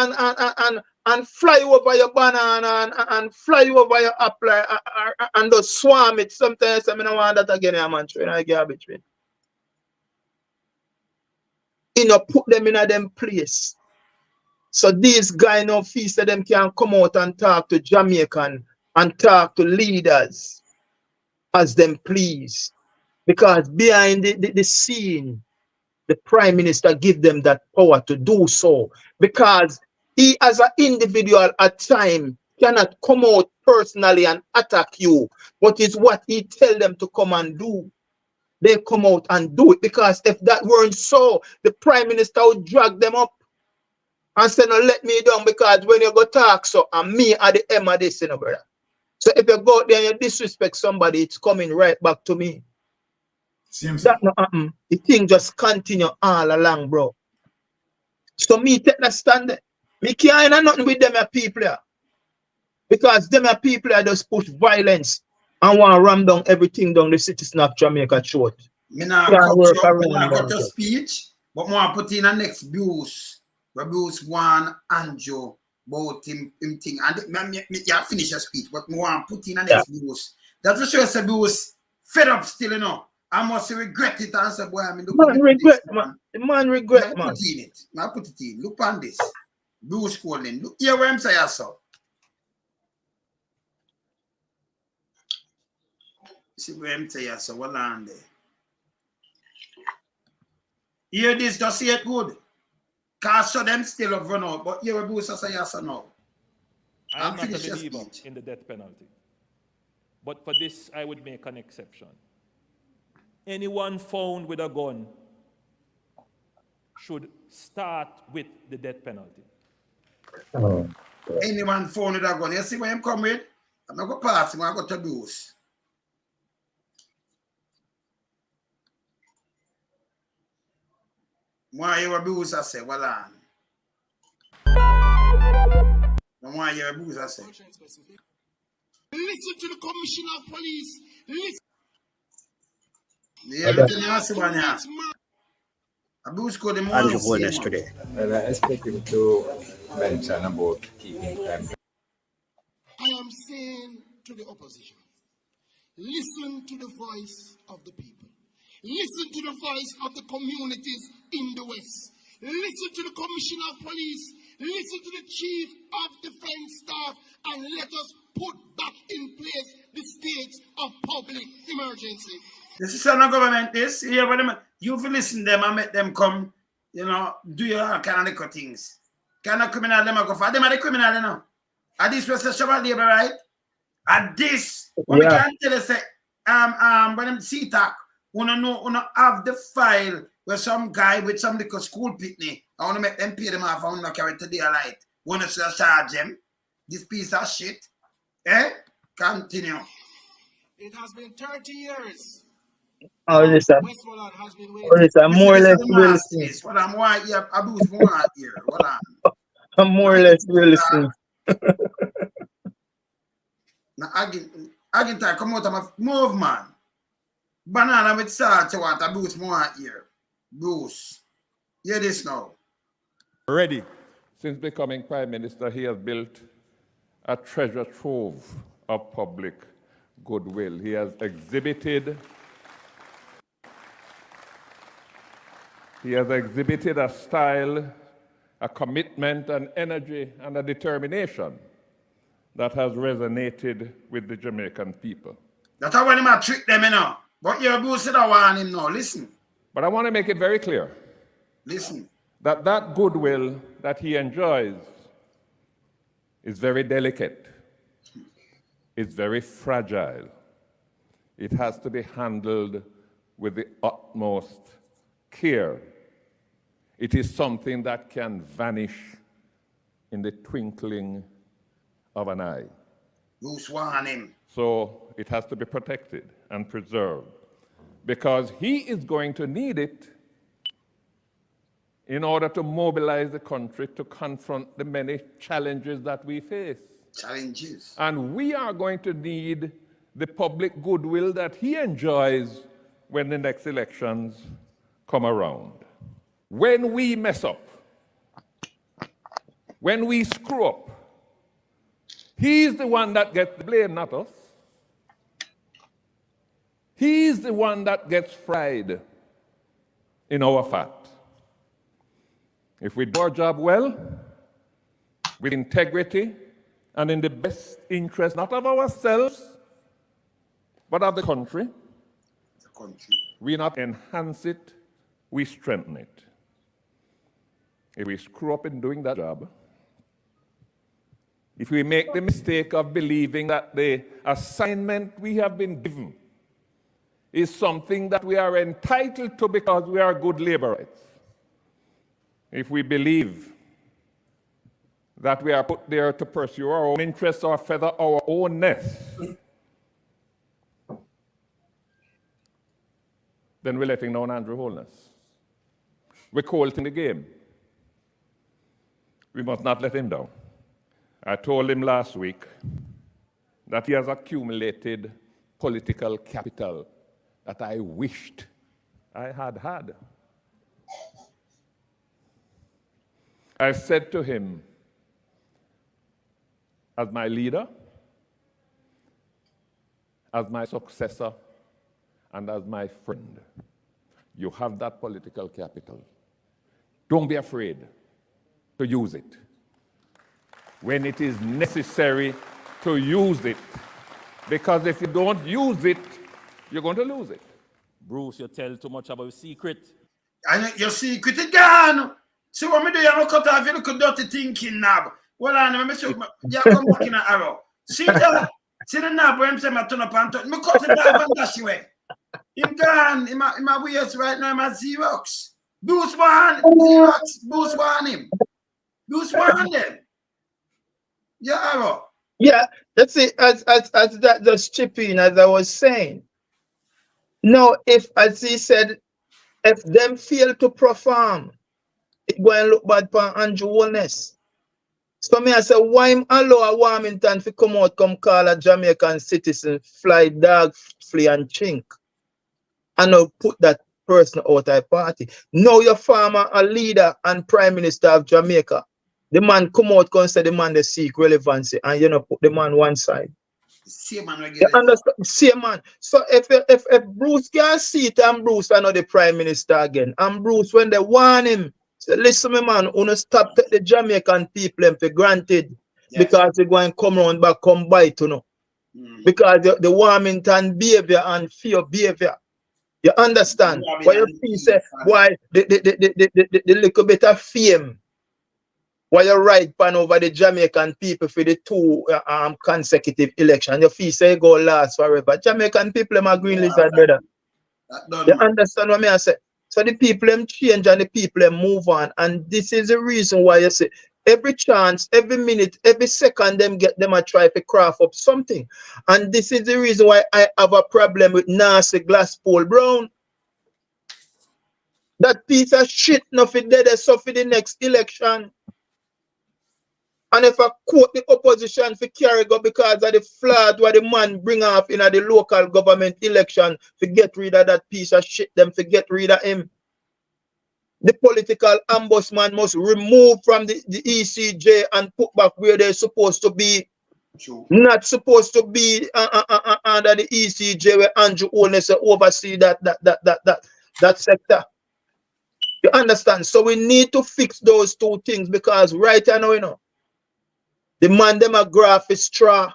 and fly over your banana and fly over your apple and just swarm it. Sometimes I don't want that again, man. I garbage. You know, put them in a them place. So these guys no feel that them can come out and talk to Jamaican and talk to leaders as them please. Because behind the scene, the Prime Minister give them that power to do so. Because he as an individual at time cannot come out personally and attack you. But it's what he tell them to come and do. They come out and do it. Because if that weren't so, the Prime Minister would drag them up and say, no, let me down, because when you go talk, so and me at the end of this, you know, brother. So if you go out there and you disrespect somebody, it's coming right back to me. Seems that no happen. The thing just continue all along, bro. So me take that stand. Me can't have nothing with them people here. Because them people here just push violence and want to ram down everything down the citizen of Jamaica throat. Me not cut your speech, but more put in a next Bruce. Bruce one Andrew about him thing. And me finish your speech, but more put in a next Bruce. That will show us Bruce fed up still, you know. I must regret it and say, boy, I mean, look man regret, man. The man regret, man. Put in it. I put it in. Look on this. Bruce calling. Look here where I'm saying so. See where I'm saying so. What on there? Hear this, just see it good. Cause so them still have run out, but here where Bruce say so now. I am not a believer in the death penalty. But for this, I would make an exception. Anyone found with a gun should start with the death penalty. Oh, anyone found with a gun, you see where I'm coming with? I'm not going to pass him, I'm going to Bruce. Why you Bruce I say, well on. Why you Bruce I say? Listen to the Commissioner of Police. Listen. Yeah, Andrew Holness today. Well, I expect him to mention about keeping time. I am saying to the opposition, listen to the voice of the people. Listen to the voice of the communities in the West. Listen to the Commissioner of Police. Listen to the Chief of Defense Staff, and let us put back in place the state of public emergency. This is not government, this. Yeah, but you listen to them and make them come you know, do your kind of little things. Kind of criminal them go for them are the criminal, you know. At this was a Shabbat labor, right? At this, what we can tell you say, when them see talk, wanna have the file where some guy with some little school pitney, I wanna make them pay them off, I wanna carry to their light. Wanna charge them this piece of shit. Continue. It has been 30 years. Oh, listen. Westmoreland has been waiting. Oh, listen, more or less realistic. What I'm want here, abuse more here. What I'm more or less realistic. Now, again, time come out of my move, man. Banana with salt, you want abuse more here. Bruce, hear this now. Ready. Since becoming Prime Minister, he has built a treasure trove of public goodwill. He has exhibited a style, a commitment, an energy, and a determination that has resonated with the Jamaican people. That's how when him trick them, you know. But your Bruce said I want him now. Listen. But I want to make it very clear. Listen. That goodwill that he enjoys is very delicate. It's very fragile. It has to be handled with the utmost care. It is something that can vanish in the twinkling of an eye. Bruce want him. So it has to be protected and preserved because he is going to need it in order to mobilize the country to confront the many challenges that we face. Challenges. And we are going to need the public goodwill that he enjoys when the next elections come around. When we mess up, when we screw up, he's the one that gets the blame, not us. He's the one that gets fried in our fat. If we do our job well, with integrity, and in the best interest, not of ourselves, but of the country, we not enhance it, we strengthen it. If we screw up in doing that job, if we make the mistake of believing that the assignment we have been given is something that we are entitled to because we are good laborers, if we believe that we are put there to pursue our own interests or feather our own nest, then we're letting down Andrew Holness. We're cold in the game. We must not let him down. I told him last week that he has accumulated political capital that I wished I had had. I said to him, as my leader, as my successor, and as my friend, you have that political capital. Don't be afraid to use it when it is necessary to use it. Because if you don't use it, you're going to lose it. Bruce, you tell too much about your secret. And your secret is gone. See what me do, you have cut off your little dirty thinking knob. Well, I make sure you come back in an arrow. See that? See the knob where I'm saying I turn up and turn. Me cut it off and dash away. Him gone. In my ways right now, I'm at Xerox. Bruce want Xerox. Bruce want him. Bruce want them. Yeah, arrow. Yeah, that's it. As that just chip in, as I was saying. Now, if, as he said, if them fail to perform, it go and look bad for Andrew Holness. So me I say, why him allow a Warmington to come out, come call a Jamaican citizen, fly dog, flea and chink, and now put that person out of party. Now your farmer, a leader and Prime Minister of Jamaica. The man come out and say the man they seek relevancy, and you know put the man one side. Same man You understand? Same man. So if Bruce can see it and Bruce are not the Prime Minister again, and Bruce when they warn him, say, listen me man, wanna stop take the Jamaican people for granted, because they're going to come around back, come bite, you know. Because the Warmington behavior and fear behavior. You understand? Why you feel say, why the little bit of fame, why you ride pan over the Jamaican people for the 2 consecutive election, you feel say go last forever. Jamaican people them are green lizard, brother. You understand what I say? So the people them change and the people them move on. And this is the reason why you say every chance, every minute, every second them get them a try to craft up something. And this is the reason why I have a problem with Nasty Glasspool Brown. That piece of shit nothing dead so for the next election. And if I quote the opposition for carry go because of the flood what the man bring off in the local government election to get rid of that piece of shit, them to get rid of him. The political ombudsman must remove from the ECJ and put back where they're supposed to be. True. Not supposed to be under the ECJ where Andrew Holness oversee that sector. You understand? So we need to fix those 2 things because right now, you know, the man them a graph is straw.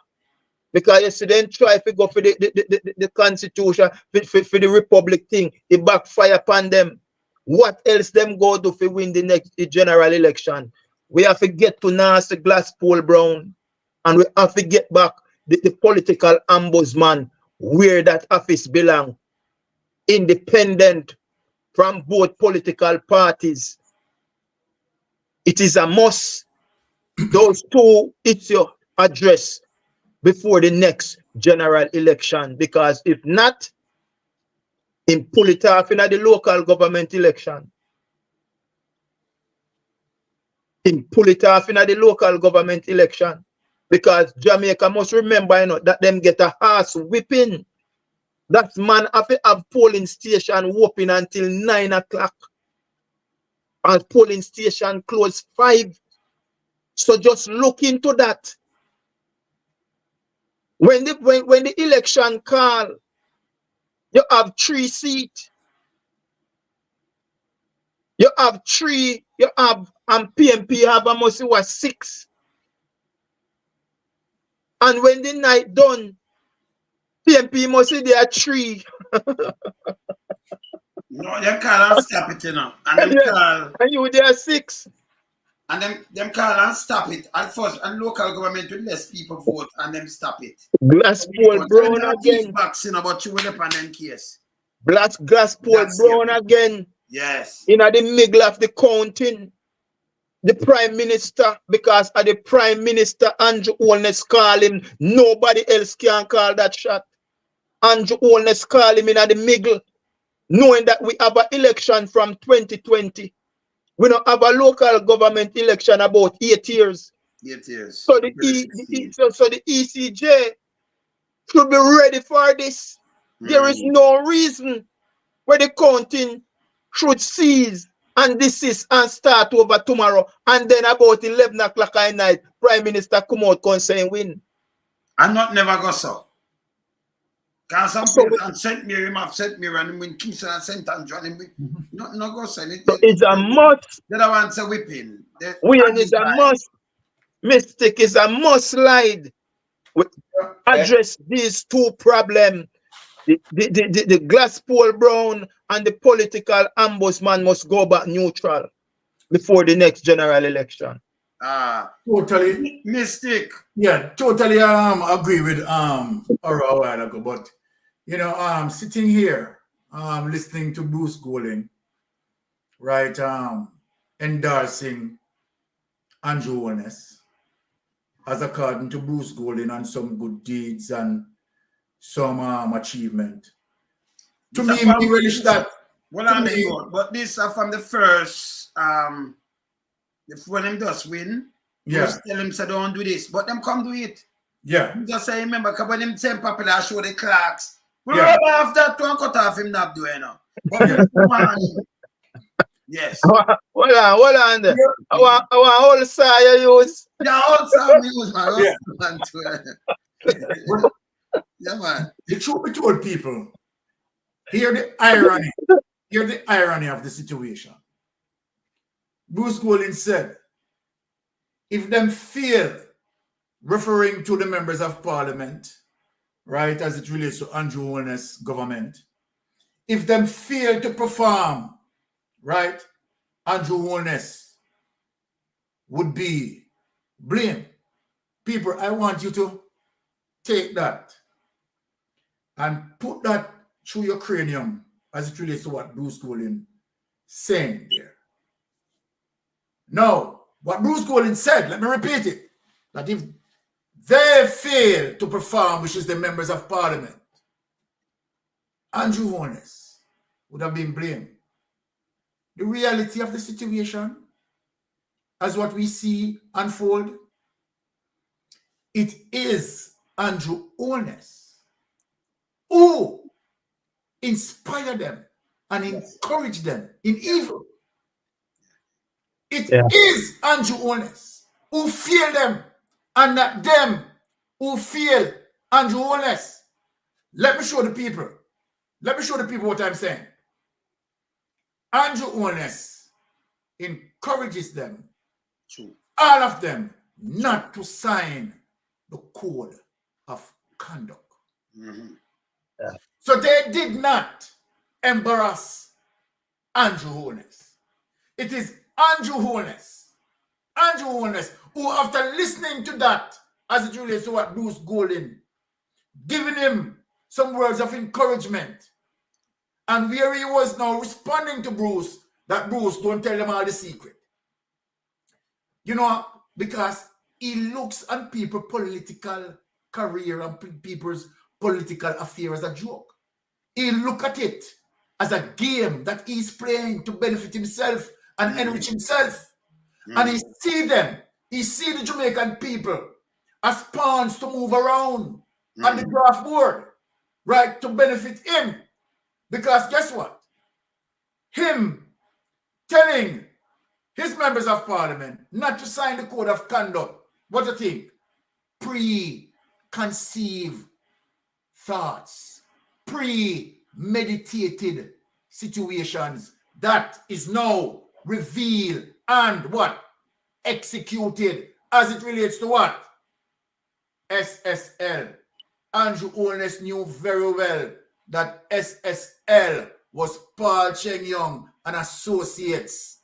Because yesterday try to go for the constitution, for the republic thing, it backfire upon them. What else them go do to win the next general election? We have to get to Nasty Glasspool Brown and we have to get back the political ombudsman where that office belong. Independent from both political parties. It is a must. Those 2 issues address before the next general election. Because if not, him pull it off in the local government election. Him pull it off in the local government election. Because Jamaica must remember, you know, that them get a horse whipping. That man have to have polling station open until 9 o'clock. And polling station close 5. So just look into that. When the election call, you have 3 seats. You have 3, you have PMP have a must was 6. And when the night done, PMP must say there are 3. No, them call and stop it, you know. And them call. And you there are 6. And them call and stop it. At first, and local government will less people vote and them stop it. Glasspool Brown again. Boxing about you with the them case. Glasspool Brown again. Yes. In the middle of the counting. The Prime Minister, because of the Prime Minister Andrew Holness call him, nobody else can call that shot. Andrew Holness call him in the middle, knowing that we have an election from 2020. We don't have a local government election about 8 years. 8 years. So the ECJ should be ready for this. There is no reason where the counting should cease and desist and start over tomorrow. And then about 11 o'clock at night, Prime Minister come out and say win. And not never go so. Because some people can St. Mary, St. Mary, and win Kingston and St. Andrew, and not go so. It's a must. The other one's a whipping. Win is a must. Mistake is a must slide. We address these 2 problems. The Glasspool Brown and the political ombudsman must go back neutral before the next general election. Totally mistake. Yeah, totally agree with a while ago. But you know, sitting here, listening to Bruce Golding, right, endorsing Andrew Holness as according to Bruce Golding and some good deeds and some achievement. To me, we relish that. Well, I mean, but this are from the first, when them just win, just tell them, say, don't do this, but them come do it. Yeah. Just say, remember, because when them same popular show the clocks, we rub off that one cut off him not doing now. But yes. Hold on there. Our whole side you use. Yeah, whole side we use, man. Yeah, man. The truth be told, people, hear the irony. Hear the irony of the situation. Bruce Golding said, if them fail, referring to the members of parliament, right, as it relates to Andrew Holness' government, if them fail to perform, right, Andrew Holness would be blamed. People, I want you to take that and put that through your cranium as it relates to what Bruce Golding saying there. Now, what Bruce Golding said, let me repeat it, that if they fail to perform, which is the members of parliament, Andrew Holness would have been blamed. The reality of the situation, as what we see unfold, it is Andrew Holness who inspired them and encouraged them in evil. It is Andrew Holness who feared them and not them who fear Andrew Holness. Let me show the people. Let me show the people what I'm saying. Andrew Holness encourages them, all of them, not to sign the code of conduct. So they did not embarrass Andrew Holness. It is Andrew Holness, who after listening to that, as it relates to what Bruce Golding, giving him some words of encouragement, and where he was now responding to Bruce, that Bruce don't tell them all the secret. You know, because he looks on people's political career and people's political affairs as a joke. He look at it as a game that he's playing to benefit himself and enrich himself. And he see them, he see the Jamaican people as pawns to move around on the draft board, right, to benefit him. Because guess what? Him telling his members of parliament not to sign the code of conduct, what do you think? Preconceived thoughts, premeditated situations that is now revealed and what? Executed as it relates to what? SSL. Andrew Holness knew very well that SSL was Paul Cheng Young and Associates,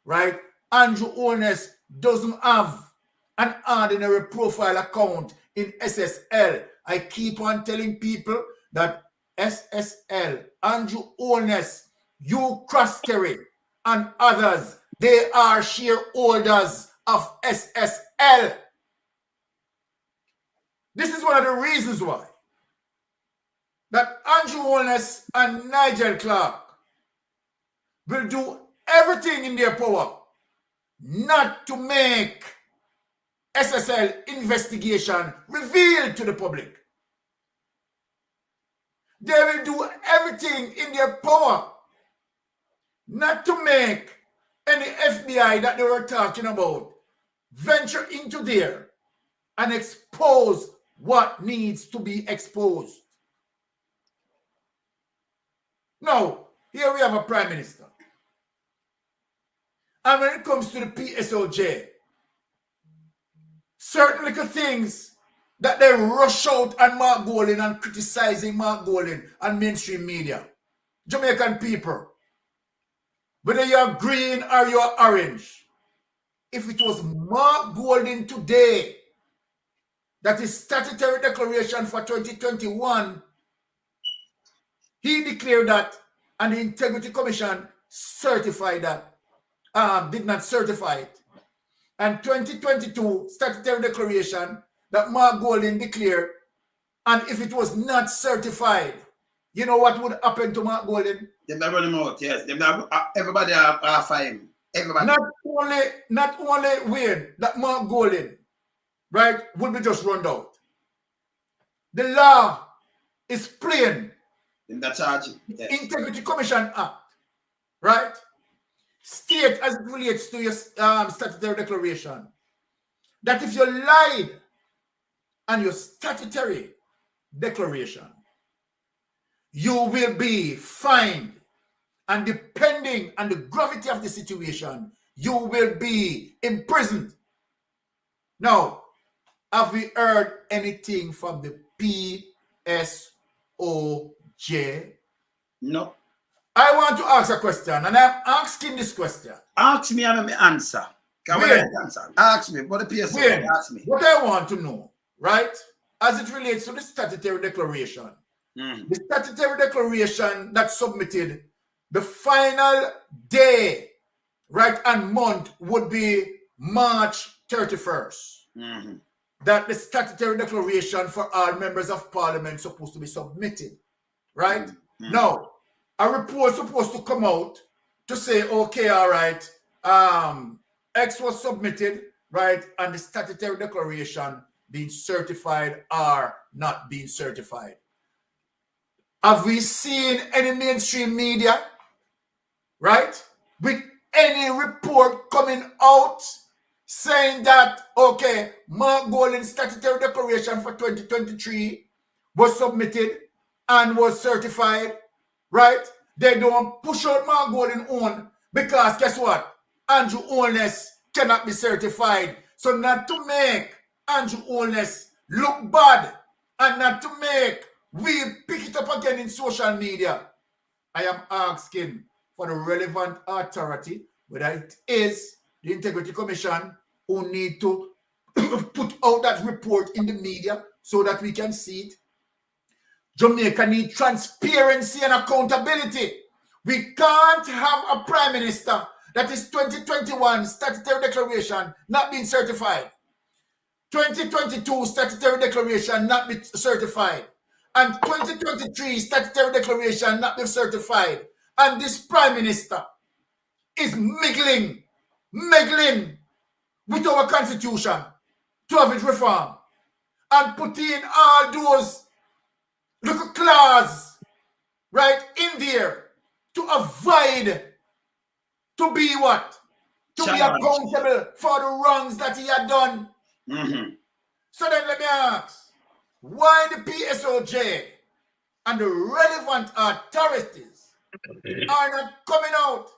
right? Andrew Holness doesn't have an ordinary profile account in SSL. I keep on telling people that SSL, Andrew Holness, Hugh Croskery, and others, they are shareholders of SSL. This is one of the reasons why that Andrew Holness and Nigel Clark will do everything in their power not to make SSL investigation revealed to the public. They will do everything in their power not to make any FBI that they were talking about venture into there and expose what needs to be exposed. Now, here we have a prime minister. And when it comes to the PSOJ, certain little things that they rush out on Mark Golding and criticizing Mark Golding and mainstream media. Jamaican people, whether you're green or you're orange, if it was Mark Golding today that is statutory declaration for 2021, he declared that and the Integrity Commission certified that, did not certify it. And 2022 statutory declaration that Mark Golding declared, and if it was not certified, you know what would happen to Mark Golding? They never run him out, yes. They never, everybody are fine. Everybody. Not only weird that Mark Golding, right, would be just run out. The law is plain. In the charge, yes. Integrity Commission Act, right? State as it relates to your statutory declaration that if you lied on your statutory declaration, you will be fined, and depending on the gravity of the situation, you will be imprisoned. Now, have we heard anything from the PSOJ? No. I want to ask a question, and I'm asking this question. Ask me and let me answer. Ask me, but the PSO, ask me. What I want to know, right, as it relates to the statutory declaration, the statutory declaration that's submitted, the final day, right, and month would be March 31st. That the statutory declaration for all members of parliament is supposed to be submitted, right? Now, a report supposed to come out to say, okay, all right, X was submitted, right, and the statutory declaration being certified or not being certified. Have we seen any mainstream media, right, with any report coming out saying that, okay, Mark Golding's statutory declaration for 2023 was submitted and was certified, right? They don't push out Mark Golding on because guess what? Andrew Holness cannot be certified. So not to make Andrew Holness look bad and not to make we pick it up again in social media, I am asking for the relevant authority, whether it is the Integrity Commission, who need to put out that report in the media so that we can see it. Jamaica needs transparency and accountability. We can't have a prime minister that is 2021 statutory declaration not being certified, 2022 statutory declaration not be certified, and 2023 statutory declaration not be certified. And this prime minister is meddling with our constitution to have it reformed and put in all those little clause right in there to avoid to be what? To be accountable for the wrongs that he had done. So then let me ask, why the PSOJ and the relevant authorities are not coming out?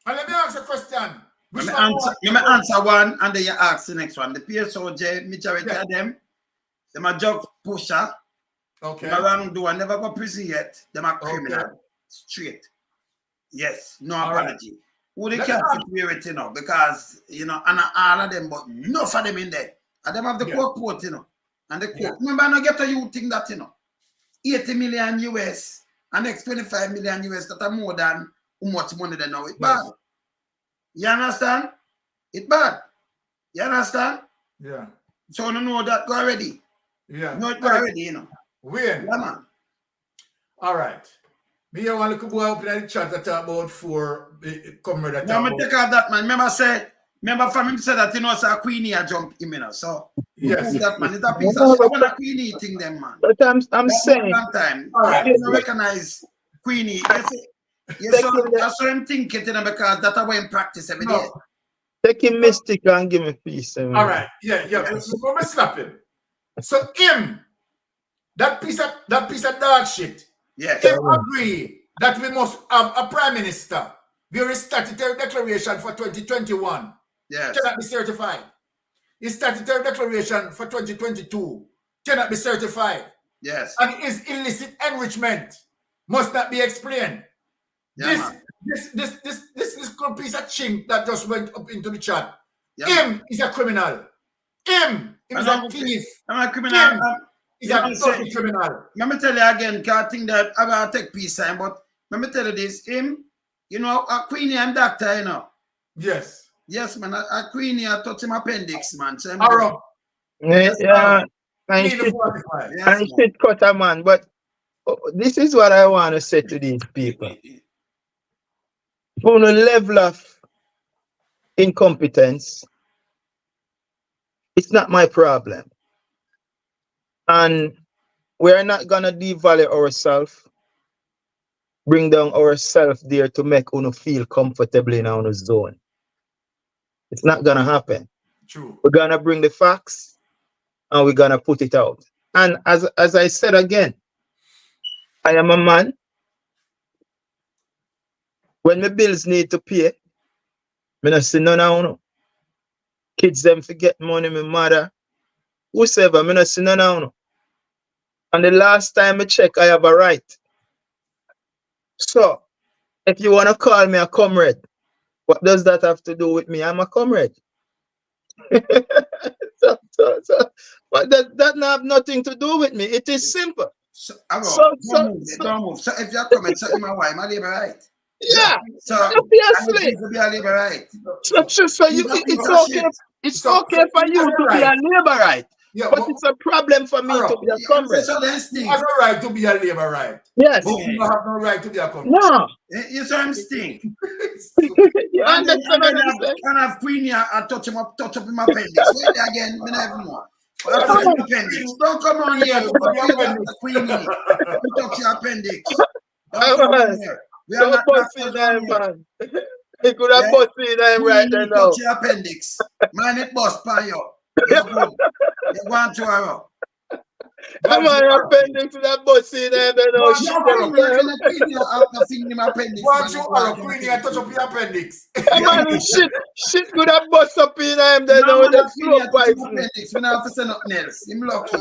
And let me ask a question. Let me answer one and then you ask the next one. The PSOJ, majority of them are drug pusher. Okay. They wrong do and never go prison yet. They are criminal. Straight. Yes, no apology. Right. Who they can't it, you know, because, you know, and all of them, but enough of them in there. And them have the court, you know. And the court. Remember, I get to you think that, you know, 80 million US and next 25 million US that are more than how much money they know. It's bad. You understand? It's bad. You understand? Yeah. So you know that already. Yeah. Know it already, you know. Weird. Yeah, man. All right. Me here want to go up in the chat that talk about for comrade that talk about. Take out that man. Remember from him said that you know so Queenie a jump him, you know. So yes, that man, it's a piece of shit. I want a Queenie thing them, man. But I'm saying time. I don't recognize Queenie. Yes, so that's what I'm thinking, you know, because that's how I practice every day. Take him mystic and give me peace. All right, yeah. Before me slap him. So him, that piece of dog shit. Yes. Him agree that we must have a prime minister. There is statutory declaration for 2021. Yes. Cannot be certified. His statutory declaration for 2022 cannot be certified. Yes. And his illicit enrichment must not be explained. Yeah, this little piece of chink that just went up into the chat. Yeah, him is a criminal. Him is a thief. I'm a criminal. He's a dirty criminal. Let me tell you again, because I think that I'm going to take peace time, but let me tell you this. Him, you know, a Queenie and doctor, you know. Yes. Yes, man. A Queenie, I touch him appendix, man. So yeah. I should cut a man, but this is what I want to say to these people. On a level of incompetence, it's not my problem. And we're not going to devalue ourselves, bring down ourselves there to make Uno feel comfortable in our zone. It's not going to happen. True. We're going to bring the facts and we're going to put it out. And as I said again, I am a man. When my bills need to pay, I don't see none of you. Kids them forget money, my mother. Whosoever, I don't see none of you. And the last time I check, I have a right. So, If you want to call me a comrade, what does that have to do with me? I'm a comrade. But that have nothing to do with me. It is simple. Don't move. So if you're coming, so my wife, my labor right. Yeah. So obviously. to be a labor right. So you, it's okay. It's okay for you to be a labor right. Yeah, but it's a problem for me to be a comrade. You have no right to be a labor right. Yes. But you don't have no right to be a comrade. No. You saw him stink. You understand what I'm saying? And I've Queenie and touch up in my appendix. Wait there again, I never know. Appendix. Don't come on here. Queenie. You touch your appendix. Don't come on here. We are not man. He could have bust in him right there now. Touch your appendix. Man, it bust by you. You're good. You're going to her. Come on, appendix to that bus in there. Queenie, I touch up your appendix. Man, shit could have bust up in him. Then now the slow appendix. We now have to send up nails. I'm lucky.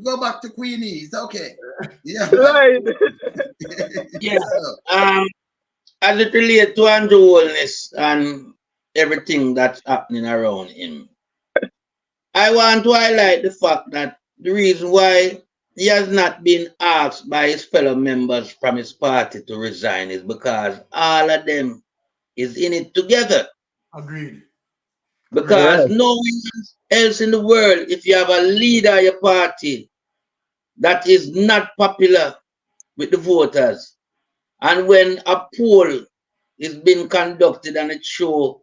Go back to Queenie. It's okay. Yeah. Right. Yeah. As it relates to Andrew Holness and everything that's happening around him, I want to highlight the fact that the reason why he has not been asked by his fellow members from his party to resign is because all of them is in it together. Agreed. Because no one else in the world, if you have a leader of your party that is not popular with the voters, and when a poll is being conducted and it shows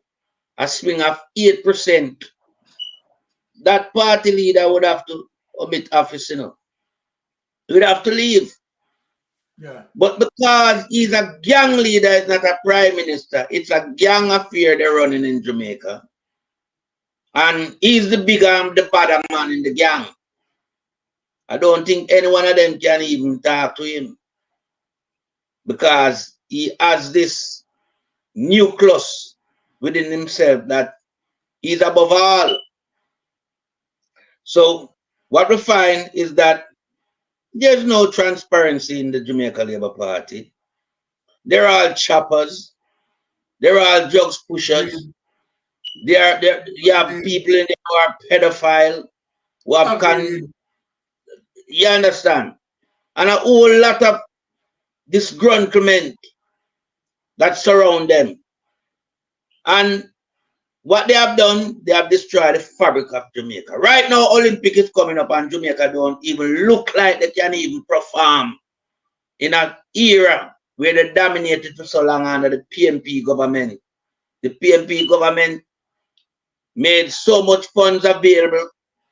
a swing of 8%, that party leader would have to omit office, you know. He would have to leave. Yeah. But because he's a gang leader, it's not a prime minister, it's a gang affair they're running in Jamaica. And he's the bigger and the badder man in the gang. I don't think any one of them can even talk to him, because he has this nucleus within himself that he's above all. So what we find is that there's no transparency in the Jamaica Labour Party. They're all choppers. They're all drugs pushers. You have people in there who are pedophile, who have you understand? And a whole lot of disgruntlement that surround them. And what they have done, they have destroyed the fabric of Jamaica. Right now, Olympic is coming up and Jamaica don't even look like they can even perform in an era where they dominated for so long under the PNP government. The PNP government made so much funds available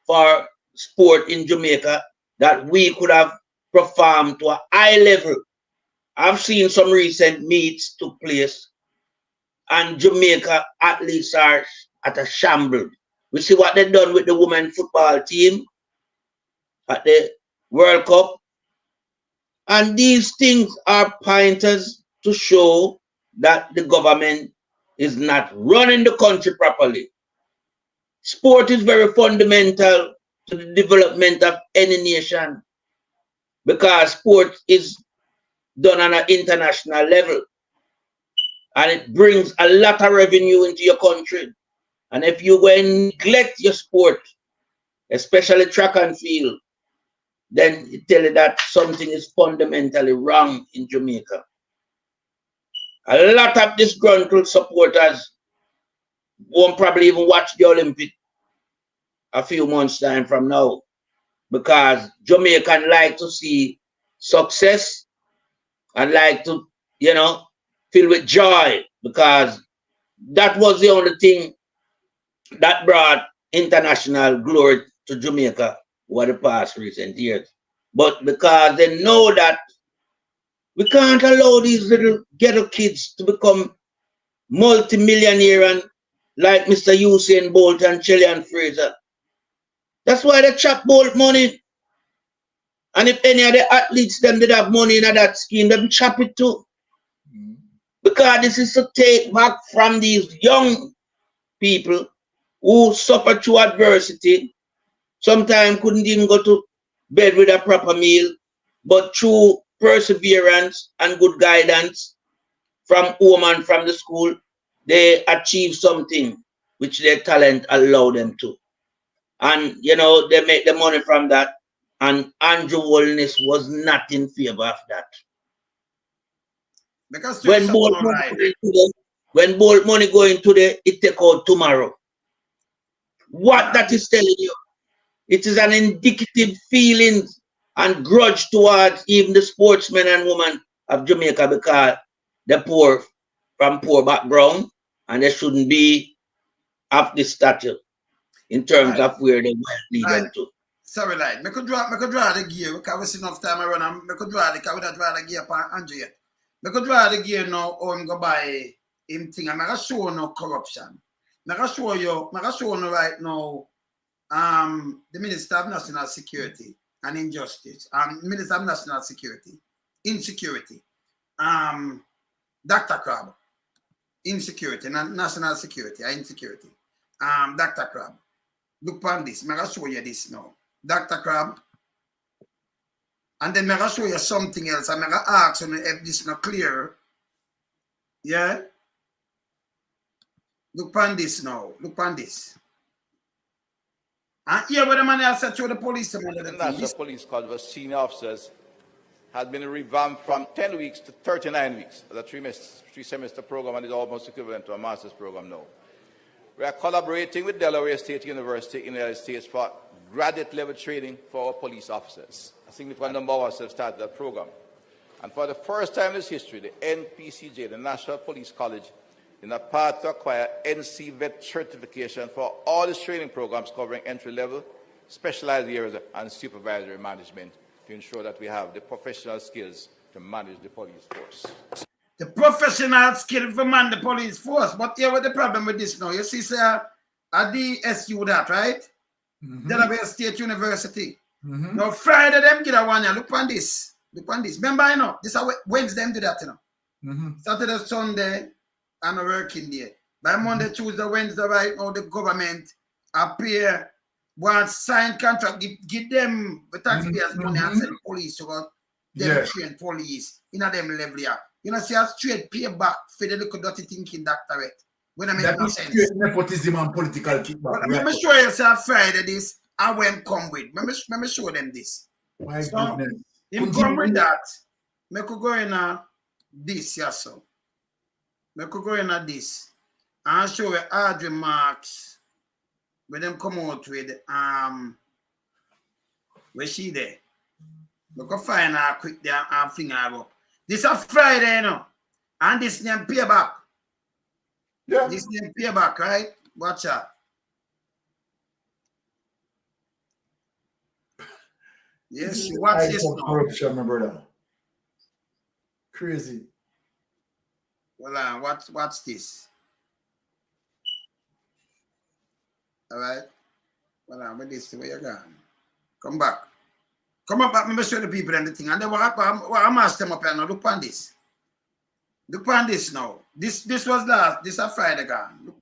for sport in Jamaica that we could have performed to a high level. I've seen some recent meets took place, and Jamaica athletes are at a shambles. We see what they've done with the women's football team at the World Cup. And these things are pointers to show that the government is not running the country properly. Sport is very fundamental to the development of any nation, because sport is done on an international level and it brings a lot of revenue into your country. And if you go and neglect your sport, especially track and field, then it tells you that something is fundamentally wrong in Jamaica. A lot of disgruntled supporters won't probably even watch the Olympic a few months' time from now, because Jamaicans like to see success and like to, you know, feel with joy, because that was the only thing that brought international glory to Jamaica over the past recent years. But because they know that we can't allow these little ghetto kids to become multi-millionaire and like Mr. Usain Bolt and Chilean Fraser. That's why they chop Bolt money. And if any of the athletes them did have money in that scheme, they chop it too. Because this is to take back from these young people who suffer through adversity, sometimes couldn't even go to bed with a proper meal, but through perseverance and good guidance, from home and from the school, they achieve something which their talent allow them to. And, you know, they make the money from that. And Andrew Holness was not in favor of that. Because when bold money going today, it take out tomorrow. What that is telling you, it is an indicative feeling and grudge towards even the sportsmen and women of Jamaica because they're poor from poor background and they shouldn't be of this stature in terms of where they might lead them to. Sorry, like, I could draw the gear because we see enough time around and I could draw the gear upon Andrew yet. I could draw the gear now on go by him thing. I'm not show no corruption. I'm not show you right now the Minister of National Security and Injustice, Minister of National Security, Insecurity, Dr. Crab, Insecurity, National Security, Insecurity, Dr. Crab. Look upon this, I'm going to show you this now. Dr. Crab. And then I'm going to show you something else. I'm going to ask you if this is not clear. Yeah? Look upon this now. Look upon this. And here, what the man has said to the police. The National Police College of senior officers had been revamped from 10 weeks to 39 weeks. The three-semester program and is almost equivalent to a master's program now. We are collaborating with Delaware State University in the United States for graduate level training for our police officers. A significant number of us have started that program. And for the first time in its history, the NPCJ, the National Police College, is a path to acquire NC vet certification for all its training programs covering entry level, specialized areas, and supervisory management to ensure that we have the professional skills to manage the police force. The professional skill for man the police force. But here what the problem with this now? You see, sir, at the SU that, right? Delaware State University. Now Friday them get a one year. Look on this. Look on this. Remember, you know, this is how Wednesday them do that, you know. Saturday, Sunday, and a working day. By Monday, Tuesday, Wednesday, right now, the government appear one signed contract, give them the taxpayers money and send police to go them train police in a them level here. You know, see a straight payback for the little dirty thinking doctorate. When I make no sense. Nepotism and political kickback. Let me show you Friday this. I went come with. Let me show them this. My goodness. Him come with that. Me could go in this, yes, so. Me could go in this. And show you Audrey Marks. When them come out with where she there. We could find her quick there and finger her up. This is a Friday, you know. And this name payback. Yeah. This name payback, right? Watch out. Yes, watch this now. Corruption, my brother. Crazy. Well, watch this. All right. Well, with this, where you gone? Come back. Come up back. Let me show the people and the thing. And then what I'm asking them up here now. Look on this. Look on this now. This was last. This is a Friday gone.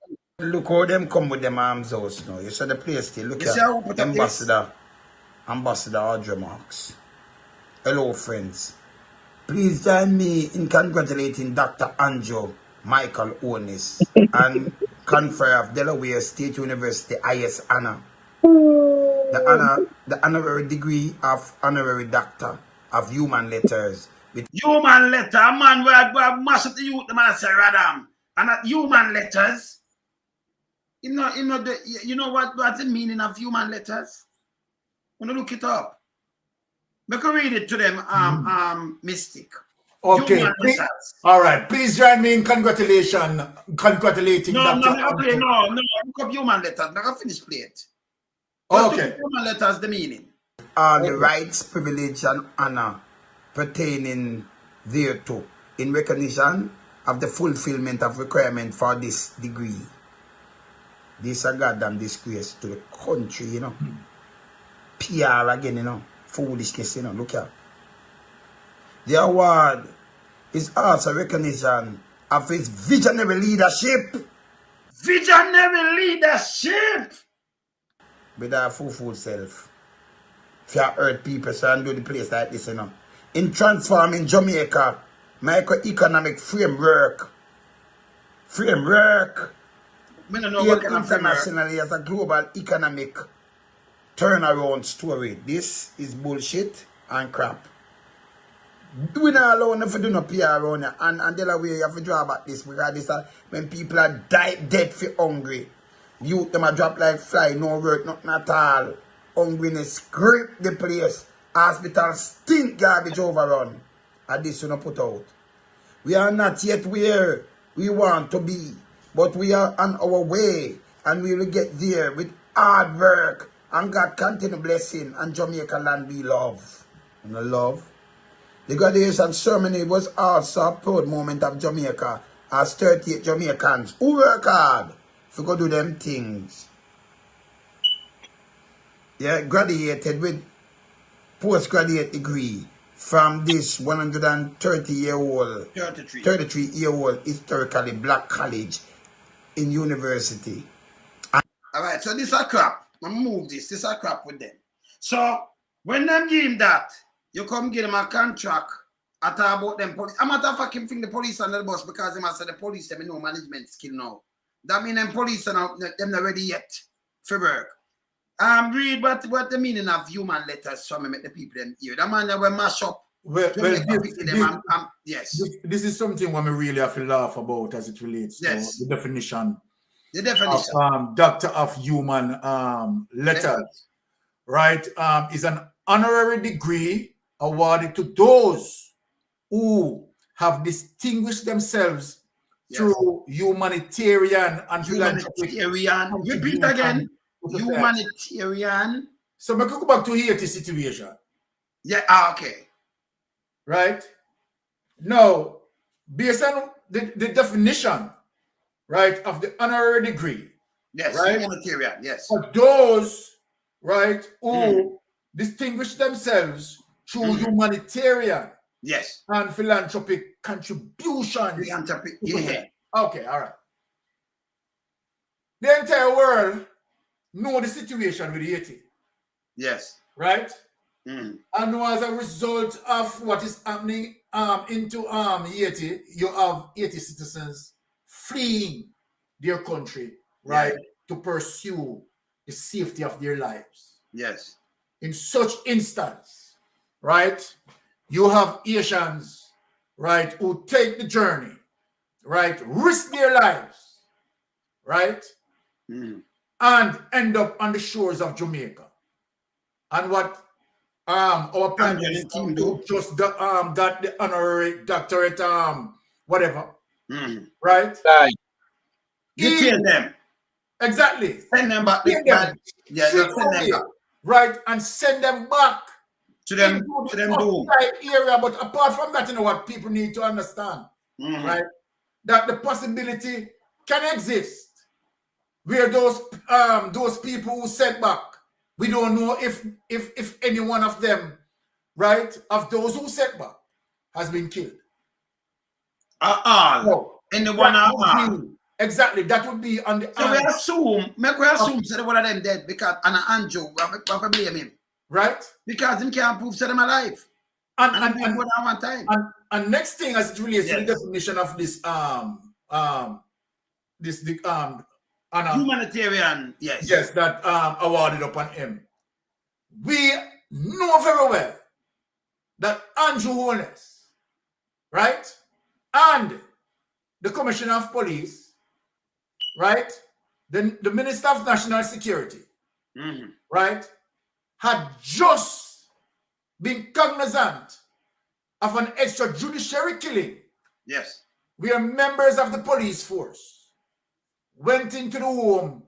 Look how them come with them arms out now. You saw the place still. Look at Ambassador Audrey Marks. Hello, friends. Please join me in congratulating Dr. Andrew Michael Holness and conferrer of Delaware State University highest honor. The honorary degree of honorary doctor of human letters. With human letter, man, we have mash up the youth, the man say Radam. And at human letters, you know what's the meaning of human letters? When you look it up. We can read it to them, Mystic. Okay. All right. Please join me in congratulating No, Dr. look up human letters. I'm going to finish play it. Okay. Human letters, the meaning. All the rights, privilege, and honor pertaining thereto in recognition of the fulfillment of requirement for this degree. This is a goddamn disgrace to the country, you know. PR again, you know. Foolishness, you know. Look here. The award is also recognition of his visionary leadership. Visionary leadership! With our full self. If you hurt people, so and do the place like this, you know. In transforming Jamaica microeconomic framework. Internationally as a global economic turnaround story. This is bullshit and crap. We not alone if you do not PR around here. And the other way you have to draw back this because this when people are dead for hungry. Youth them a drop like fly, no work, nothing at all. Hungriness grip the place. Hospital stink garbage overrun. And this you not put out. We are not yet where we want to be. But we are on our way. And we will get there with hard work. And God continue blessing. And Jamaica land we love. And I love. The graduation ceremony was also a proud moment of Jamaica as 38 Jamaicans who work hard to go do them things. Yeah, graduated with postgraduate degree from this 33-year-old historically black college in university. Alright, so this is a crap. I'm gonna move this. This is a crap with them. So when them give him that, you come give them a contract at about them police. I'm not a fucking thing the police under the bus because they must say the police them no management skill now. That mean them police are not them not ready yet for work. Read what the meaning of human letters so I make the people them hear. That man that will mash up. This is something what I really have to laugh about as it relates to the definition. The definition. Of, Doctor of Human Letters, right? Is an honorary degree awarded to those who have distinguished themselves through humanitarian and philanthropic. Repeat again. Humanitarian. So we could go back to Haiti situation. Yeah, okay. Right? Now, based on the definition, right, of the honorary degree. Yes, right? Humanitarian, yes. For those, right, who distinguish themselves through humanitarian and philanthropic contributions. Yeah. Okay, all right. The entire world know the situation with Haiti. Yes. Right? And as a result of what is happening into Haiti, you have Haiti citizens fleeing their country, right, to pursue the safety of their lives. Yes. In such instance, right, you have Asians, right, who take the journey, right, risk their lives, right, and end up on the shores of Jamaica. And what our prime minister just got the honorary doctorate, whatever, right? Detain them. Exactly. Send them back. Send them back. Right, and send them back to them doom area. But apart from that, you know what people need to understand, right? That the possibility can exist where those people who sent back, we don't know if any one of them, right, of those who sent back has been killed. Exactly, that would be on the. So we assume that one of them dead because Andrew, we blame him, right? Because him can't prove that them alive. And next thing as it relates to the definition of this humanitarian, that awarded upon him. We know very well that Andrew Holness, right, and the Commissioner of Police, right, the Minister of National Security, right, had just been cognizant of an extrajudiciary killing. Yes. Where members of the police force went into the home,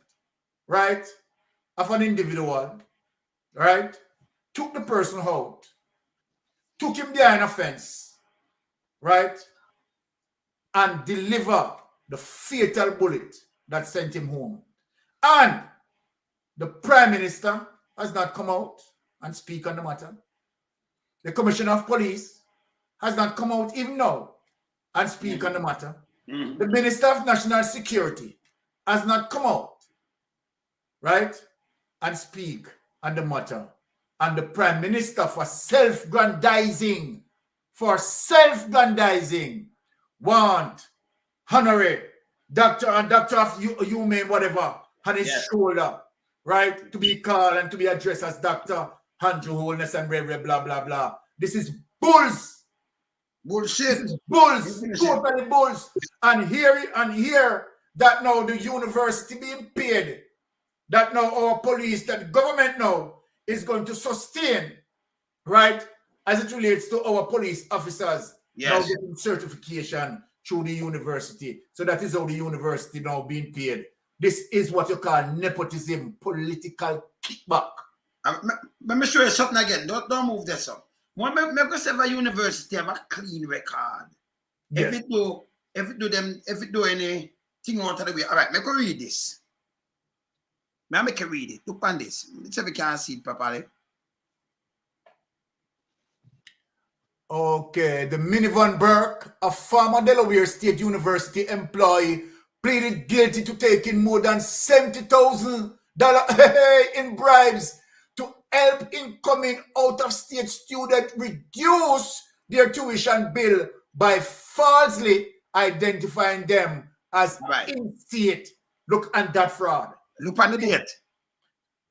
right, of an individual, right, took the person out, took him behind a fence, right, and deliver the fatal bullet that sent him home. And the Prime Minister has not come out and speak on the matter. The Commissioner of Police has not come out even now and speak on the matter. The Minister of National Security has not come out, right, and speak on the matter. And the Prime Minister, for self-grandizing, for self-grandizing want honorary doctor and doctor of humane whatever on his shoulder, right? To be called and to be addressed as Dr. Andrew Holness and blah, blah, blah. This is bulls. Bullshit. Bulls. Totally bulls. And here that now the university being paid, that now our police, that the government now is going to sustain, right, as it relates to our police officers now getting certification through the university. So that is how the university now being paid. This is what you call nepotism, political kickback. Let me show you something again. Don't move this up. Because every university have a clean record. Yes. If it do anything out of the way. All right, make me read this. Make you read it. Look on this. Let's see if we can see it properly. Okay, the Minivan Burke, a former Delaware State University employee, pleaded guilty to taking more than $70,000 in bribes to help incoming out-of-state students reduce their tuition bill by falsely identifying them as in-state. Look at that fraud. Look at the date.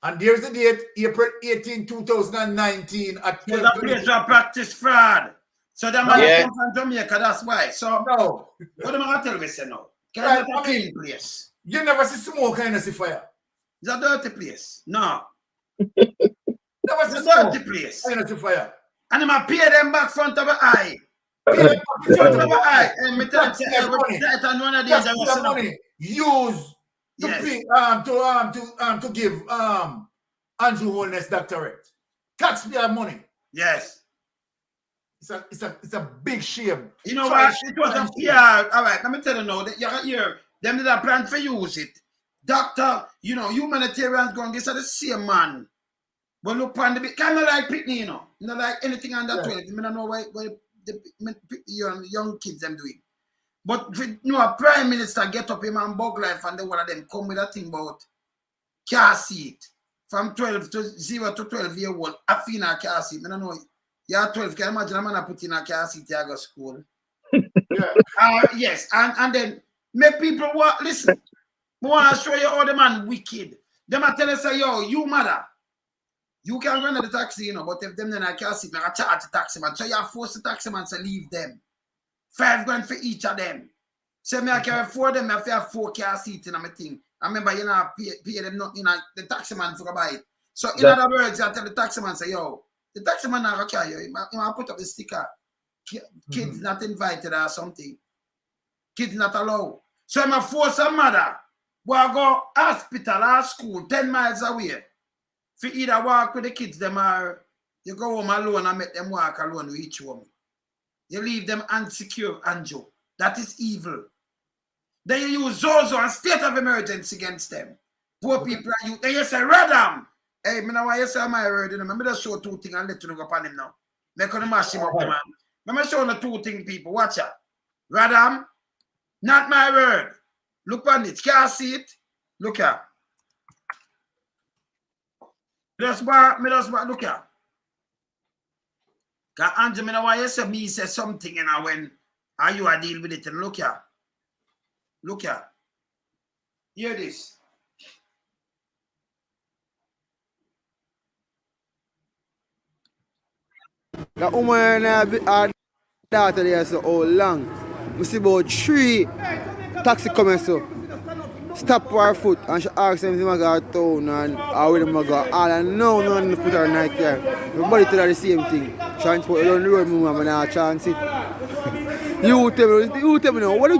And there's the date, April 18, 2019 at 12. That place to practice fraud. So that man comes from Jamaica, that's why. So no. What am I going to tell me say now? Can I clean place? You never see smoke and see fire. It's a dirty place. No. Never see it's a dirty place. And see fire. And I pay them back front of the eye. Pay them back front of the eye. And me tell you, that and one of these the money used to pay, to give Andrew Holness doctorate. Taxpayer money. Yes. It's a big shame. You know what? It was a PR. All right, let me tell you now that you're here. Them did a plan for use it. Doctor, you know, humanitarians going, this are the same man. But look on the bit, kind of like Pitney, you know. Not like anything under 12. I don't know why the young kids them doing. But you know, a prime minister get up him and bug life and then one of them come with a thing about car seat. From 0 to 12 year old, I feel a car seat. I don't know. You're 12. Can you imagine a man put in a car seat to go to school? Yes, and then make people walk. Listen, I want to show you how the man wicked. Them I tell us, say, yo, you mother, you can go into the taxi, you know, but if them then I can't see, I charge the taxi man. So you force the taxi man to leave them. $5 for each of them. So me I can afford them, I have 4 car seats in my thing. I remember, you know, pay them not, you know, the taxi man for a buy it. So in other words, I tell the taxi man, say, yo, the taxi man not carry you. You know, I put up the sticker. Kids not invited or something. Kids not allowed. So I'm a force a mother who I go hospital or school 10 miles away. For either walk with the kids, them are you go home alone and make them walk alone with each one. You leave them unsecure, Anjo. That is evil. Then you use Zozo and state of emergency against them. Poor people are you. Then you say, Radam. Hey, me know why you say my word, you know. Let me just show 2 things and let you know upon him now. Make him mash him up, man. Let me show you 2 things, people. Watch out. Radam, not my word. Look on it. Can't see it. Look at. Look at. Because Andrew, me know why you say me say something, you know, when are you a deal with it. And look at. Look at. Hear this. The woman and our daughter there so how long. We see about 3 taxi coming so. Stop for her foot and she asks them if they go to town and how them go. All and no one put her in night care. Everybody tell her the same thing. Transport down the road, mama, and I chance it. You tell me now, what the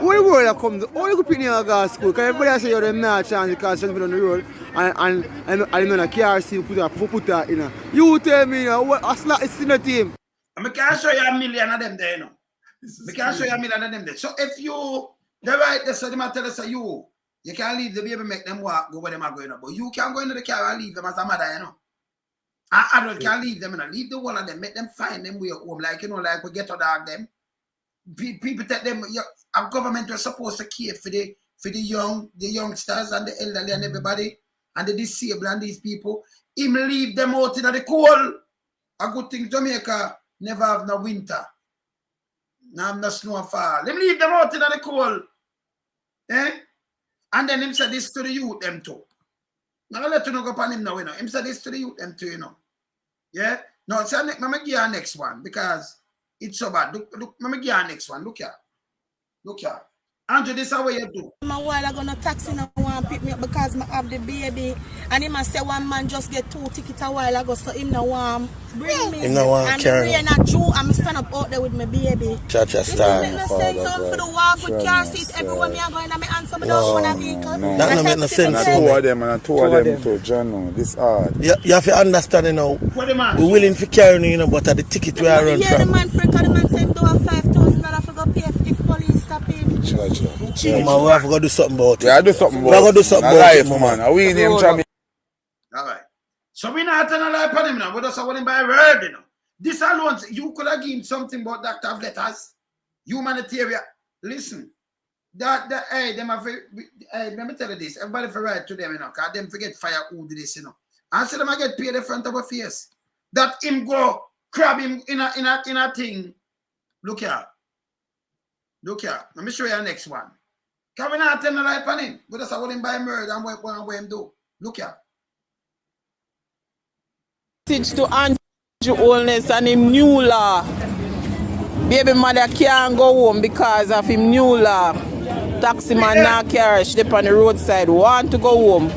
world comes? All the people in go to school, because everybody say you're not chance because she's been on the road and in a car seat put her in. You tell me now, what a slap is in the team. I can't show you a million of them there, you know. I can't show you a million of them there. So if you, the right, they say, they tell us, you can't leave the baby, make them walk, go where they are going. But you can't go into the car and leave them as a mother, you know. Adults can't leave them, you know. Leave the one of them, make them find them way home, like, you know, like we get to dog them. People take them, our government was supposed to care for the youngsters and the elderly and everybody, and the disabled and these people. Him leave them out in the cold. A good thing Jamaica never have no winter. Now have no snowfall. Them leave them out in the cold. Eh? And then him said this to the youth them too. Now let you know go upon him now, you know. Him said this to the youth them too, you know. Yeah? No, so I'm going to give you next one because it's so bad. Look, let me give you next one. Look here. Look here. Andrew, this is how you do. A while ago, no taxi no want to pick me up because I have the baby. And him say one man just get 2 tickets a while ago, so him no want bring me. Him no want carry. I'm not true. I'm stand up out there with my baby. Cha-cha star. This make no sense. So for the walk with car seat everywhere me are going, I'm answer me don't want a vehicle. That don't make no sense. Two of them to John. This hard. You have to understand, you know. We're willing to carry, you know, but at the ticket we are run yeah, from. the man friend, the man said do a $5,000 for go pay if police stop him. Man, we have to go do something about it. Yeah, do something about it. We have to do something about it, man. We name Jamie. All right. So we not turn a light on him now. We just want him by word, you know. This alone, you could have given something about Dr. of letters, humanitarian. Listen, hey, them have, hey, let me tell you this. Everybody for write to them, you know, because them forget fire who do this, you know. And so them I get paid in front of a face. That him go crab him in a thing. Look here. Look here. Let me show you the next one. Can we not turn the light on him? We just want him by murder and what him do. Look here. Message to Andrew Holness and him new law. Baby mother can't go home because of him new law. Taxi man not carry step on the roadside want to go home.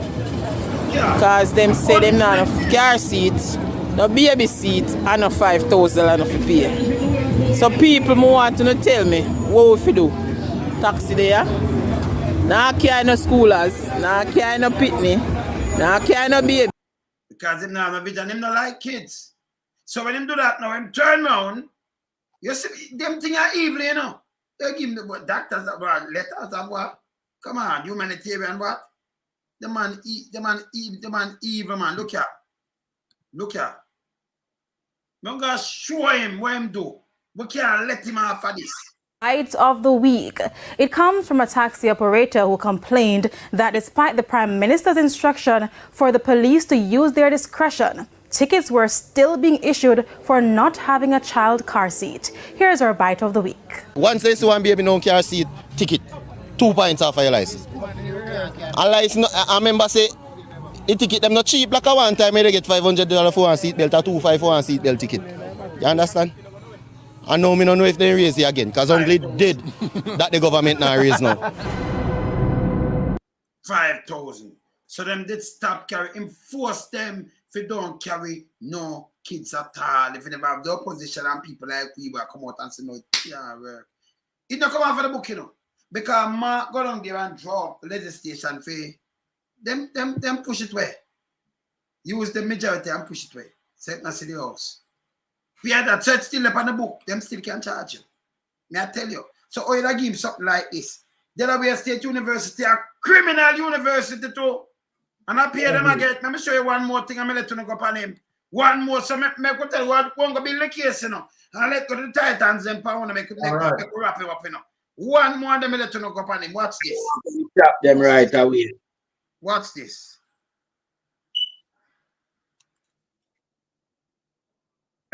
Because them say them not enough car seats, no baby seat, and no $5,000 enough to pay. So people want to tell me what we do. Taxi there. Nah carry no schoolers, nah carry no pitney, nah carry no baby. Because him not have a vision, him not like kids. So when him do that now, him turn around, you see, them things are evil, you know. They give him the doctors that what, letters that what. Come on, humanitarian what? The man evil, man. Look here. Look here. I'm going to show him what him do. We can't let him off of this. Bite of the week. It comes from a taxi operator who complained that despite the Prime Minister's instruction for the police to use their discretion, tickets were still being issued for not having a child car seat. Here's our bite of the week. Once they see one baby no car seat ticket, 2 points off of your license. And license, I remember say, the ticket them not cheap like a one time they get $500 for one seat belt or $250 for one seat belt ticket. You understand? I know me don't know if they raise it again, because only did that the government now raise now. 5,000. So them did stop carrying, enforce them if they don't carry no kids at all. If they never have the opposition and people like we will come out and say no, it can't work. It don't come out for the book, you know. Because Mark go down there and draw legislation for them push it away. Use the majority and push it away. Set not city house. We had that church still up on the book, them still can charge you. May I tell you? So all you give him something like this. Delaware State University, a criminal university too. And I pay them again. Let me show you one more thing. I'm going to let you know go upon him. One more. So I go tell you what going to be the case, you know. And I let go to the Titans and I want to make wrap it up, you know. One more and I'm going to let you know go upon him. Watch this. Chop them right away. Watch this.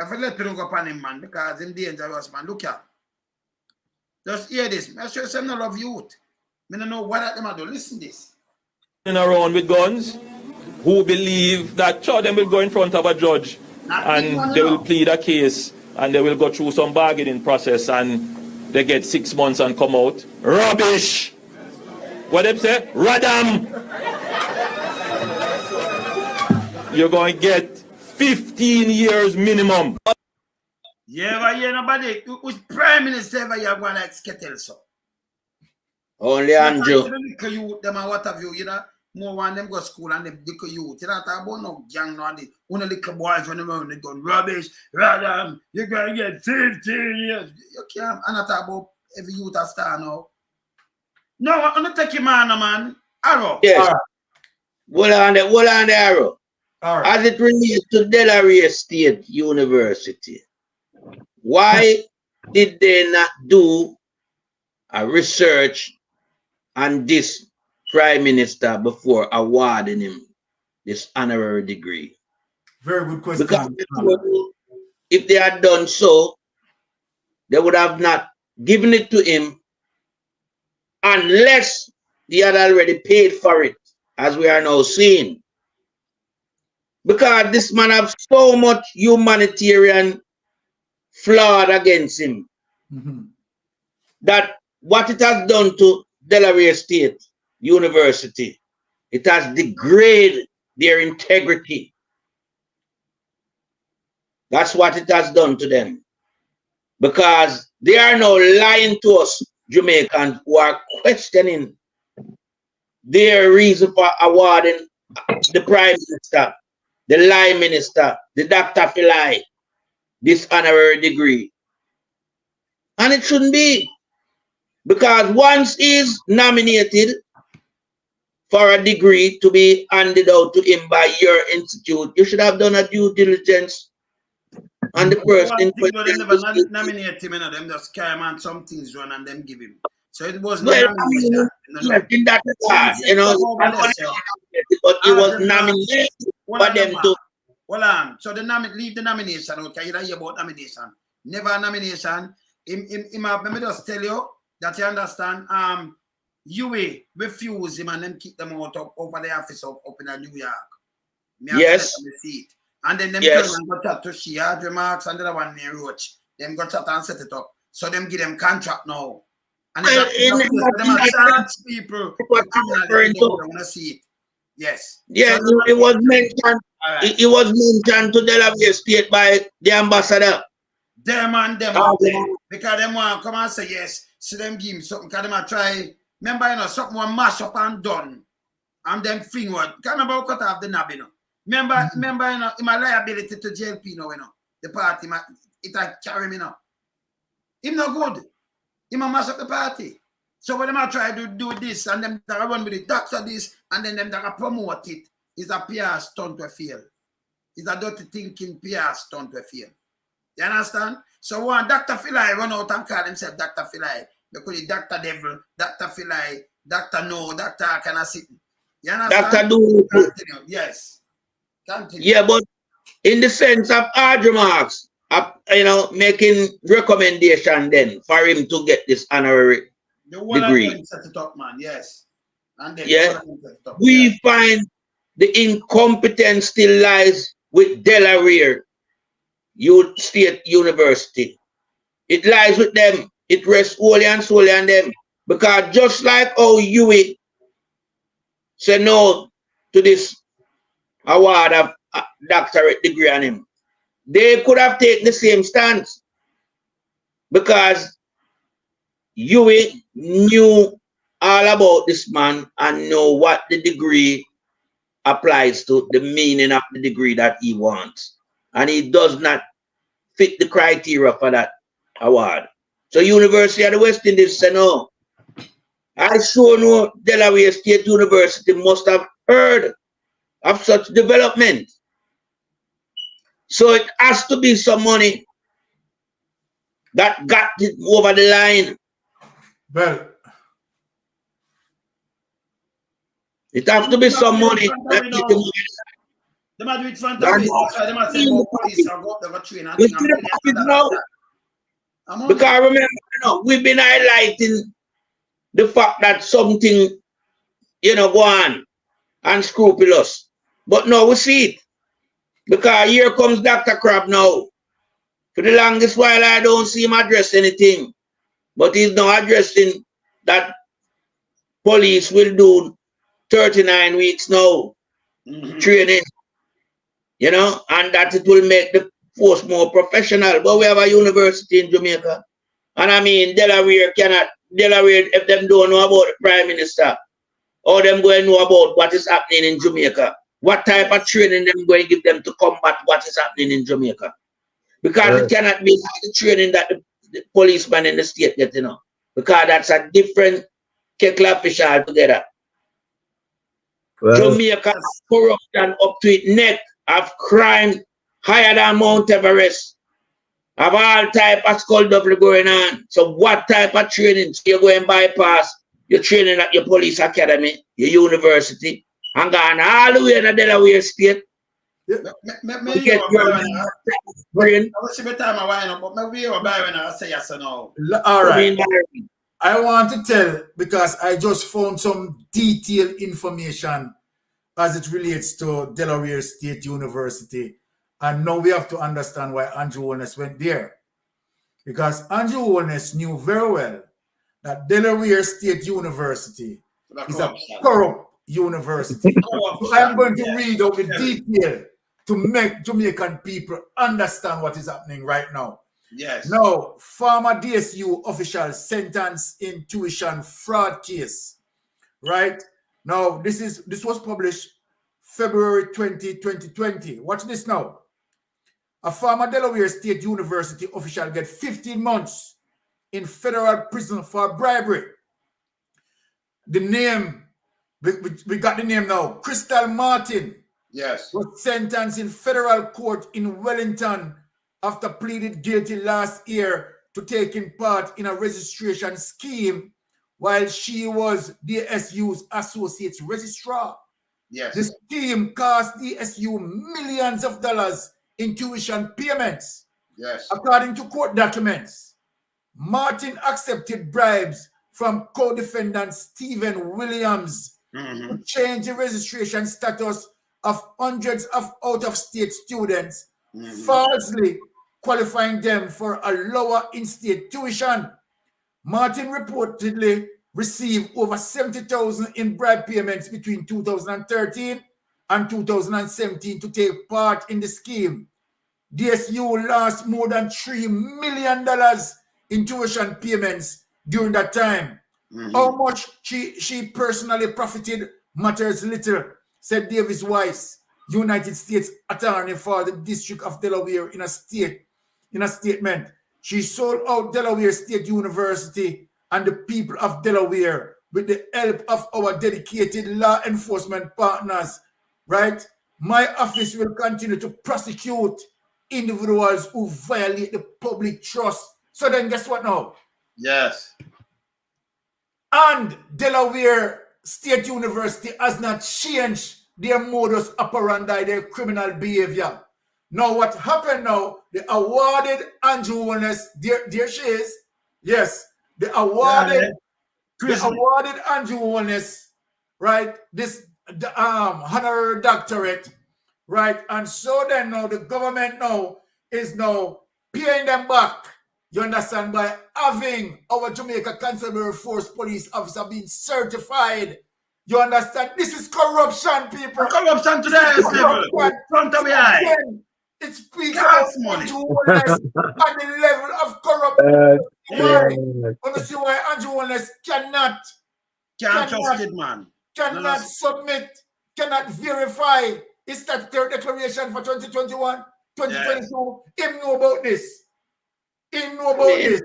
I feel let you go upon him, man, because he's dangerous, man. Look here. Just hear this. I show you some love youth. I don't know what them do. Listen this. Around with guns who believe that them will go in front of a judge and they will plead a case and they will go through some bargaining process and they get 6 months and come out. Rubbish! What them say? Radam! You're going to get 15 years minimum. Yeah, but you nobody. Which prime minister ever you going like Skettle so? Only Andrew. You them and what have you, you know? More one them go school and them dick youth. You know talk about no gang no the only little boys when them around they go rubbish, radam, you're gonna get 15 years. You can't and I talk about every youth a star now. No, I'm not taking man. Arrow. Yes. Hold on the arrow. All right. As it relates to Delaware State University, why did they not do a research on this Prime Minister before awarding him this honorary degree? Very good question. if they had done so, they would have not given it to him unless he had already paid for it, as we are now seeing. Because this man have so much humanitarian fraud against him that what it has done to Delaware State University, it has degraded their integrity. That's what it has done to them. Because they are now lying to us, Jamaicans, who are questioning their reason for awarding the Prime Minister, the Lie Minister, the Dr. Philai, this honorary degree. And it shouldn't be. Because once he's nominated for a degree to be handed out to him by your institute, you should have done a due diligence on the person. They never nominate him, them just carry him on some things run and them give him. So it was well, in that regard, you know, but it was nominated for them to. Hold on. So the leave the nomination. Okay, you don't hear about nomination. Never a nomination. Let me just tell you that you understand. UA refuse him and then kick them out of over the office up in New York. Yes. And then them turn and go chat to Shia, Remarks, and the other one named Roach. Them go chat and set it up. So them give them contract now. And them are charge people. Want to see it. Yes. Yeah, so it was mentioned. Right. It was mentioned to Delaware State by the ambassador. Them and them, because them want to come and say yes. So them give him something. Because them are try. Remember, you know, something was mash up and done. And them thing was. Can't remember cut off the knob, you know. Remember, you know, my liability to JLP, you know, the party, it carry me now. Him no good. Him a mash up the party. So when them are try to do this, and them that run with the doctor this, and then them that promote it, is a PR stunt to fail. It's a dirty thinking PR stunt to fail. You understand? So when Dr. Philai run out and call himself Dr. Philai, they call it Dr. Devil, Dr. Philai, Dr. No, Dr. kind of sitting. You understand? Dr. Do. Continue. Yes. Continue. Yeah, but in the sense of hard remarks, you know, making recommendation then for him to get this honorary degree. Set it up, man. Yes. And then we find the incompetence still lies with Delaware State University. It lies with them. It rests wholly and solely on them. Because just like how UWI said no to this award of a doctorate degree on him, they could have taken the same stance. Because UWI knew all about this man and know what the degree applies to, the meaning of the degree that he wants. And he does not fit the criteria for that award. So University of the West Indies said no. I sure know Delaware State University must have heard of such development. So it has to be some money that got it over the line. Well, it has to be some money that get them over the line. They might do it front of me. They might say police are go up there train and because remember, you know, we've been highlighting the fact that something, you know, go on unscrupulous. But now we see it. Because here comes Dr. Crab now. For the longest while, I don't see him address anything. But he's now addressing that police will do 39 weeks now training. You know, and that it will make the force more professional. But we have a university in Jamaica. And I mean, Delaware, if them don't know about the Prime Minister, or them going to know about what is happening in Jamaica, what type of training them going to give them to combat what is happening in Jamaica? Because it cannot be the training that the policeman in the state get, you know. Because that's a different kettle of fish altogether. Jamaica has corruption up to its neck, of crime higher than Mount Everest, of all type of skullduggery going on. So what type of training? So you go and bypass your training at your police academy, your university, and gone all the way to Delaware State Me get your brain. I was time I wind up, but maybe you're buying I say yes or no. All right. I want to tell, because I just found some detailed information as it relates to Delaware State University. And now we have to understand why Andrew Holness went there. Because Andrew Holness knew very well that Delaware State University is a corrupt university. So I'm going to read out the detail to make Jamaican people understand what is happening right now. Yes. Now, former DSU official sentenced in tuition fraud case. Right? Now, this was published February 20, 2020. Watch this now. A former Delaware State University official gets 15 months in federal prison for bribery. The name, we got the name now, Crystal Martin. Yes. Was sentenced in federal court in Wellington after pleaded guilty last year to taking part in a registration scheme while she was DSU's associate registrar. Yes. The scheme cost DSU millions of dollars in tuition payments. Yes. According to court documents, Martin accepted bribes from co-defendant Stephen Williams to change the registration status of hundreds of out-of-state students, falsely qualifying them for a lower in-state tuition. Martin reportedly received over $70,000 in bribe payments between 2013 and 2017 to take part in the scheme. DSU lost more than $3 million in tuition payments during that time. How much she personally profited matters little, said Davis Weiss, United States Attorney for the District of Delaware, in a statement. She sold out Delaware State University and the people of Delaware with the help of our dedicated law enforcement partners, right? My office will continue to prosecute individuals who violate the public trust. So then guess what now? Yes. And Delaware State University has not changed their modus operandi, their criminal behavior. Now what happened now, they awarded Andrew Holness, there she is. Yes, they awarded Andrew Holness, right, this honorary doctorate, right? And so then now the government now is now paying them back, you understand, by having our Jamaica Constabulary Force police officer being certified. You understand? This is corruption, people. Corruption to the highest level. Front of the eye. It speaks about Andrew Holness and the level of corruption. You see why Andrew Holness cannot submit, cannot verify his statutory declaration for 2021, 2022. Yes. Him know about this. Him know about this.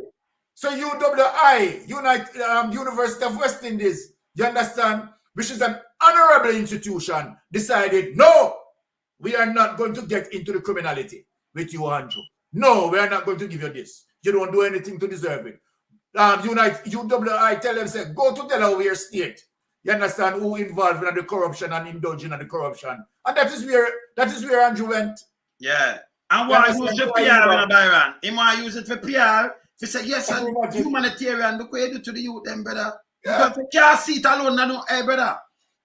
So UWI, University of West Indies, you understand, which is an honorable institution, decided, no, we are not going to get into the criminality with you, Andrew. No, we are not going to give you this. You don't do anything to deserve it. UWI tell them, say, go to Delaware State. You understand, who involved in the corruption and indulging in the corruption. And that is where Andrew went. Yeah. And why use the PR in Byron? He want to use it for PR. He said, yes, humanitarian, look what you do to the youth, them, brother. Yeah. Because you can't see it alone, no, hey, brother.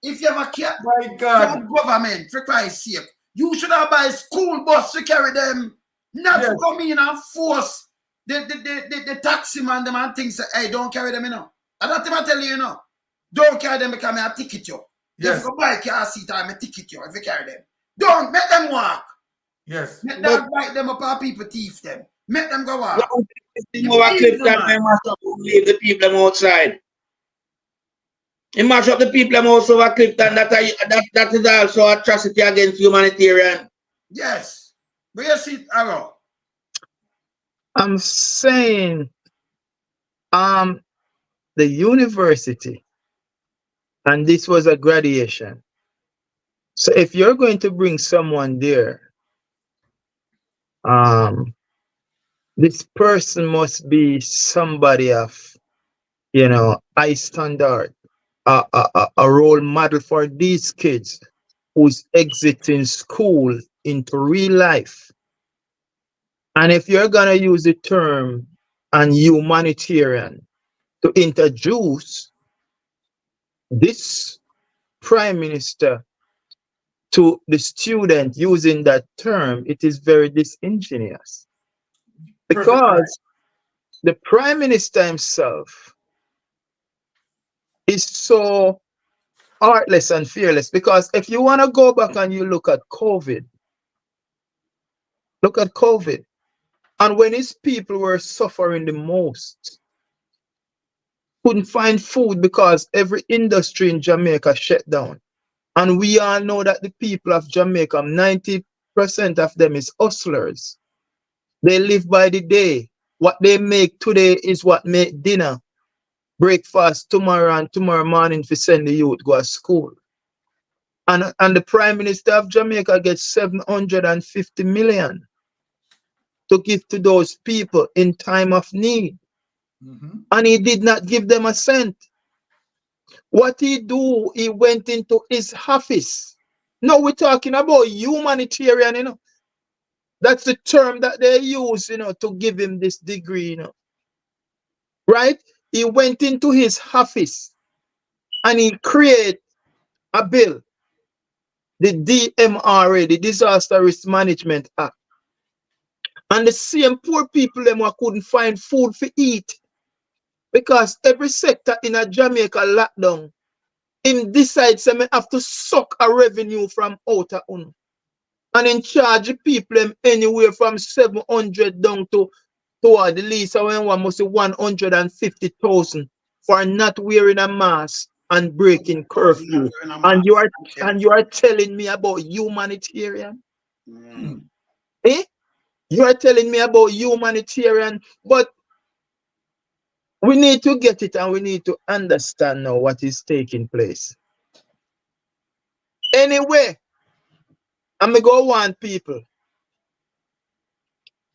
If you ever care, my God, government, for Christ's sake, you should have buy a school bus to carry them, not to come in and force the taxi man them and things. Hey, don't carry them, you know. And that's what I tell you, you know. Don't carry them because I ticket you. Yes. If you buy a car seat, I'm a ticket you if you carry them. Don't make them walk. Yes. Make them bite them up and people thief them. Make them go walk. Leave the people outside. He mash up the people also over clip, and that is also atrocity against humanitarian. Yes. But you see, Arrow. I'm saying the university, and this was a graduation. So if you're going to bring someone there, this person must be somebody of, high standard. A role model for these kids who's exiting school into real life. And if you're gonna use the term and humanitarian to introduce this prime minister to the student using that term, it is very disingenuous. Because the prime minister himself is so heartless and fearless. Because if you want to go back and you look at COVID, and when his people were suffering the most, couldn't find food because every industry in Jamaica shut down. And we all know that the people of Jamaica, 90% of them is hustlers. They live by the day. What they make today is what make dinner, breakfast tomorrow, and tomorrow morning to send the youth go to school. And the Prime Minister of Jamaica gets 750 million to give to those people in time of need. And he did not give them a cent. What he do, he went into his office. No, we're talking about humanitarian, you know. That's the term that they use, you know, to give him this degree, you know. Right? He went into his office and he created a bill, the DMRA, the Disaster Risk Management Act. And the same poor people them who couldn't find food to eat because every sector in a Jamaica lockdown, him decides that me have to suck a revenue from out of un. And in charge the people them anywhere from 700 down to toward the least when one must say 150,000 for not wearing a mask and breaking curfew. And you are telling me about humanitarian? Eh? You are telling me about humanitarian, but we need to get it and we need to understand now what is taking place. Anyway, I'm going to go warn people.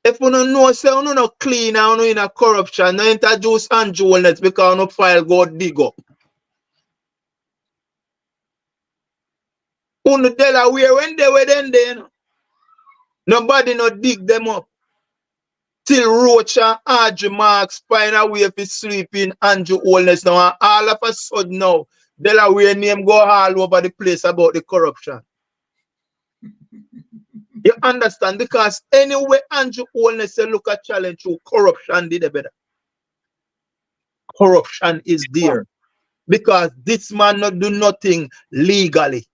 If you don't know, say you not clean and you in a corruption, you introduce Andrew Holness because you file go dig up. You Delaware, when they were then there, nobody no dig them up. Till Roach and Audrey Marks find a way for sleeping Andrew Holness now. And all of a sudden now, Delaware name go all over the place about the corruption. You understand? Because anyway Andrew Holness look at challenge through corruption did a better. Corruption is there. Because this man not do nothing legally.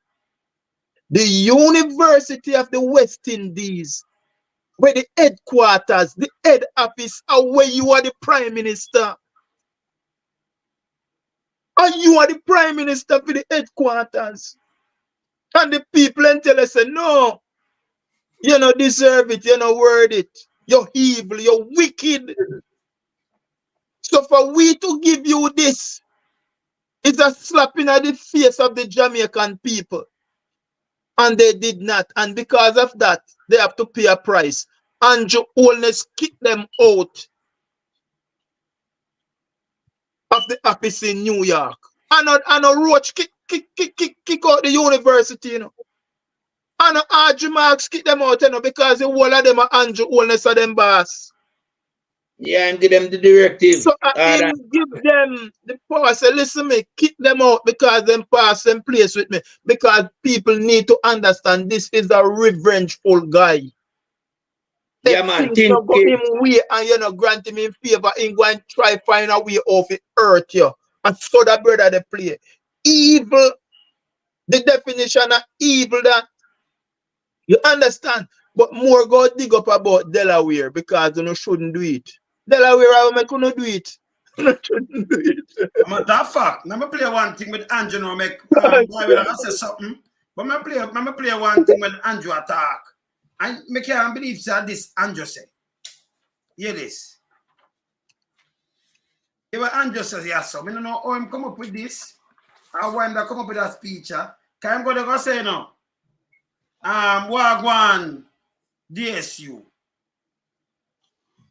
The University of the West Indies, where the headquarters, the head office, are where you are the Prime Minister. And you are the Prime Minister for the headquarters. And the people and tell us, no, you don't deserve it, you don't worth it. You're evil, you're wicked. So for we to give you this, it's a slap in the face of the Jamaican people. And they did not. And because of that, they have to pay a price. Andrew Holness kicked them out of the office in New York. And a Roach kick out the university, you know. And Audrey Marks kick them out, you know, because the whole of them are Andrew Holness are them boss. Yeah, and give them the directive. So him give them the power. Say, listen me, kick them out because them pass them place with me. Because people need to understand this is a revengeful guy. Yeah, man. Things not go him way and you know grant him in favor, him go and try find a way off it hurt you. And so that brother they play. Evil, the definition of evil that you understand. But more go dig up about Delaware because you know shouldn't do it. Delaware I make you do it. You shouldn't do it. I'm that fact. Let me play one thing with Andrew now make boy will I say something. But let me play one thing when Andrew attack. And me can't believe that this Andrew said. Hear this. If Andrew says yes, so I don't know how him come up with this. Or why him come up with that speech. Can I go to go say no? Wagwan DSU.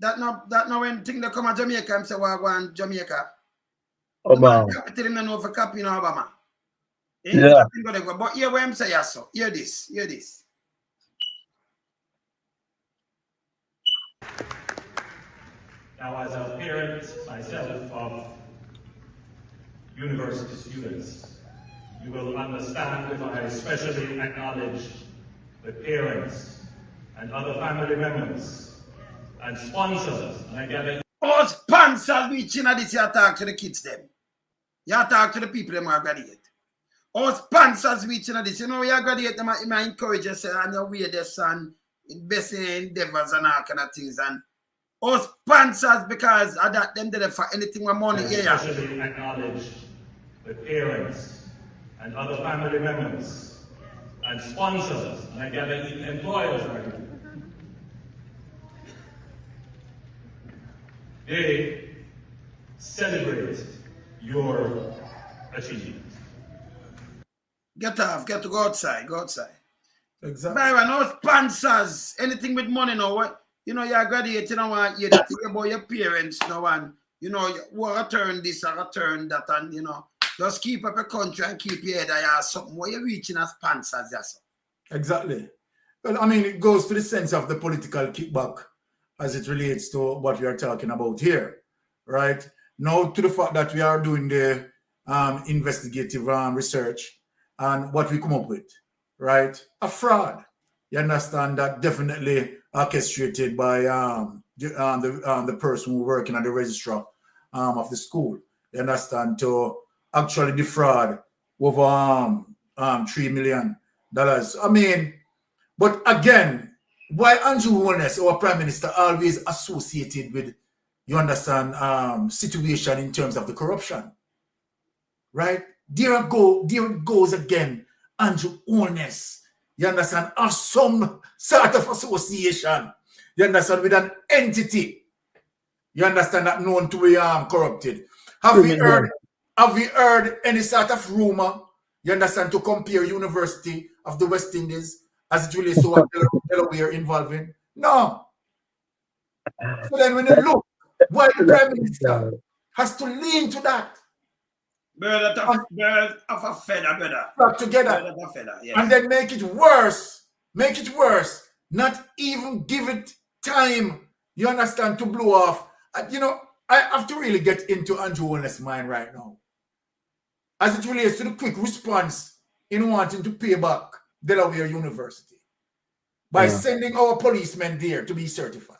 That now when thing they come to Jamaica, I'm say Wagwan Jamaica. Obama. Tell him no for copy no Obama. Yeah. But here where him say yes, so. Hear this. Now, as a parent myself of university students, you will understand if I especially acknowledge the parents and other family members and sponsors. And I gather all sponsors reaching at this, you talk to the kids them. You talk to the people them who graduate. All sponsors reaching at this. You know, you graduate them, you might encourage yourself and you wear this and invest in endeavors and all kind of things. And all sponsors, because of that, them did it for anything with money. I especially acknowledge the parents and other family members and sponsors, and I gather even employers right here. They celebrate your achievement. Get off, get to go outside, go outside. Exactly. Byron, no sponsors, anything with money, no what? You know, you're graduate, you know what, you that thing about your parents, no one, you know, you return this or return that, and you know, just keep up your country and keep your head high or something. What you're reaching as sponsors, yes. Exactly. Well, I mean, it goes to the sense of the political kickback as it relates to what we are talking about here, right? Now, to the fact that we are doing the investigative research and what we come up with, right? A fraud. You understand that definitely orchestrated by the person who working at the registrar of the school. You understand, to actually defraud over $3 million. I mean, but again, why Andrew Holness, our Prime Minister, always associated with, you understand, situation in terms of the corruption, right? There it goes again, Andrew Holness, you understand, of some sort of association, you understand, with an entity, you understand, that known to be corrupted. Have we heard any sort of rumor, you understand, to compare University of the West Indies as it relates to what Delaware involving? No. So then when you look, why the Prime Minister has to lean to that. Bird of a feather, brother. Back together. Bird of a feather, yes. And then make it worse. Make it worse. Not even give it time, you understand, to blow off. You know, I have to really get into Andrew Holness' mind right now, as it relates to the quick response in wanting to pay back Delaware University by sending our policemen there to be certified.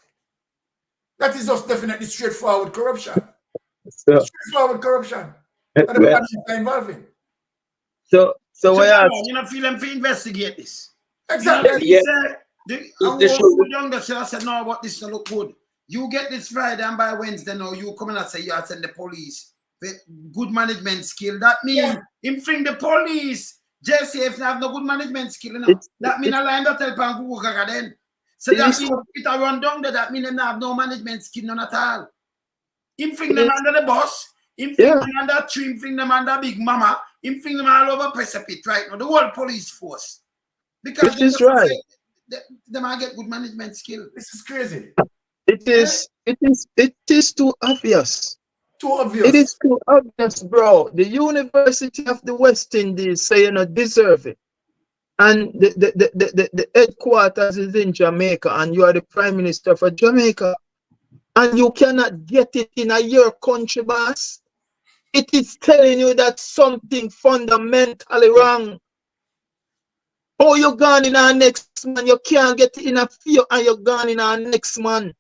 That is just definitely straightforward corruption. Straightforward corruption. And the police are involving. So you know, feel them to investigate this. Exactly. You know, I said, no, but this look good. You get this Friday and by Wednesday now you come in and say you are send the police good management skill. That means him bring the police. Just say if you have no good management skill, you know, that means a line that help and go then. So that means it a run down there, that means they have no management skill, none at all. Him bring them under the bus, him bring them under tree, him bring them under Big Mama, him bring them all over Precipice right now, the whole police force. Because this is right. They might get good management skill. This is crazy. It is too obvious. Too obvious. It is too obvious, bro. The University of the West Indies say you not deserve it. And the headquarters is in Jamaica, and you are the Prime Minister for Jamaica. And you cannot get it in your country, boss. It is telling you that something fundamentally wrong. Oh, you're gone in our next man. You can't get it in a few, and you're gone in our next man.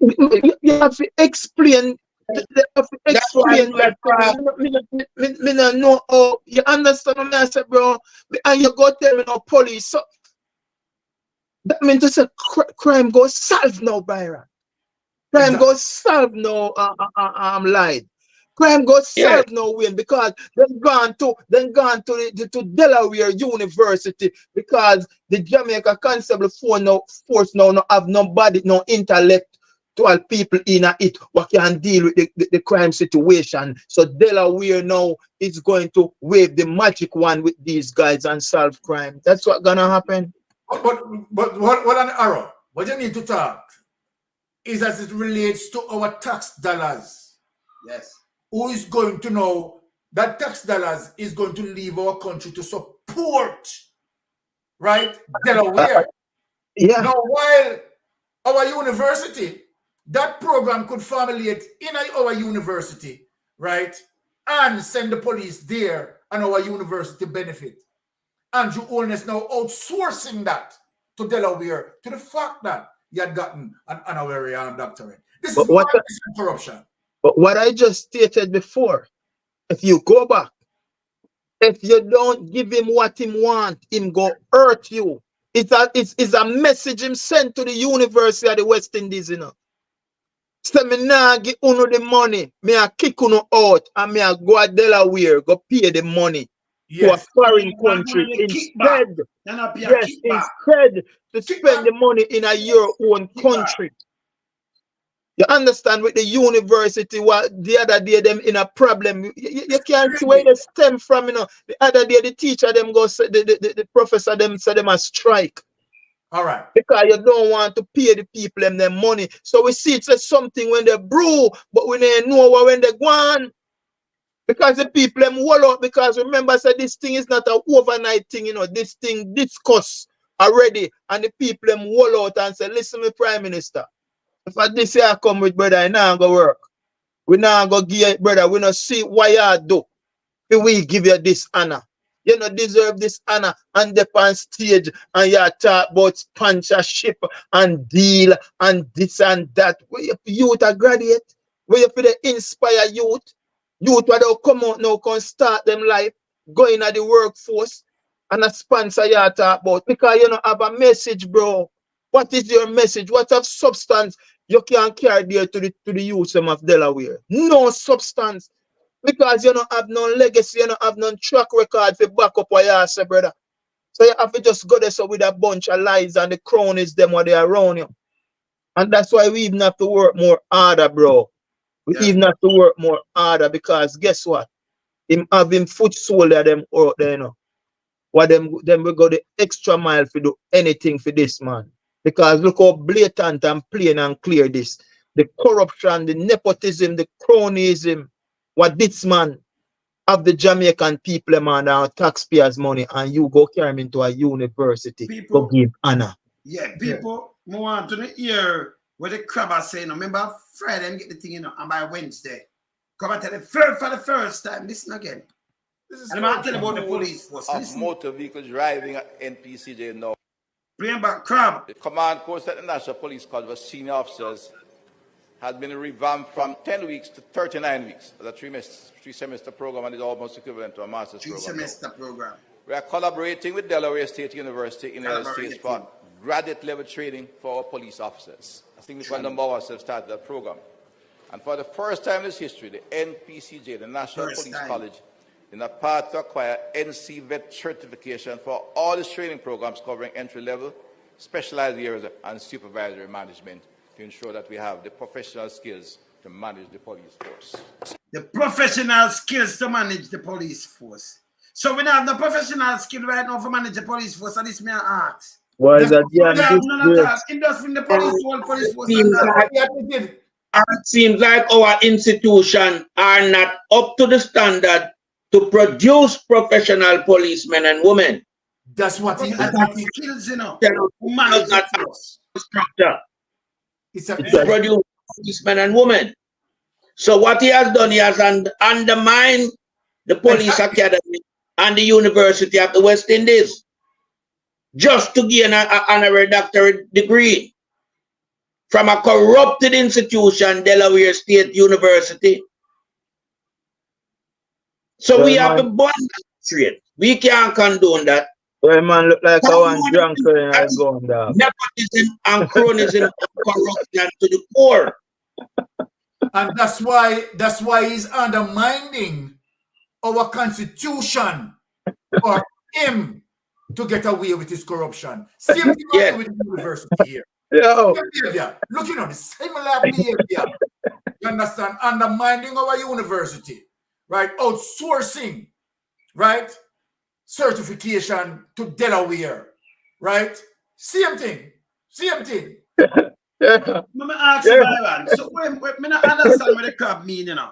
You have to explain. Me not know how you understand what I said, bro. And you go tell me no police. So that means to say crime goes solved now, Byron. Crime goes solved now. Lied. Crime goes solved now, Wayne, because they've gone to Delaware University because the Jamaica Constable Force now have nobody, no intellect. To all people in it what can deal with the crime situation. So Delaware now is going to wave the magic wand with these guys and solve crime. That's what's gonna happen. But what an error. What you need to talk is as it relates to our tax dollars. Yes. Who is going to know that tax dollars is going to leave our country to support, right, Delaware? Yeah. Now, while our university, that program could formulate in our university, right? And send the police there and our university benefit. Andrew Holness now outsourcing that to Delaware to the fact that he had gotten an honorary doctorate. This is corruption. But what I just stated before, if you go back, if you don't give him what him want, him go hurt you. It's a message him sent to the University of the West Indies, you know. So me nah give uno the money, me a kick uno out, and me a go to Delaware, go pay the money to a foreign country instead. Yes, instead to spend the money in your own country. You understand, with the university, what the other day them in a problem. You can't see where they stem from, you know. The other day the teacher them go say the professor them say them a strike. All right. Because you don't want to pay the people them their money. So we see it's something when they brew, but we don't know when they go on. Because the people them wall out, because remember, say this thing is not an overnight thing, you know. This thing discussed already, and the people them wall out and say, listen, me Prime Minister. If I this year come with brother, I not go work. We not go give you, brother. We not see why you do. We give you this honor. You don't deserve this honor. And up on stage and you talk about sponsorship and deal and this and that. We youth are graduate. We have to inspire youth. Youth where they come out now, can start them life, go into the workforce and a sponsor you talk about. Because you don't have a message, bro. What is your message? What of substance you can carry there to the youth of Delaware? No substance. Because you don't have no legacy, you don't have no track record to back up what you say, brother. So you have to just go there so with a bunch of lies and the cronies them what they are around you. And that's why we even have to work more harder, bro. We even have to work more harder because guess what? Him have him foot soldier them out there, you know. What them we go the extra mile to do anything for this man. Because look how blatant and plain and clear this. The corruption, the nepotism, the cronyism, what this man of the Jamaican people, man, our taxpayers' money, and you go carry him into a university, go give honor. Yeah, people want to hear what the crab are saying. Remember, Friday, them get the thing, you know, and by Wednesday, come and tell them for the first time, listen again. And I'm telling about the police force. Of motor vehicles driving at NPCJ now. Bring back crab. The command course at the National Police College for senior officers has been revamped from 10 weeks to 39 weeks. That's a three-semester program and is almost equivalent to a master's program. Three-semester program. We are collaborating with Delaware State University in the United States for graduate-level training for our police officers. I think we number of us have started that program. And for the first time in its history, the NPCJ, the National Police College, in a path to acquire NC vet certification for all its training programs covering entry-level, specialized areas, and supervisory management to ensure that we have the professional skills to manage the police force. The professional skills to manage the police force. So we don't have the professional skill right now to manage the police force, and this may ask. Why is that? It seems like our institutions are not up to the standard to produce professional policemen and women. That's what he skills, you know. Structure. It's produce policemen and women. So what he has done, he has undermined the police academy and the University of the West Indies just to gain an honorary doctorate degree from a corrupted institution, Delaware State University. So we have to burn that straight. We can't condone that. Well, man, look like I want drunk when I go on down. Nepotism and cronyism and corruption to the core. And that's why he's undermining our constitution for him to get away with his corruption. Same thing with the university here. Behavior. Looking on the similar behavior. You understand? Undermining our university, right? Outsourcing, right? Certification to Delaware, right? Same thing. Same thing. Let me ask you, Byron. So when I understand what the crab mean, you know.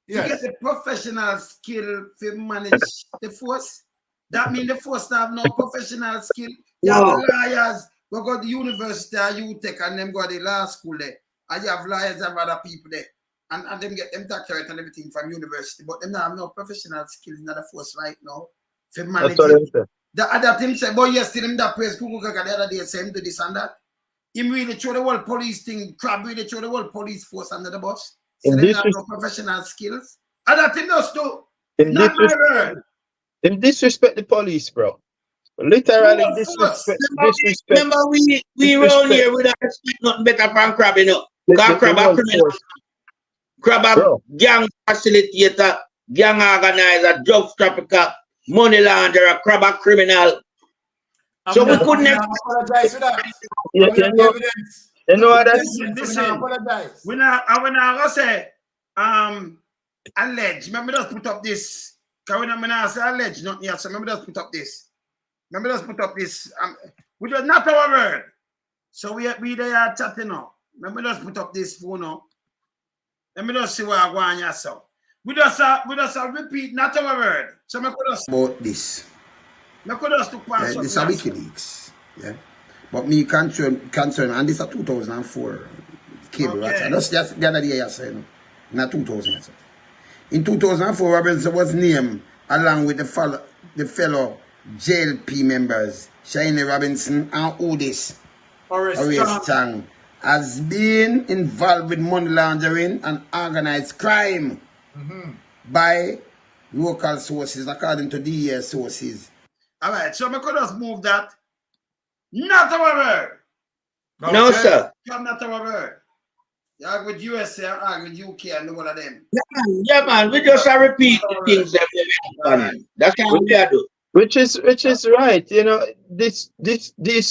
You get the professional skill to manage the force. That means the force have no professional skill. You have lawyers, We go to the university, you take and them go to the law school there. And you have lawyers and other people there. And them get them doctorate and everything from university. But them not have no professional skills in the force right now. For managing. The other thing said, but yes, them that praise Google the other day say him do this and that. Him really throw the whole police thing, Crab really throw the whole police force under the bus. So they have no professional skills. Other thing does too. Not my word. Them disrespect the police, bro. Literally disrespect. Remember we round here with expect nothing better from Crab, you know. Because Crab a criminal. Crab a gang facilitator, gang organizer, drug trafficker, money launderer, Crab a criminal. So we couldn't have apologize for that. You know what that's listen. When I say allege, remember just put up this. Because when I say allege, not yet. So remember just put up this. Remember just put up this. Which was not our word. So we they are chatting now. Remember just put up this phone now. Let me just see what I want here. So we just repeat not our word. So I could just about this. This is a WikiLeaks. Yeah. But me concern, and this is 2004 cable. Okay. That's just the other day I said, not 2000. In 2004, Robinson was named along with the fellow JLP members, Shiny Robinson and Udis, Horace Chang, has been involved with money laundering and organized crime by local sources, according to DEA sources. All right, so I could just move that. Not our word. No, sir. Not our word. You argue with USA, I argue with UK, and all of them. Yeah, man. We just repeat the things that we're doing. That's how we are doing. Which is right. You know, these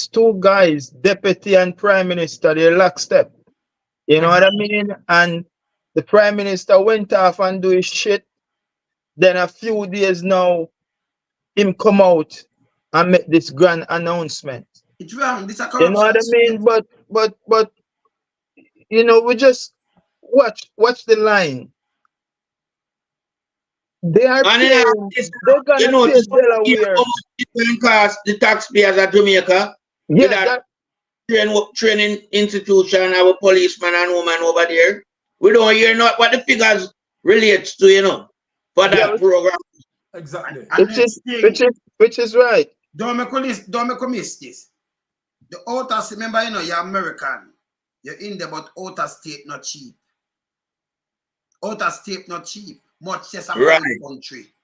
two guys, deputy and prime minister, they're lockstep. You know what I mean? And the prime minister went off and do his shit. Then a few days now, him come out and make this grand announcement. It's wrong. This is a corruption. You know what I mean? But you know, we just watch the line. They are paying, they're gonna pay Delaware. It cost the taxpayers of Jamaica. Yeah, that training institution, our policeman and woman over there. We don't hear not what the figures relates to, you know, for that program. Exactly. Which is right. Don't make a miss this. The outer, remember, you know, you're American. You're in there, but outer state not cheap. Outer state not cheap. Much less a foreign country.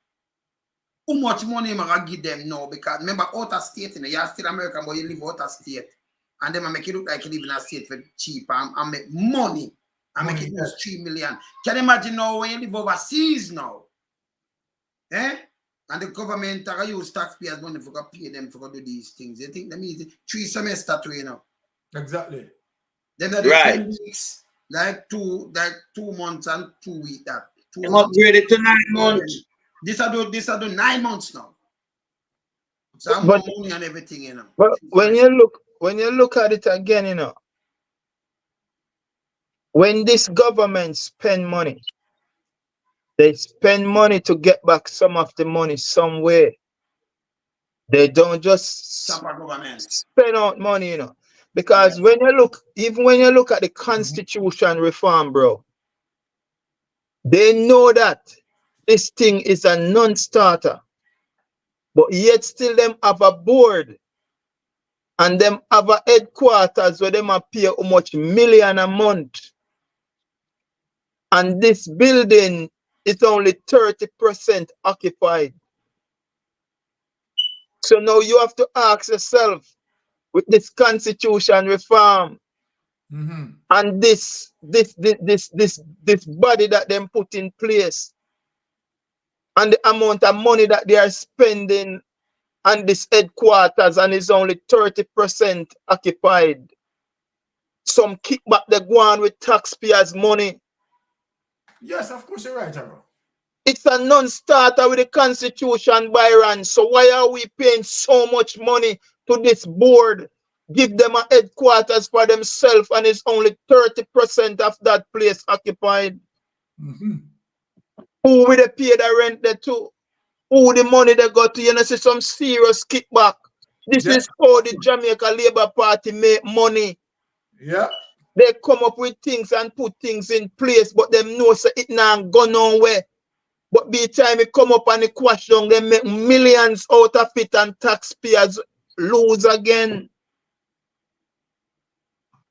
How much money am I gonna give them now? Because remember, outer state, you know, you're still American, but you live outer state. And then I make it look like you live in a state for cheap. I make money. I make it lose 3 million. Can you imagine now when you live overseas now? Eh? And the government are use taxpayers' money for to pay them for to do these things. They think them easy 3 semesters to, you know. Exactly. Then they 10 weeks, like 2 months and 2 weeks that. I'm upgraded to 9 months. This are do 9 months now. So I'm money and everything, you know. But when you look at it again, you know, when this government spend money, they spend money to get back some of the money somewhere. They don't just spend out money, you know. Because when you look, even when you look at the constitution reform, bro, they know that this thing is a non-starter. But yet still them have a board and them have a headquarters where them pay how much million a month. And this building is only 30% occupied. So now you have to ask yourself, with this constitution reform and this body that them put in place and the amount of money that they are spending on this headquarters and is only 30% occupied. Some kickback they go on with taxpayers' money. Yes, of course you're right, Harold. It's a non-starter with the constitution, Byron. So why are we paying so much money to this board? Give them a headquarters for themselves and it's only 30% of that place occupied. Who will they pay the rent there to? Who the money they got to? You know, see some serious kickback. This is how the Jamaica Labour Party make money. Yeah. They come up with things and put things in place, but them know so it not go nowhere. But by the time it come up and it quash down, they make millions out of it and taxpayers lose again.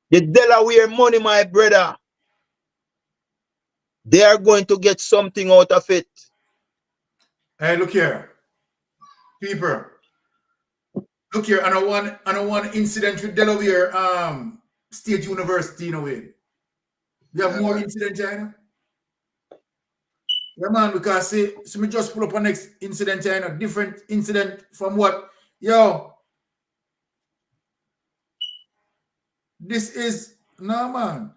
The Delaware money, my brother, they are going to get something out of it. Hey, look here. People. Look here, I don't want incident with Delaware State University in a way. We have more incident, China. Yeah, man, because see, so me just pull up a next incident, China, different incident from what? Yo, this is, no, man.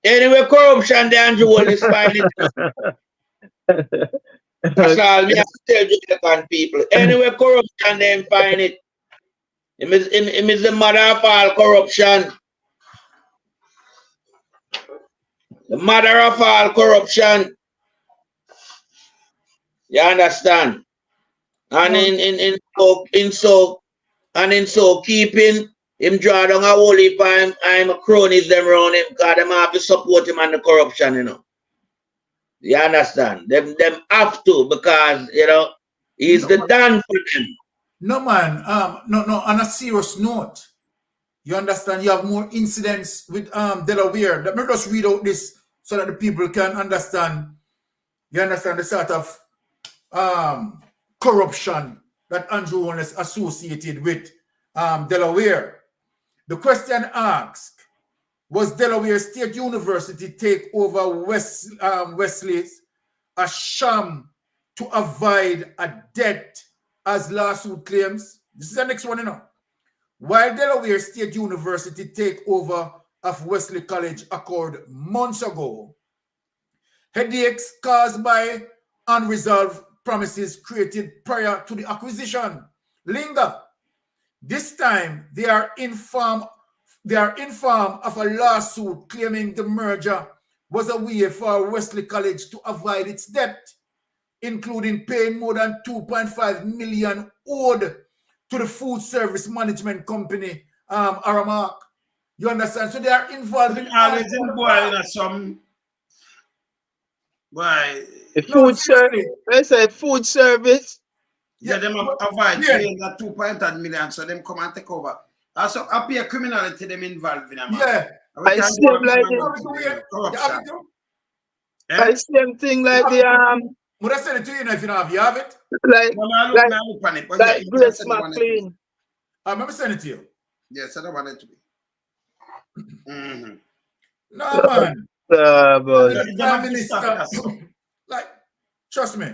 Anyway, corruption, the Andrew Holness find it. That's all me have to tell Jamaican people. Anyway, corruption, them find it. It is the mother of all corruption. The mother of all corruption. You understand? And in so keeping him draw down a whole heap of I'm a cronies them around him because them have to support him and the corruption, you know. You understand? Them have to because you know he's the Dan for them. No, man. No. On a serious note, you understand? You have more incidents with Delaware. Let me just read out this so that the people can understand. You understand the sort of corruption that Andrew Holness associated with Delaware. The question asks: was Delaware State University take over Wesley's a sham to avoid a debt as lawsuit claims? This is the next one, you know. While Delaware State University takeover of Wesley College occurred months ago, headaches caused by unresolved promises created prior to the acquisition linger. This time, they are informed of a lawsuit claiming the merger was a way for Wesley College to avoid its debt, including paying more than $2.5 million owed to the food service management company, Aramark. You understand? So they are involved in always involved in some food service. They say food service. Yeah, them avoid paying that $2.5 million, so them come and take over. Also, appear criminality them involved in them. Yeah. I same like corruption. I same thing like the would I send it to you if you don't have you have it? Like Grace McLean. Let me send it to you. Yes, I don't want it to be. No, man. Like, trust me.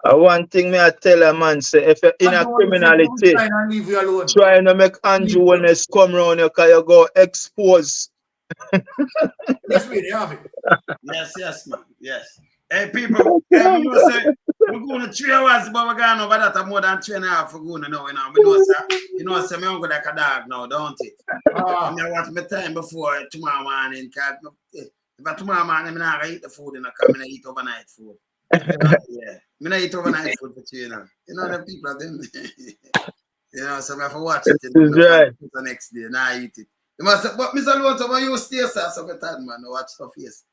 One thing me I tell a man, say if you're in a criminality, try to make Andrew Holness come around you because you go expose. Yes, we have it. Yes, man. Yes. Hey, people, you know, say, we're going to 3 hours, but we're going over that more than 3.5 for going now. You know, say, I'm going like a dog now, don't it? I watch my time before tomorrow morning. If tomorrow morning, I'm not going to eat the food, and I'm going to eat overnight food. Yeah. I'm not eat overnight food for you, you know, the people are them. You know, so I have to watch it the next day, and I eat it. You must say, but Mr. Lawson, when you stay, sir, so man, watch stuff, yes.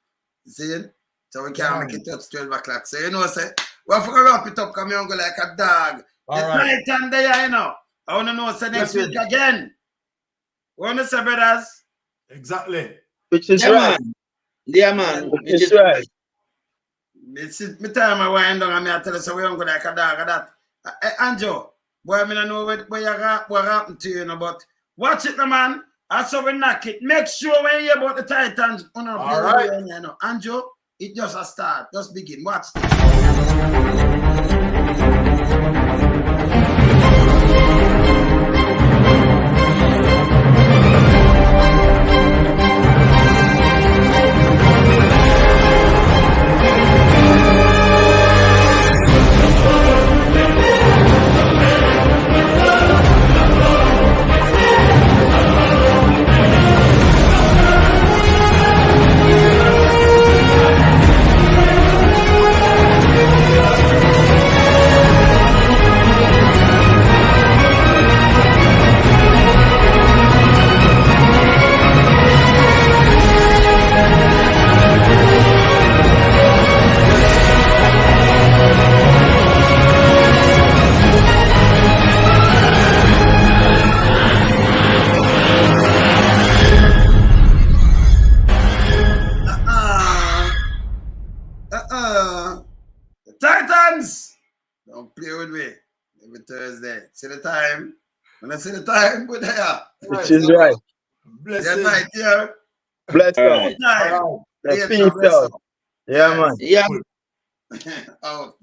You see? So we can't make it touch 12 o'clock. So, you know, say, we have to wrap it up, come here and go like a dog. It's night and day, you know. I want to know, say next week again. Want to say, brothers? Exactly. Which is right. Yeah, man. Which is right. It's my time I wind down and I tell you, so we don't go like a dog or that. Anjo, boy, I don't know what happened to you, you know, but watch it, man. That's how we knock it. Make sure when you hear about the Titans, you know, all right. You know. Anjo, it just a start. Just begin. Watch this. anyway. Every Thursday. See the time. When I see the time, we're there. Which is right. Bless Yeah, night here. Bless All up. right. Time. Peace out. Yeah, man. Yeah. Oh.